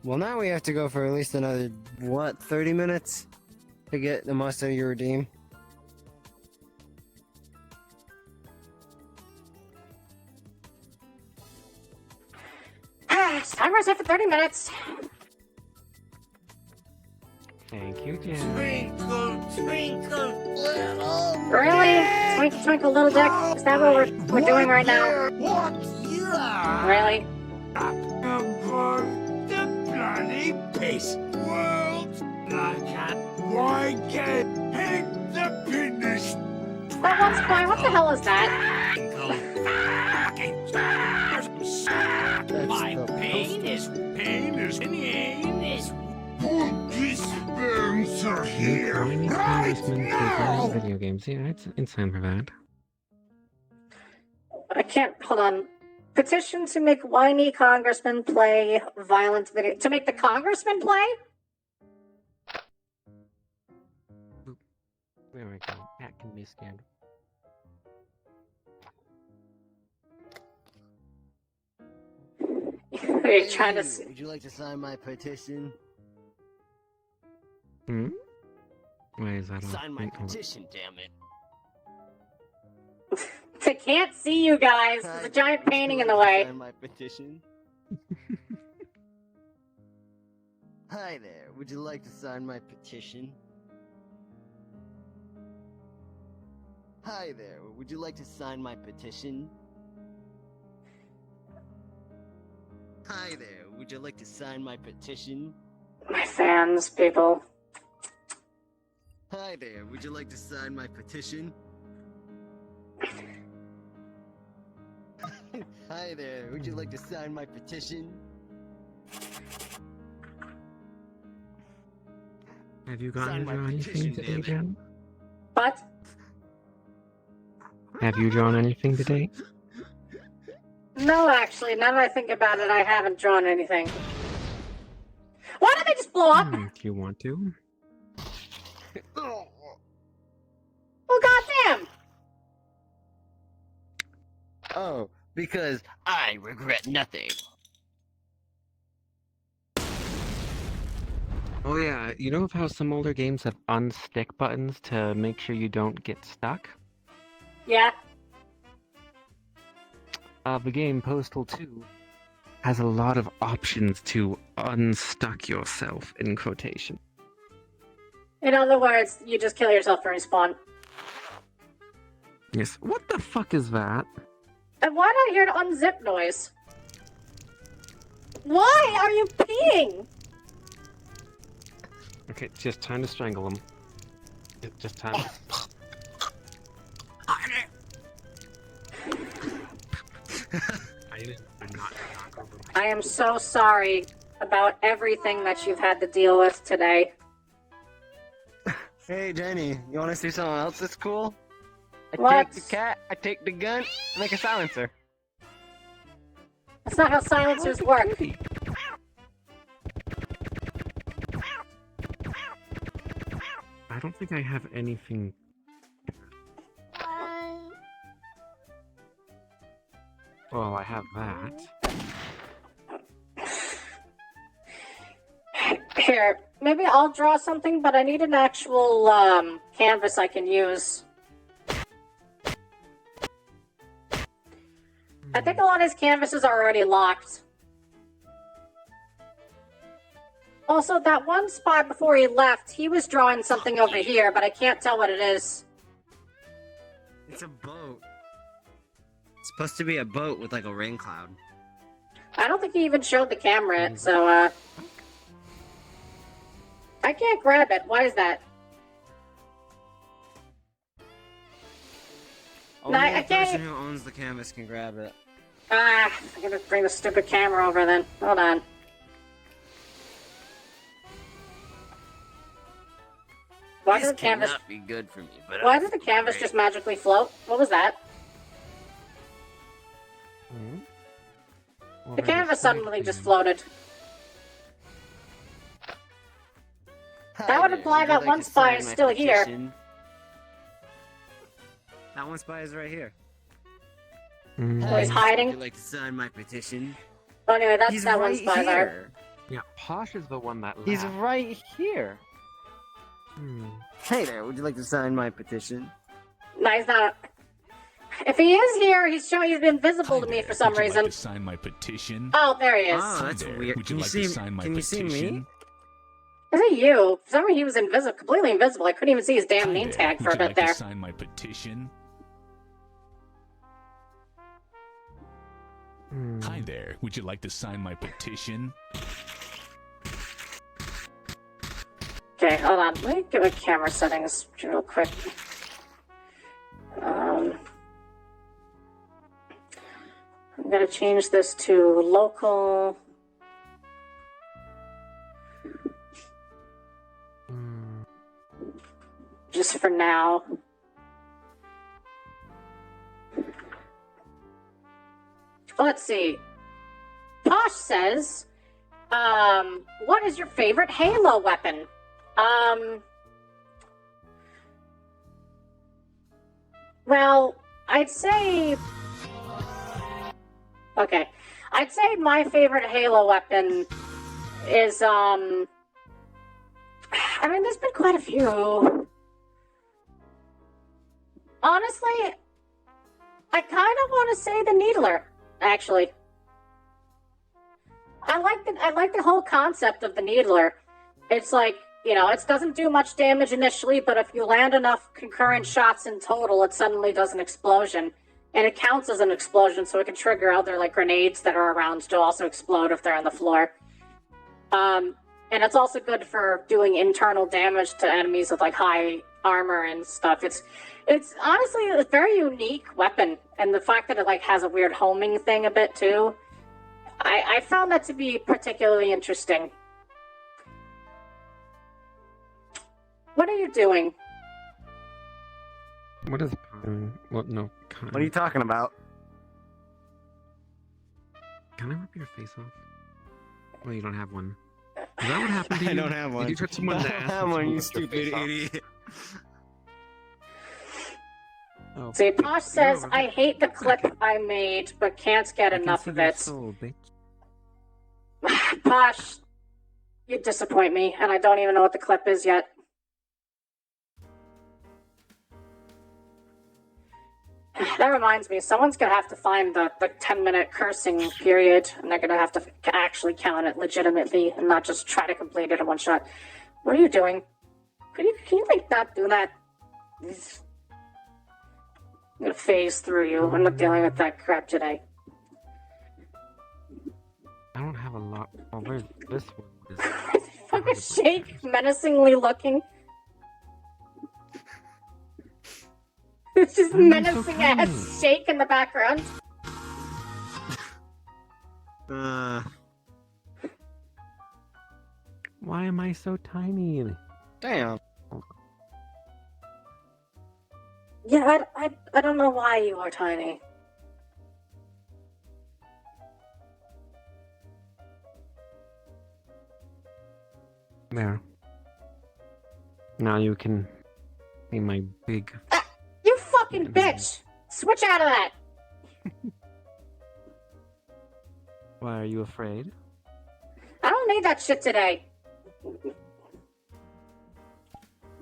Well, now we have to go for at least another, what, 30 minutes to get the most of your redeem? Timer's set for 30 minutes. Thank you, Jen. Twinkle, twinkle, little. Really? Twinkle, twinkle, little dick? Is that what we're doing right now? What you are? Really? Above the bloody peace world. Why can't hang the finish? That one's fine. What the hell is that? My pain is Spencer here Tiny right congressman now. playing video games. Yeah, it's time for that. I can't. Hold on. Petition to make whiny congressman play violent video. To make the congressman play? There we go. That can be scared. Are you trying to? Would you like to sign my petition? Hmm? Why is that Sign my on? petition, damn it. They can't see you guys. There's a giant painting in the way. Sign my petition. Hi there. Would you like to sign my petition? Hi there. Would you like to sign my petition? Hi there. Would you like to sign my petition? My fans, people. Hi there. Would you like to sign my petition? Hi there. Would you like to sign my petition? Have you Sign gotten my drawn anything petition, today, damn it. Jen? What? Have you drawn anything today? No, actually, now that I think about it, I haven't drawn anything. Why did they just blow up? Do you want to? Well, goddamn! Oh, because I regret nothing. Oh yeah, you know how some older games have unstick buttons to make sure you don't get stuck? Yeah. The game Postal 2 has a lot of options to unstuck yourself, in quotation. In other words, you just kill yourself to respawn. Yes. What the fuck is that? And why not hear an unzip noise? Why are you peeing? Okay, just time to strangle him. Just time. I am so sorry about everything that you've had to deal with today. Hey, Jenny, you want to see something else that's cool? I What? take the cat, I take the gun, make a silencer. That's not how silencers work. I don't think I have anything. Well, I have that. Here, maybe I'll draw something, but I need an actual, canvas I can use. I think a lot of his canvases are already locked. Also, that one spot before he left, he was drawing something over here, but I can't tell what it is. It's a boat. It's supposed to be a boat with like a rain cloud. I don't think he even showed the camera, so, I can't grab it. Why is that? Only I the can't- person who owns the canvas can grab it. Ah, I'm gonna bring the stupid camera over then. Hold on. Why did the canvas? Be good for me, but Why did the canvas just magically float? What was that? The canvas suddenly just floated. That would imply that one spy is still here. That one spy is right here. Oh, he's hiding? Would you like to sign my petition? Oh, anyway, that's He's that one right spy there. here. Yeah, Posh is the one that laughed. He's right here. Hmm. Hey there, would you like to sign my petition? No, he's not. If he is here, he's been visible to me for some Would you reason. like to sign my petition? Oh, there he is. Oh, that's Hi there. weird. Would Can you you like see? to sign my Can you see petition? me? Is it you? For some reason he was invisible, completely invisible. I couldn't even see his damn Hi name there. tag for Would a you bit like there. to sign my petition? Hi there. Would you like to sign my petition? Okay, hold on. Let me give it camera settings real quick. I'm gonna change this to local. Just for now. Let's see. Posh says, what is your favorite Halo weapon? Well, I'd say... Okay. I'd say my favorite Halo weapon is, I mean, there's been quite a few. Honestly, I kind of want to say the Needler, actually. I like the whole concept of the Needler. It's like, you know, it doesn't do much damage initially, but if you land enough concurrent shots in total, it suddenly does an explosion. And it counts as an explosion, so it can trigger other, like, grenades that are around to also explode if they're on the floor. And it's also good for doing internal damage to enemies with, like, high armor and stuff. It's honestly a very unique weapon, and the fact that it, like, has a weird homing thing a bit, too. I found that to be particularly interesting. What are you doing? What is what? No. What are you talking about? Can I rip your face off? Well, you don't have one. Is that what happened to you? I don't have one. Did you touch someone's I ass? don't have and one, someone you ripped your stupid face off? idiot. Oh, See, Posh says, no, I hate the clip I made, but can't get I can enough see of your it. soul, bitch. Posh, you disappoint me, and I don't even know what the clip is yet. That reminds me, someone's gonna have to find the 10-minute cursing period, and they're gonna have to actually count it legitimately, and not just try to complete it in one shot. What are you doing? Can you like, not do that? I'm gonna phase through you. I'm not dealing with that crap today. I don't have a lot. Oh, where's this one? Fucking Shake, menacingly looking. It's just Why am I so menacing tiny? ass Shake in the background. Why am I so tiny? Damn. Yeah, I don't know why you are tiny. There. Now you can see my big. Ah, you fucking bitch! Switch out of that! Why are you afraid? I don't need that shit today.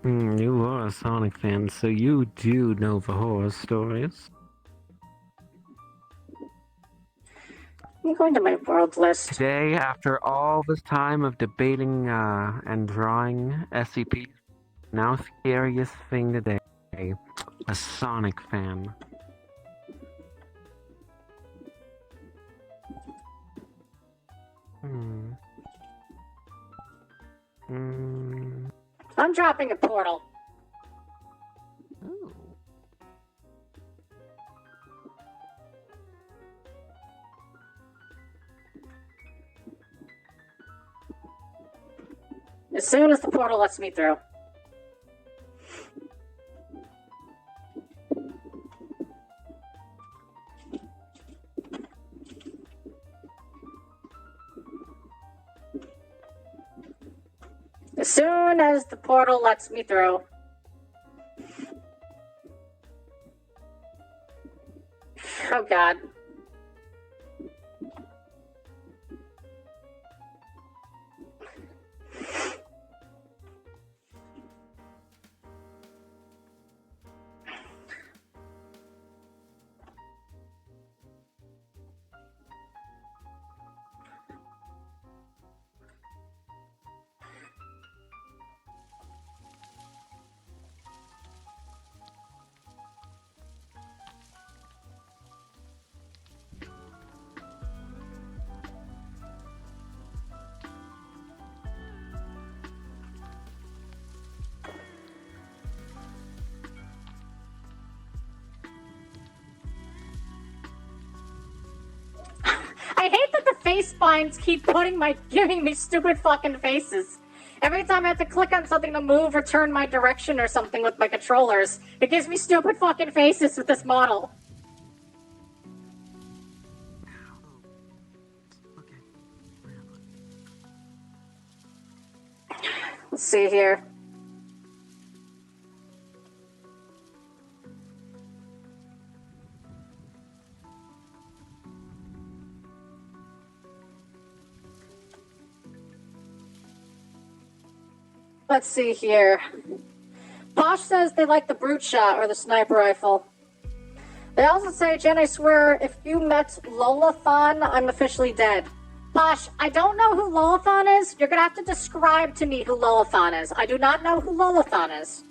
You are a Sonic fan, so you do know the horror stories. I'm going to my world list. Today, after all this time of debating and drawing SCP, now scariest thing today, a Sonic fan. I'm dropping a portal. Oh. As soon as the portal lets me through. As soon as the portal lets me through. Oh god. I hate that the face spines keep giving me stupid fucking faces. Every time I have to click on something to move or turn my direction or something with my controllers, it gives me stupid fucking faces with this model. Let's see here. Let's see here. Posh says they like the brute shot or the sniper rifle. They also say, Jen, I swear, if you met Lolathon, I'm officially dead. Posh, I don't know who Lolathon is. You're gonna have to describe to me who Lolathon is. I do not know who Lolathon is.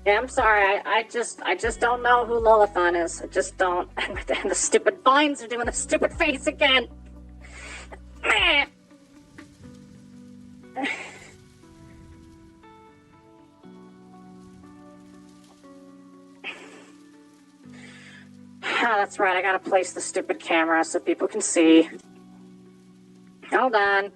Yeah, I'm sorry. I just don't know who Lolathon is. I just don't. And the stupid vines are doing the stupid face again. Ah, that's right. I gotta place the stupid camera so people can see. Hold on.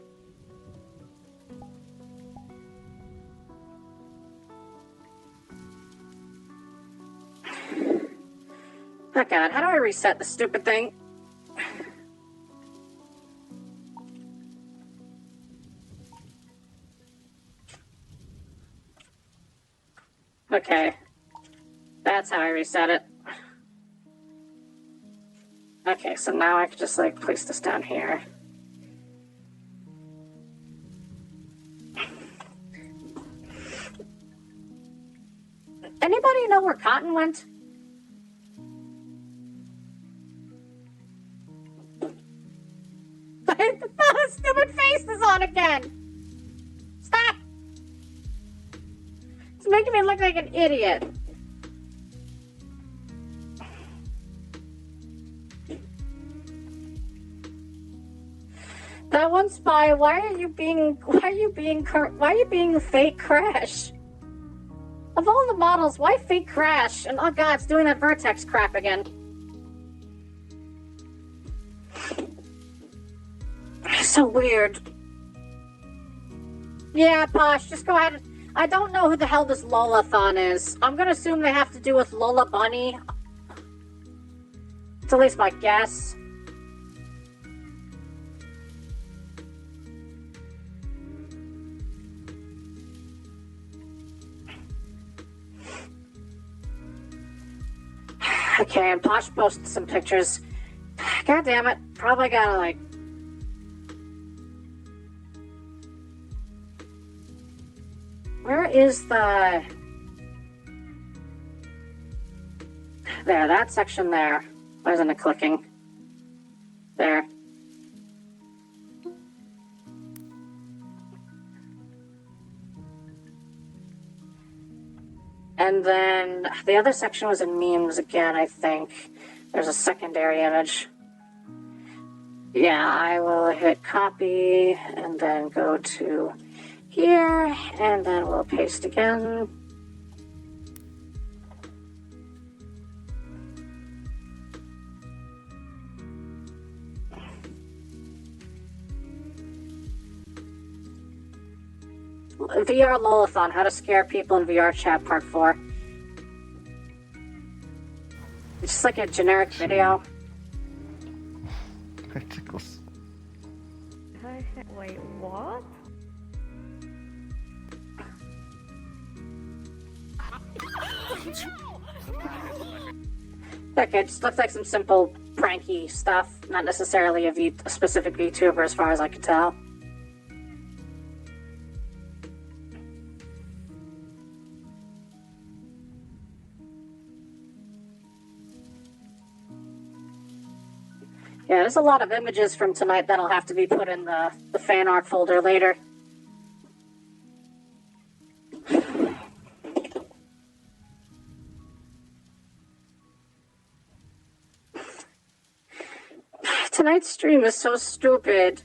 Oh god, how do I reset the stupid thing? Okay. That's how I reset it. Okay, so now I can just, like, place this down here. Anybody know where Cotton went? The stupid face is on again! Stop! It's making me look like an idiot. That one spy, why are you being fake Crash? Of all the models, why fake Crash? And oh god, it's doing that vertex crap again. So weird. Yeah, Posh, just go ahead. I don't know who the hell this Lolathon is. I'm gonna assume they have to do with Lola Bunny. It's at least my guess. Okay, and Posh posted some pictures. God damn it. Probably gotta, like... Where is the... There, that section there. Why isn't it clicking? There. And then the other section was in memes again, I think. There's a secondary image. Yeah, I will hit copy and then go to here, and then we'll paste again. VR Lolathon, how to scare people in VR chat part 4. Just like a generic video. That tickles. Wait, what? Okay, it just looks like some simple pranky stuff, not necessarily a specific VTuber as far as I could tell. Yeah, there's a lot of images from tonight that'll have to be put in the fan art folder later. Tonight's stream is so stupid.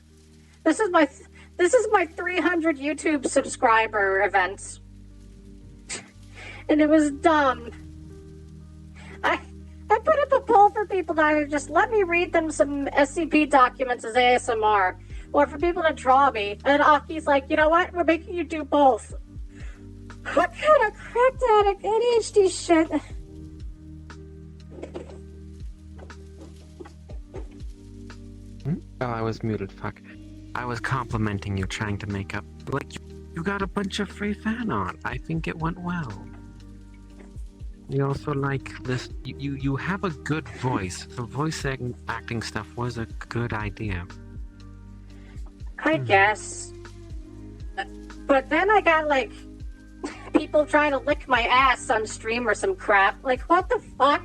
This is my 300 YouTube subscriber event. And it was dumb. I put up a poll for people to either just let me read them some SCP documents as ASMR, or for people to draw me. And Aki's like, you know what? We're making you do both. What kind of cracked addict ADHD shit? Oh, I was muted, fuck. I was complimenting you, trying to make up. Like, you got a bunch of free fan art. I think it went well. You also like this. You have a good voice. The voice acting stuff was a good idea. I guess. But then I got, like, people trying to lick my ass on stream or some crap. Like, what the fuck?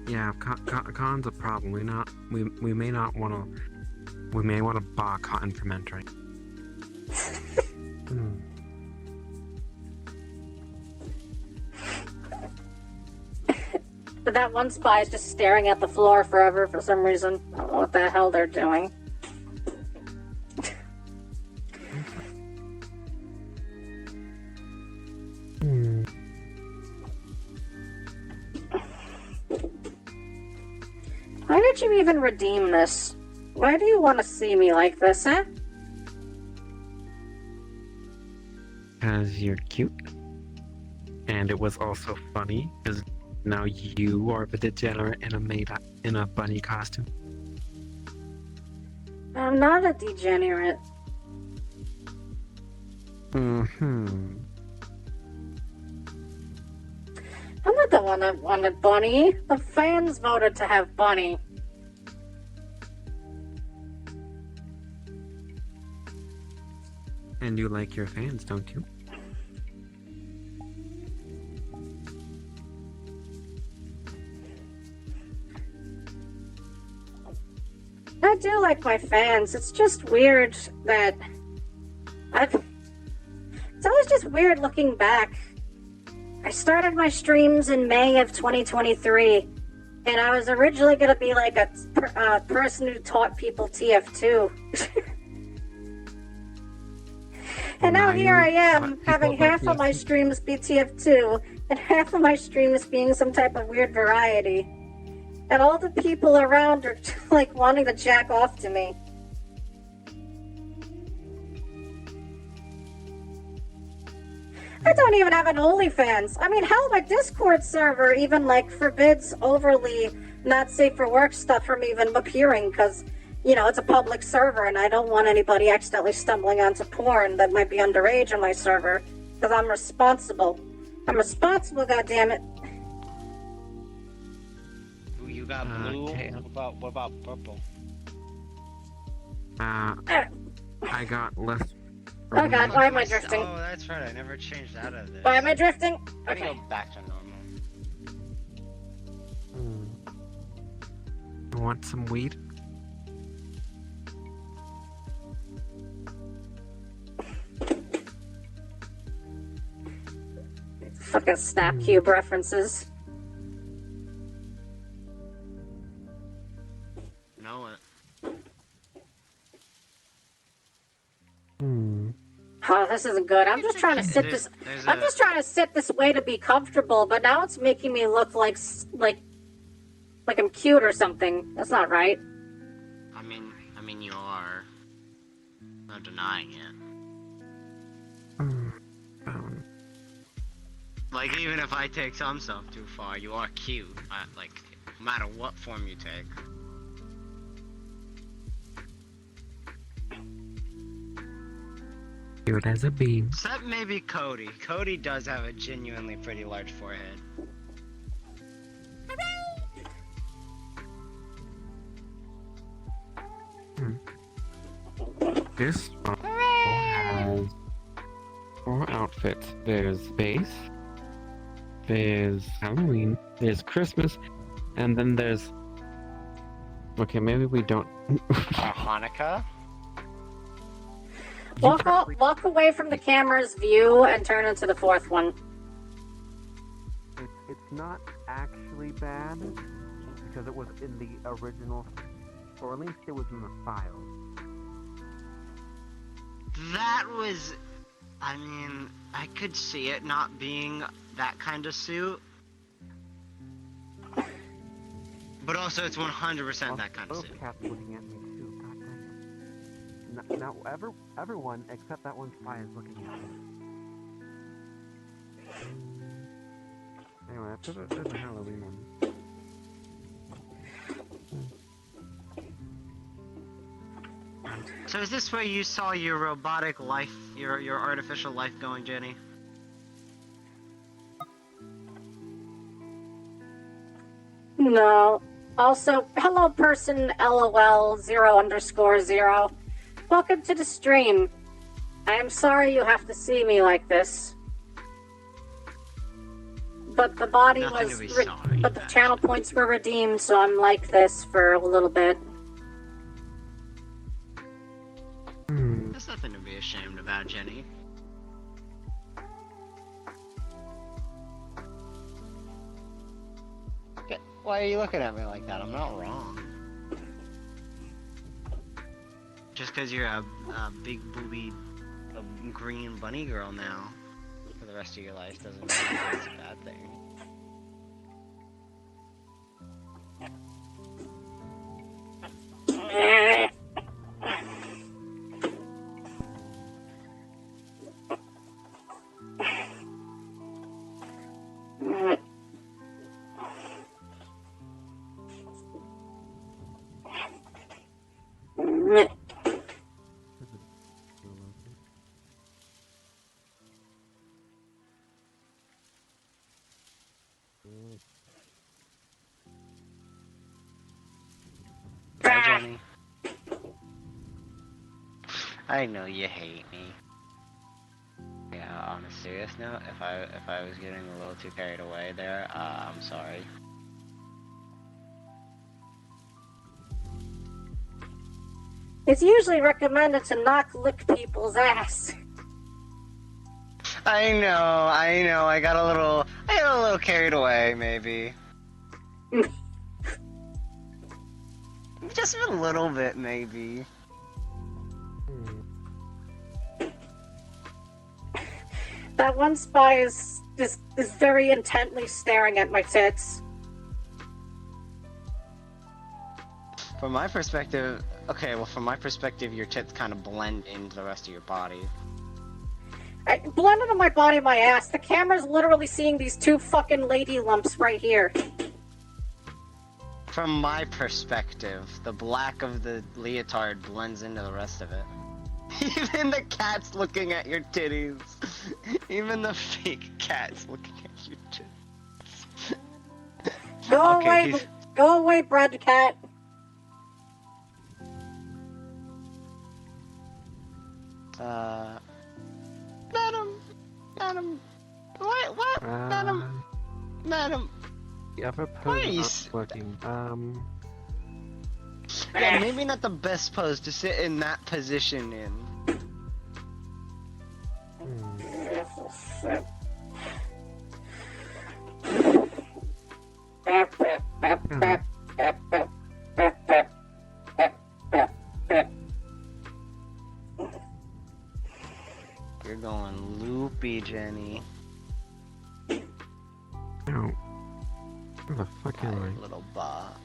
Yeah, con's a problem. We may not want to. We may want to bar cotton from entering. But that one spy is just staring at the floor forever for some reason. I don't know what the hell they're doing. Why did you even redeem this? Why do you want to see me like this, huh? Because you're cute. And it was also funny, because now you are the degenerate in a bunny costume. I'm not a degenerate. I'm not the one that wanted Bunny. The fans voted to have Bunny. And you like your fans, don't you? I do like my fans. It's just weird that it's always just weird looking back. I started my streams in May of 2023, and I was originally going to be like a person who taught people TF2. And now here I am, having half of my streams be TF2, and half of my streams being some type of weird variety. And all the people around are like wanting to jack off to me. I don't even have an OnlyFans. I mean, hell, my Discord server even like forbids overly not safe for work stuff from even appearing because, you know, it's a public server and I don't want anybody accidentally stumbling onto porn that might be underage on my server because I'm responsible. I'm responsible, goddammit. Ooh, you got blue. What about purple? I got less. Oh god, why am I drifting? Oh, that's right. I never changed out of this. Why am I drifting? Let me Okay. go back to normal. You want some weed? Fucking Snapcube references. Know it. Oh, this isn't good. I'm just trying to sit this. I'm just trying to sit this way to be comfortable, but now it's making me look like I'm cute or something. That's not right. I mean, you are. Not denying it. Like, even if I take some stuff too far, you are cute. Like, no matter what form you take. Cute as a bean. Except maybe Cody. Cody does have a genuinely pretty large forehead. This has 4 outfits. There's base, there's Halloween, there's Christmas, and then there's... Okay, maybe we don't... Hanukkah? Walk away from the camera's view and turn into the fourth one. It's not actually bad, because it was in the original, or at least it was in the files. That was... I mean, I could see it not being that kind of suit. But also, it's 100% that kind of suit. Cat's looking at me too, god dang it. Now, everyone except that one spy is looking at me. Anyway, there's a Halloween one. So is this where you saw your robotic life, your artificial life going, Jenny? No. Also, hello person LOL 0_0. Welcome to the stream. I am sorry you have to see me like this. But the body Nothing was... to be sorry but the about. channel points were redeemed, so I'm like this for a little bit. There's nothing to be ashamed about, Jenny. Why are you looking at me like that? I'm not wrong. Just because you're a big booby, a green bunny girl now for the rest of your life doesn't mean it's a bad thing. Bye, Jenny. I know you hate me. Yeah, on a serious note, if I was getting a little too carried away there, I'm sorry. It's usually recommended to not lick people's ass. I know, I got a little carried away, maybe. Just a little bit, maybe. That one spy is very intently staring at my tits. From my perspective, okay, well, from my perspective, your tits kind of blend into the rest of your body. I blended on my body, my ass. The camera's literally seeing these two fucking lady lumps right here. From my perspective, the black of the leotard blends into the rest of it. Even the cat's looking at your titties. Even the fake cat's looking at your titties. Go away, Brad Cat. Madam, what, madam, The upper pose is not working. yeah, maybe not the best pose to sit in that position in. You're going loopy, Jenny. No. Where the fuck am I? Little bot.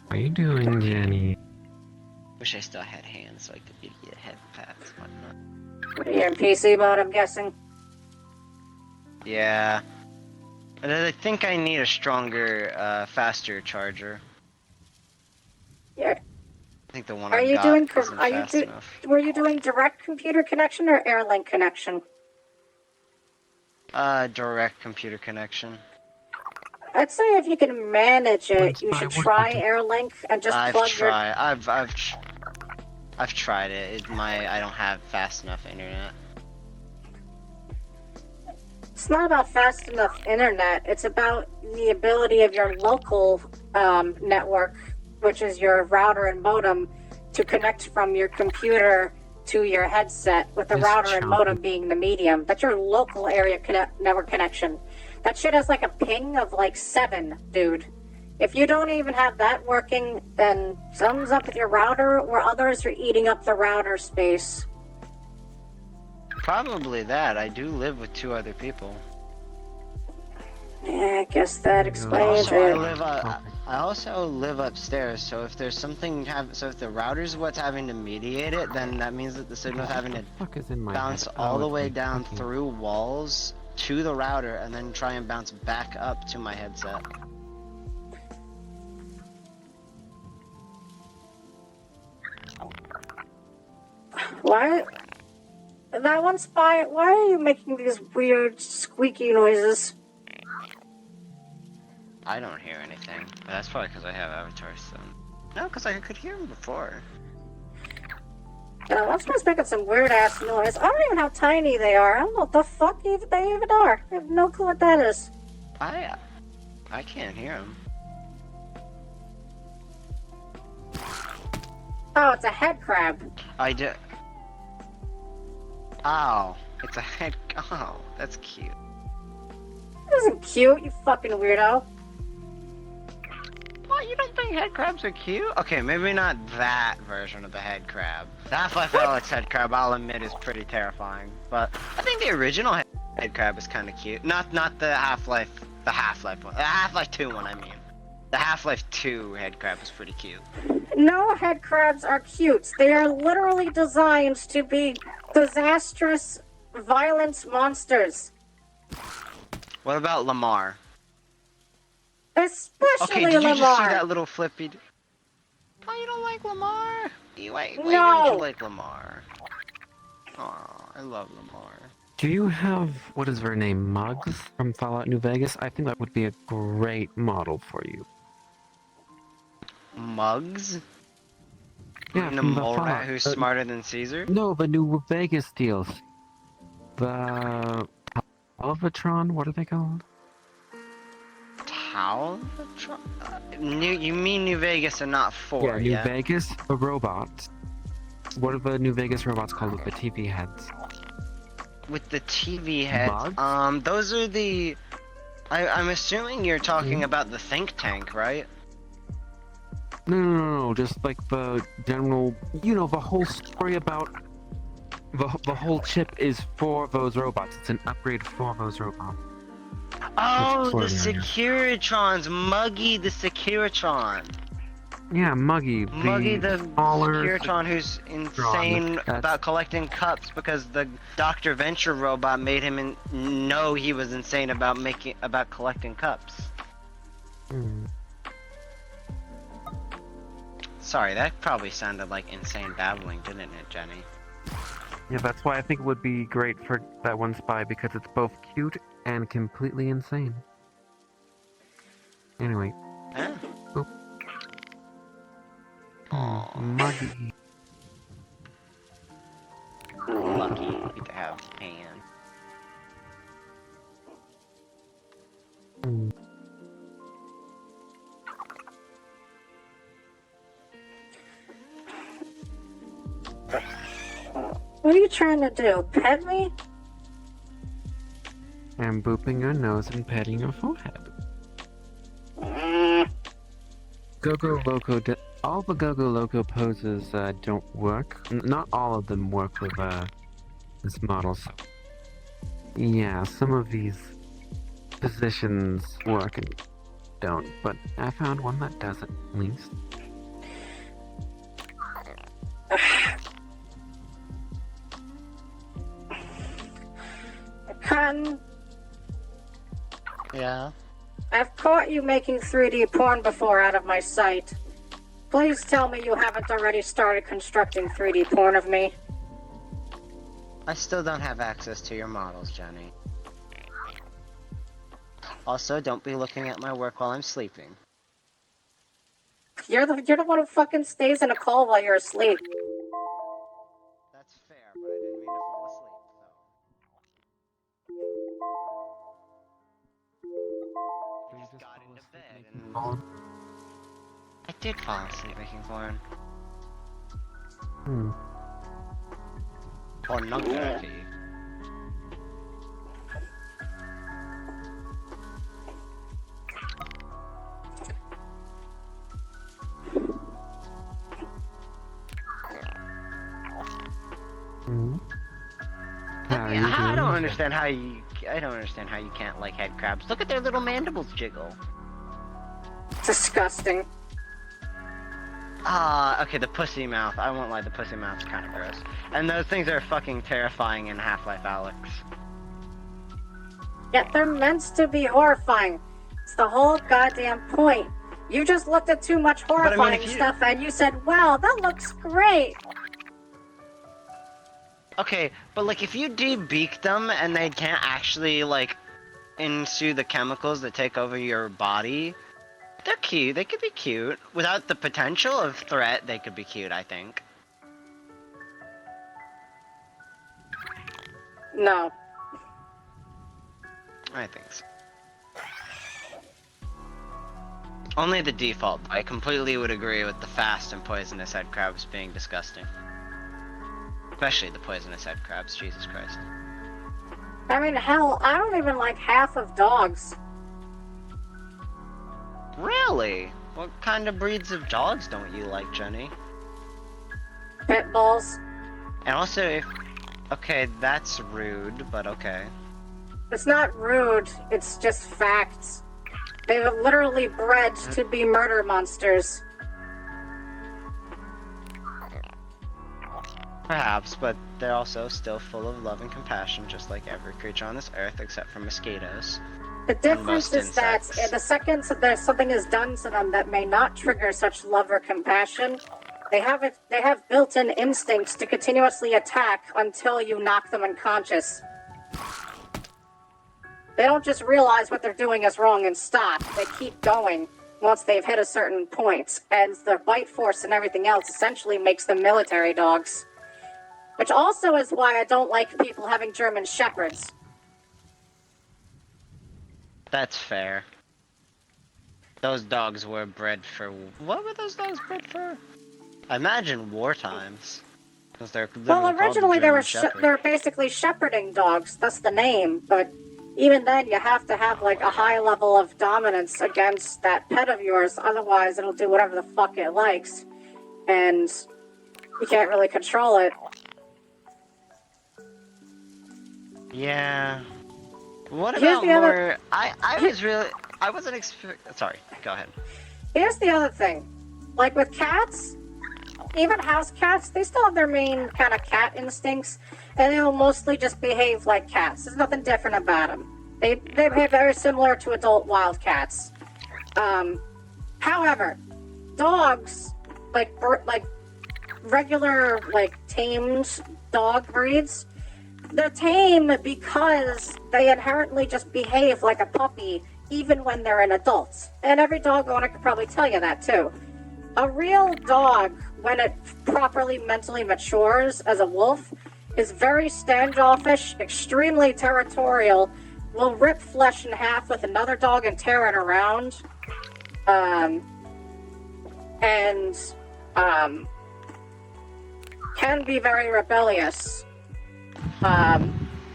What are you doing, Jenny? Wish I still had hands so I could give you a head pat and whatnot. You're in PC mode, I'm guessing. Yeah. And I think I need a stronger, faster charger. Yeah. I think the one Are I've you got doing? isn't Are you fast enough. Were you doing direct computer connection or Airlink connection? Direct computer connection. I'd say if you can manage it, you Why should would try you do- Airlink and just plug your. I've tried it. I don't have fast enough internet. It's not about fast enough internet. It's about the ability of your local network, which is your router and modem, to connect from your computer to your headset, with the Yes, router and Sean. modem being the medium. That's your local area network connection. That shit has like a ping of like 7, dude. If you don't even have that working, then something's up with your router, or others are eating up the router space. Probably that. I do live with 2 other people. Yeah, I guess that explains Also, it. I also live upstairs, so if there's something so if the router's what's having to mediate it, then that means that the signal's having to Fuck is in my bounce head? all Oh, the it's way my down fucking- through walls to the router and then try and bounce back up to my headset. Why? That one spy. Why are you making these weird squeaky noises? I don't hear anything. But that's probably because I have avatars. So. No, because I could hear them before. That spy's making some weird ass noise. I don't even know how tiny they are. I don't know what the fuck they even are. I have no clue what that is. I can't hear them. Oh, it's a head crab. I do. Oh, it's a head. Oh, that's cute. That isn't cute, you fucking weirdo. What, you don't think head crabs are cute? Okay, maybe not that version of the head crab. The Half-Life Alyx head crab, I'll admit, is pretty terrifying. But I think the original head crab is kind of cute. Not the Half-Life one. The Half-Life 2 one, I mean. The Half-Life 2 head crab is pretty cute. No head crabs are cute. They are literally designed to be disastrous, violent monsters. What about Lamar? Especially Okay, did you Lamar. just see that little flippy? Oh, you don't like Lamar? Why No. don't you like Lamar? Oh, I love Lamar. Do you have, what is her name, Mugs from Fallout New Vegas? I think that would be a great model for you. Mugs? Yeah, And a from the mole rat Fallout. who's smarter than Caesar? No, the New Vegas deals. The Alvatron, what are they called? Talvatron? You mean New Vegas and not 4, New Vegas, the robots. What are the New Vegas robots called with the TV heads? With the TV heads, Mugs? those are the... I'm assuming you're talking about the think tank, right? No, just like the general, the whole story about the whole chip is for those robots. It's an upgrade for those robots. Oh, the extraordinary. Securitrons! Muggy the Securitron! Yeah, Muggy. Muggy the smaller Securitron who's insane That's- about collecting cups because the Dr. Venture robot made him know he was insane about collecting cups. Hmm. Sorry, that probably sounded like insane babbling, didn't it, Jenny? Yeah, that's why I think it would be great for that one spy, because it's both cute and completely insane. Anyway. Yeah. Oop. Aw. Muggy. Lucky to have Anne. Hmm. What are you trying to do? Pet me? I'm booping your nose and petting your forehead. Go-Go Loco, all the Go-Go Loco poses don't work. Not all of them work with this model. So yeah, some of these positions work and don't, but I found one that does at least. Cotton, Yeah? I've caught you making 3D porn before out of my sight. Please tell me you haven't already started constructing 3D porn of me. I still don't have access to your models, Jenny. Also, don't be looking at my work while I'm sleeping. You're the one who fucking stays in a call while you're asleep. That's fair, but I didn't mean to fall asleep, so. You Just just got fall into asleep bed making and... porn. I did fall asleep making porn. Pornography. I don't understand how you can't like head crabs. Look at their little mandibles jiggle. Disgusting. Okay, the pussy mouth. I won't lie, the pussy mouth's kind of gross. And those things are fucking terrifying in Half-Life Alyx. Yet they're meant to be horrifying. It's the whole goddamn point. You just looked at too much horrifying stuff and you said, wow, that looks great. Okay, but like if you de-beak them and they can't actually like ensue the chemicals that take over your body, they're cute. They could be cute. Without the potential of threat, they could be cute, I think. No. I think so. Only the default. I completely would agree with the fast and poisonous head crabs being disgusting. Especially the poisonous head crabs, Jesus Christ. I mean, hell, I don't even like half of dogs. Really? What kind of breeds of dogs don't you like, Jenny? Pit bulls. And also, if... Okay, that's rude, but okay. It's not rude, it's just facts. They were literally bred to be murder monsters. Perhaps, but they're also still full of love and compassion, just like every creature on this earth, except for mosquitoes. The difference is that the second that something is done to them that may not trigger such love or compassion, they have built-in instincts to continuously attack until you knock them unconscious. They don't just realize what they're doing is wrong and stop. They keep going once they've hit a certain point, and their bite force and everything else essentially makes them military dogs. Which also is why I don't like people having German Shepherds. That's fair. Those dogs were bred for... What were those dogs bred for? I imagine war times. Because they're well, originally they were basically shepherding dogs. That's the name. But even then, you have to have like a high level of dominance against that pet of yours. Otherwise, it'll do whatever the fuck it likes, and you can't really control it. Yeah. What about more... I wasn't sorry, go ahead. Here's the other thing. Like with cats, even house cats, they still have their main kind of cat instincts, and they'll mostly just behave like cats. There's nothing different about them. They behave very similar to adult wild cats. However, dogs, like regular, like tamed dog breeds, they're tame because they inherently just behave like a puppy even when they're an adult. And every dog owner could probably tell you that too. A real dog, when it properly mentally matures as a wolf, is very standoffish, extremely territorial, will rip flesh in half with another dog and tear it around. Can be very rebellious.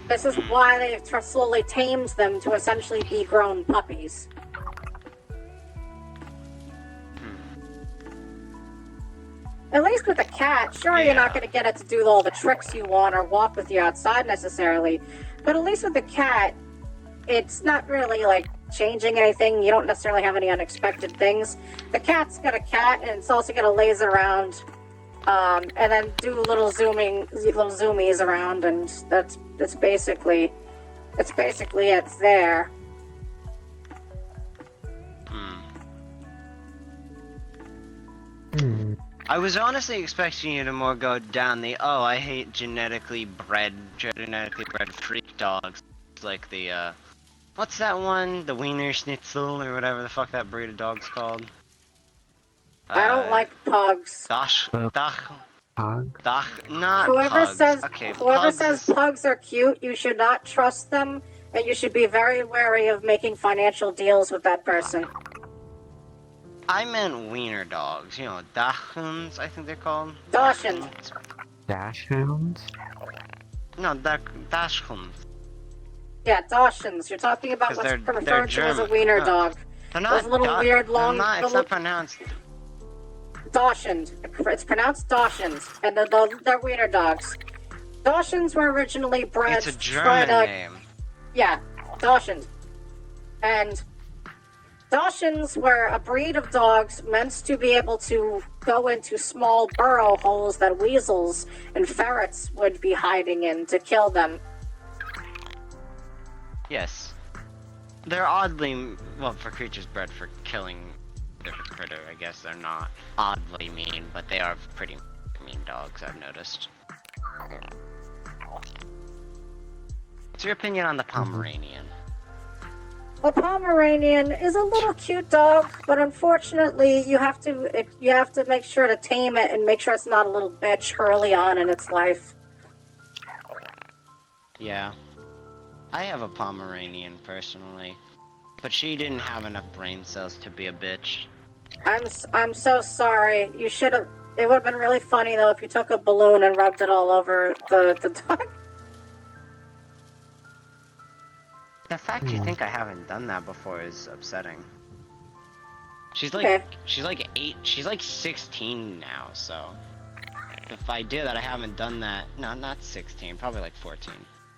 This is why they've slowly tamed them to essentially be grown puppies. At least with a cat, sure, you're not going to get it to do all the tricks you want or walk with you outside necessarily, but at least with the cat, it's not really like changing anything. You don't necessarily have any unexpected things. The cat's got a cat, and it's also going to laze around, and then do little zoomies around, and that's basically It's basically it's there. I was honestly expecting you to more go down the, oh, I hate genetically bred freak dogs. Like the, what's that one? The Wiener Schnitzel or whatever the fuck that breed of dog's called. I don't like pugs. Not Whoever pugs. says Okay, whoever pugs says is... pugs are cute, you should not trust them, and you should be very wary of making financial deals with that person. I meant wiener dogs. You know, Dachshunds, I think they're called. Dachshund. Dash hounds? No, Dachshunds. Yeah, Dachshunds. You're talking about what's referred to as a wiener dog. They're not Those little weird long... it's not pronounced... Dachshund. It's pronounced Dachshund, and they're wiener dogs. Dachshunds were originally bred It's a German name. Yeah, Dachshund. And Dachshunds were a breed of dogs meant to be able to go into small burrow holes that weasels and ferrets would be hiding in to kill them. Yes. They're oddly... Well, for creatures bred for killing different critter, I guess they're not oddly mean, but they are pretty mean dogs, I've noticed. What's your opinion on the Pomeranian? A Pomeranian is a little cute dog, but unfortunately, you have to make sure to tame it and make sure it's not a little bitch early on in its life. Yeah. I have a Pomeranian, personally. But she didn't have enough brain cells to be a bitch. I'm so sorry. You should have... It would have been really funny, though, if you took a balloon and rubbed it all over the dog. The fact you think I haven't done that before is upsetting. She's like... Okay. She's like 16 now, so... If I did that, I haven't done that... No, not 16. Probably like 14.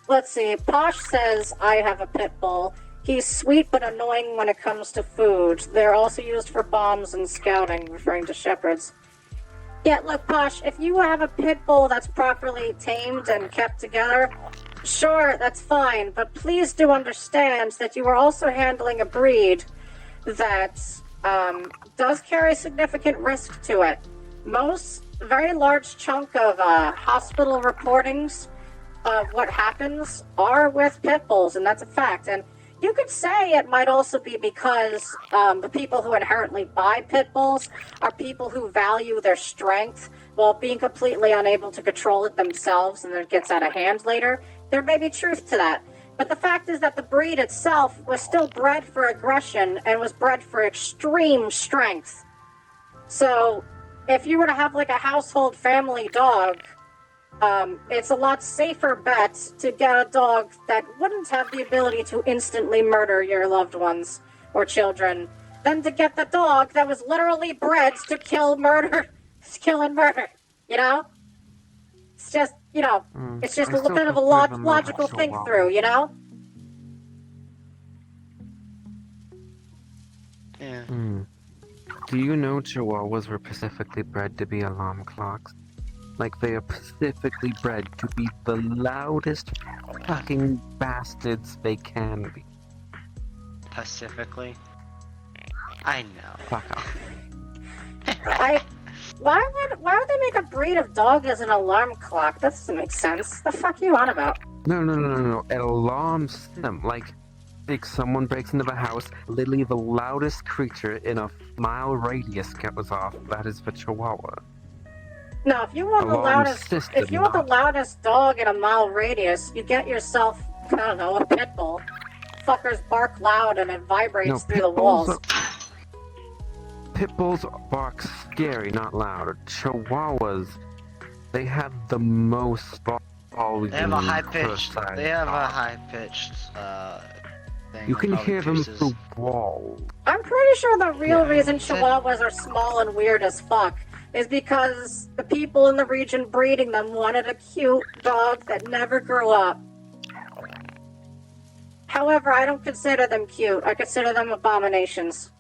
Let's see. Posh says, I have a pit bull. He's sweet but annoying when it comes to food. They're also used for bombs and scouting, referring to shepherds. Yeah, look, Posh, if you have a pit bull that's properly tamed and kept together, sure, that's fine, but please do understand that you are also handling a breed that does carry significant risk to it. Most, very large chunk of hospital reportings of what happens are with pit bulls, and that's a fact. And you could say it might also be because the people who inherently buy pit bulls are people who value their strength while being completely unable to control it themselves, and then it gets out of hand later. There may be truth to that. But the fact is that the breed itself was still bred for aggression and was bred for extreme strength. So if you were to have like a household family dog, it's a lot safer bet to get a dog that wouldn't have the ability to instantly murder your loved ones or children than to get the dog that was literally bred to kill and murder, you know? It's just, you know, it's just a little bit of a logical think through, you know? Yeah. Do you know Chihuahuas were specifically bred to be alarm clocks? Like, they are specifically bred to be the loudest fucking bastards they can be. Pacifically? I know. Fuck off. Why would they make a breed of dog as an alarm clock? That doesn't make sense. The fuck are you on about? No. It alarms them. Like someone breaks into the house, literally the loudest creature in a mile radius goes off. That is the Chihuahua. No, if you want the loudest dog in a mile radius, you get yourself, I don't know, a pit bull. Fuckers bark loud and it vibrates through the walls. Pit bulls bark scary, not loud. Chihuahuas, they have the most volume. They have a high pitched. They have a high pitched thing. You can hear them through walls. I'm pretty sure the real reason Chihuahuas are small and weird as fuck is because the people in the region breeding them wanted a cute dog that never grew up. However, I don't consider them cute. I consider them abominations.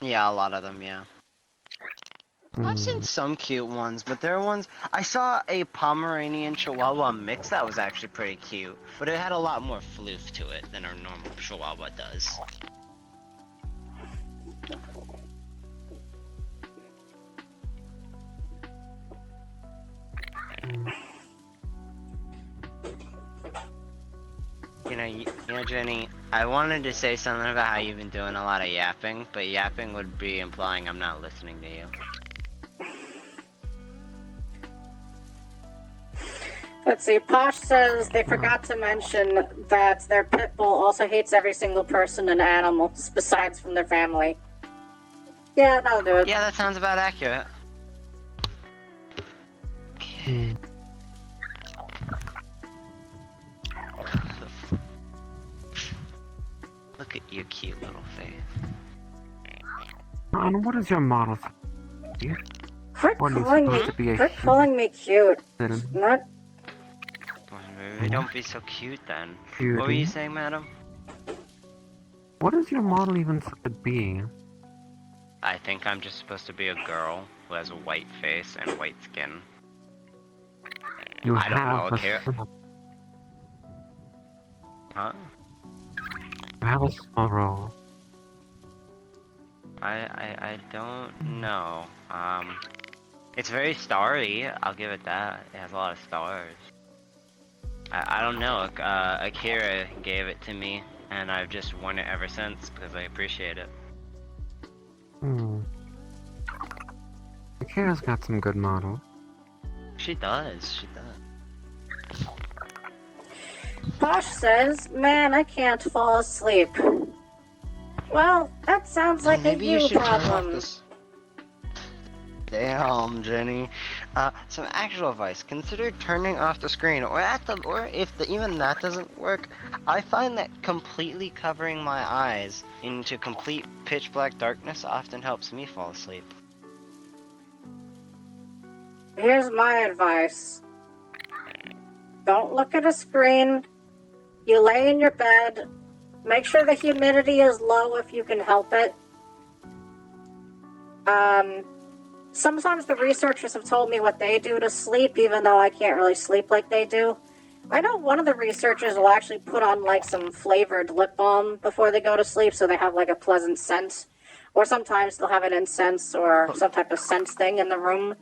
Yeah, a lot of them, yeah. I've seen some cute ones, but there are ones. I saw a Pomeranian Chihuahua mix that was actually pretty cute, but it had a lot more floof to it than our normal Chihuahua does. You know, Jenny, I wanted to say something about how you've been doing a lot of yapping, but yapping would be implying I'm not listening to you. Let's see, Posh says they forgot to mention that their pit bull also hates every single person and animals besides from their family. Yeah, that'll do it. Yeah, that sounds about accurate. Look at your cute little face. And what is your model? Quit What are you calling me, supposed to be a quit calling me cute. citizen? Not Maybe don't be so cute then. Cutie. What were you saying, madam? What is your model even supposed to be? I think I'm just supposed to be a girl who has a white face and white skin. You I don't have know, a here. small- Huh? You have a small role. I don't know. It's very starry, I'll give it that. It has a lot of stars. I don't know, Akira gave it to me, and I've just worn it ever since, because I appreciate it. Akira's got some good models. She does, she does. Posh says, man, I can't fall asleep. Well, that sounds like Maybe a you you should turn off problem. this. Damn, Jenny. Some actual advice. Consider turning off the screen, or if even that doesn't work. I find that completely covering my eyes into complete pitch black darkness often helps me fall asleep. Here's my advice. Don't look at a screen. You lay in your bed. Make sure the humidity is low if you can help it. Sometimes the researchers have told me what they do to sleep, even though I can't really sleep like they do. I know one of the researchers will actually put on like some flavored lip balm before they go to sleep so they have like a pleasant scent. Or sometimes they'll have an incense or some type of scent thing in the room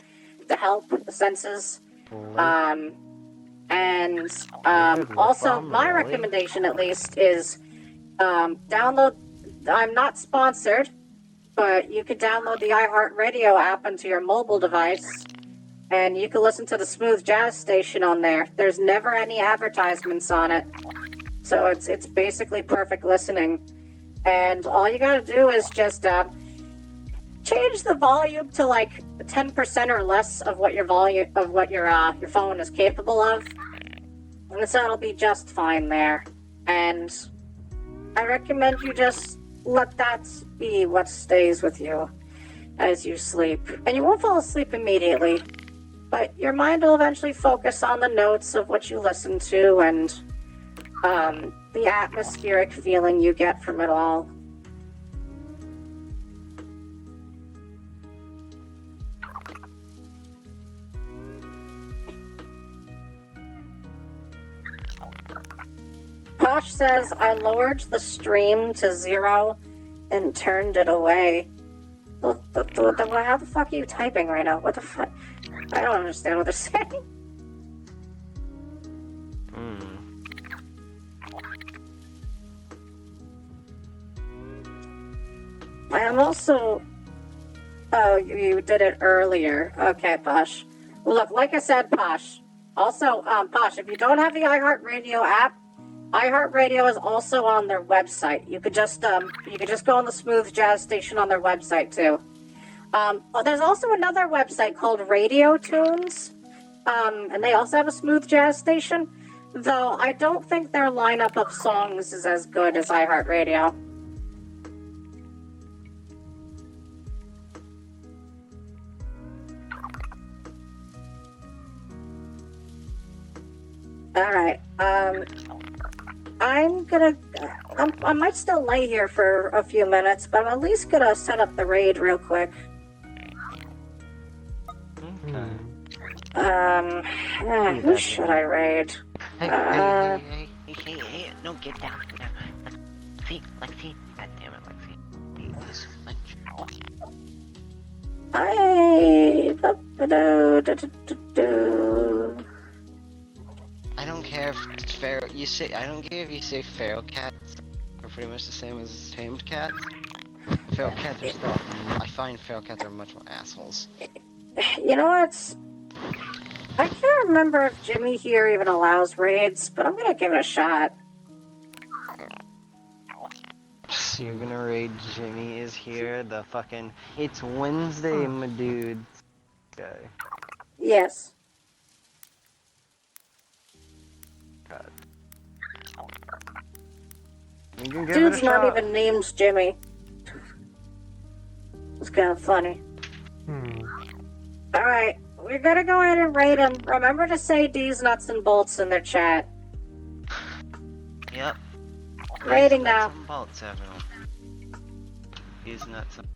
to help the senses. Also, my recommendation at least is download. I'm not sponsored, but you could download the iHeartRadio app onto your mobile device, and you can listen to the Smooth Jazz station on there. There's never any advertisements on it, so it's basically perfect listening. And all you gotta do is just change the volume to like 10% or less of what your your phone is capable of, and so it'll be just fine there. And I recommend you just let that be what stays with you as you sleep. And you won't fall asleep immediately, but your mind will eventually focus on the notes of what you listen to and the atmospheric feeling you get from it all. Posh says, I lowered the stream to 0 and turned it away. How the fuck are you typing right now? What the fuck? I don't understand what they're saying. I am also... Oh, you did it earlier. Okay, Posh. Look, like I said, Posh. Also, Posh, if you don't have the iHeartRadio app, iHeartRadio is also on their website. You could just go on the Smooth Jazz station on their website too. There's also another website called Radio Tunes, and they also have a Smooth Jazz station. Though I don't think their lineup of songs is as good as iHeartRadio. All right. I might still lay here for a few minutes, but I'm at least gonna set up the raid real quick. Who should I raid? Hey, no, get down, get down. Lexi, god damn it, Lexi. This much. I don't care if it's feral, I don't care if you say feral cats are pretty much the same as tamed cats. Feral cats are still, I find feral cats are much more assholes. You know what? I can't remember if Jimmy here even allows raids, but I'm gonna give it a shot. So you're gonna raid Jimmy is here, the fucking, it's Wednesday, my dude. Guy. Yes. God. You can give Dude's it a not shot. even named Jimmy. It's kind of funny. Alright, we're gonna go ahead and raid him. Remember to say D's nuts and bolts in their chat. Yep. Raiding Nuts now. and bolts, everyone. He's nuts and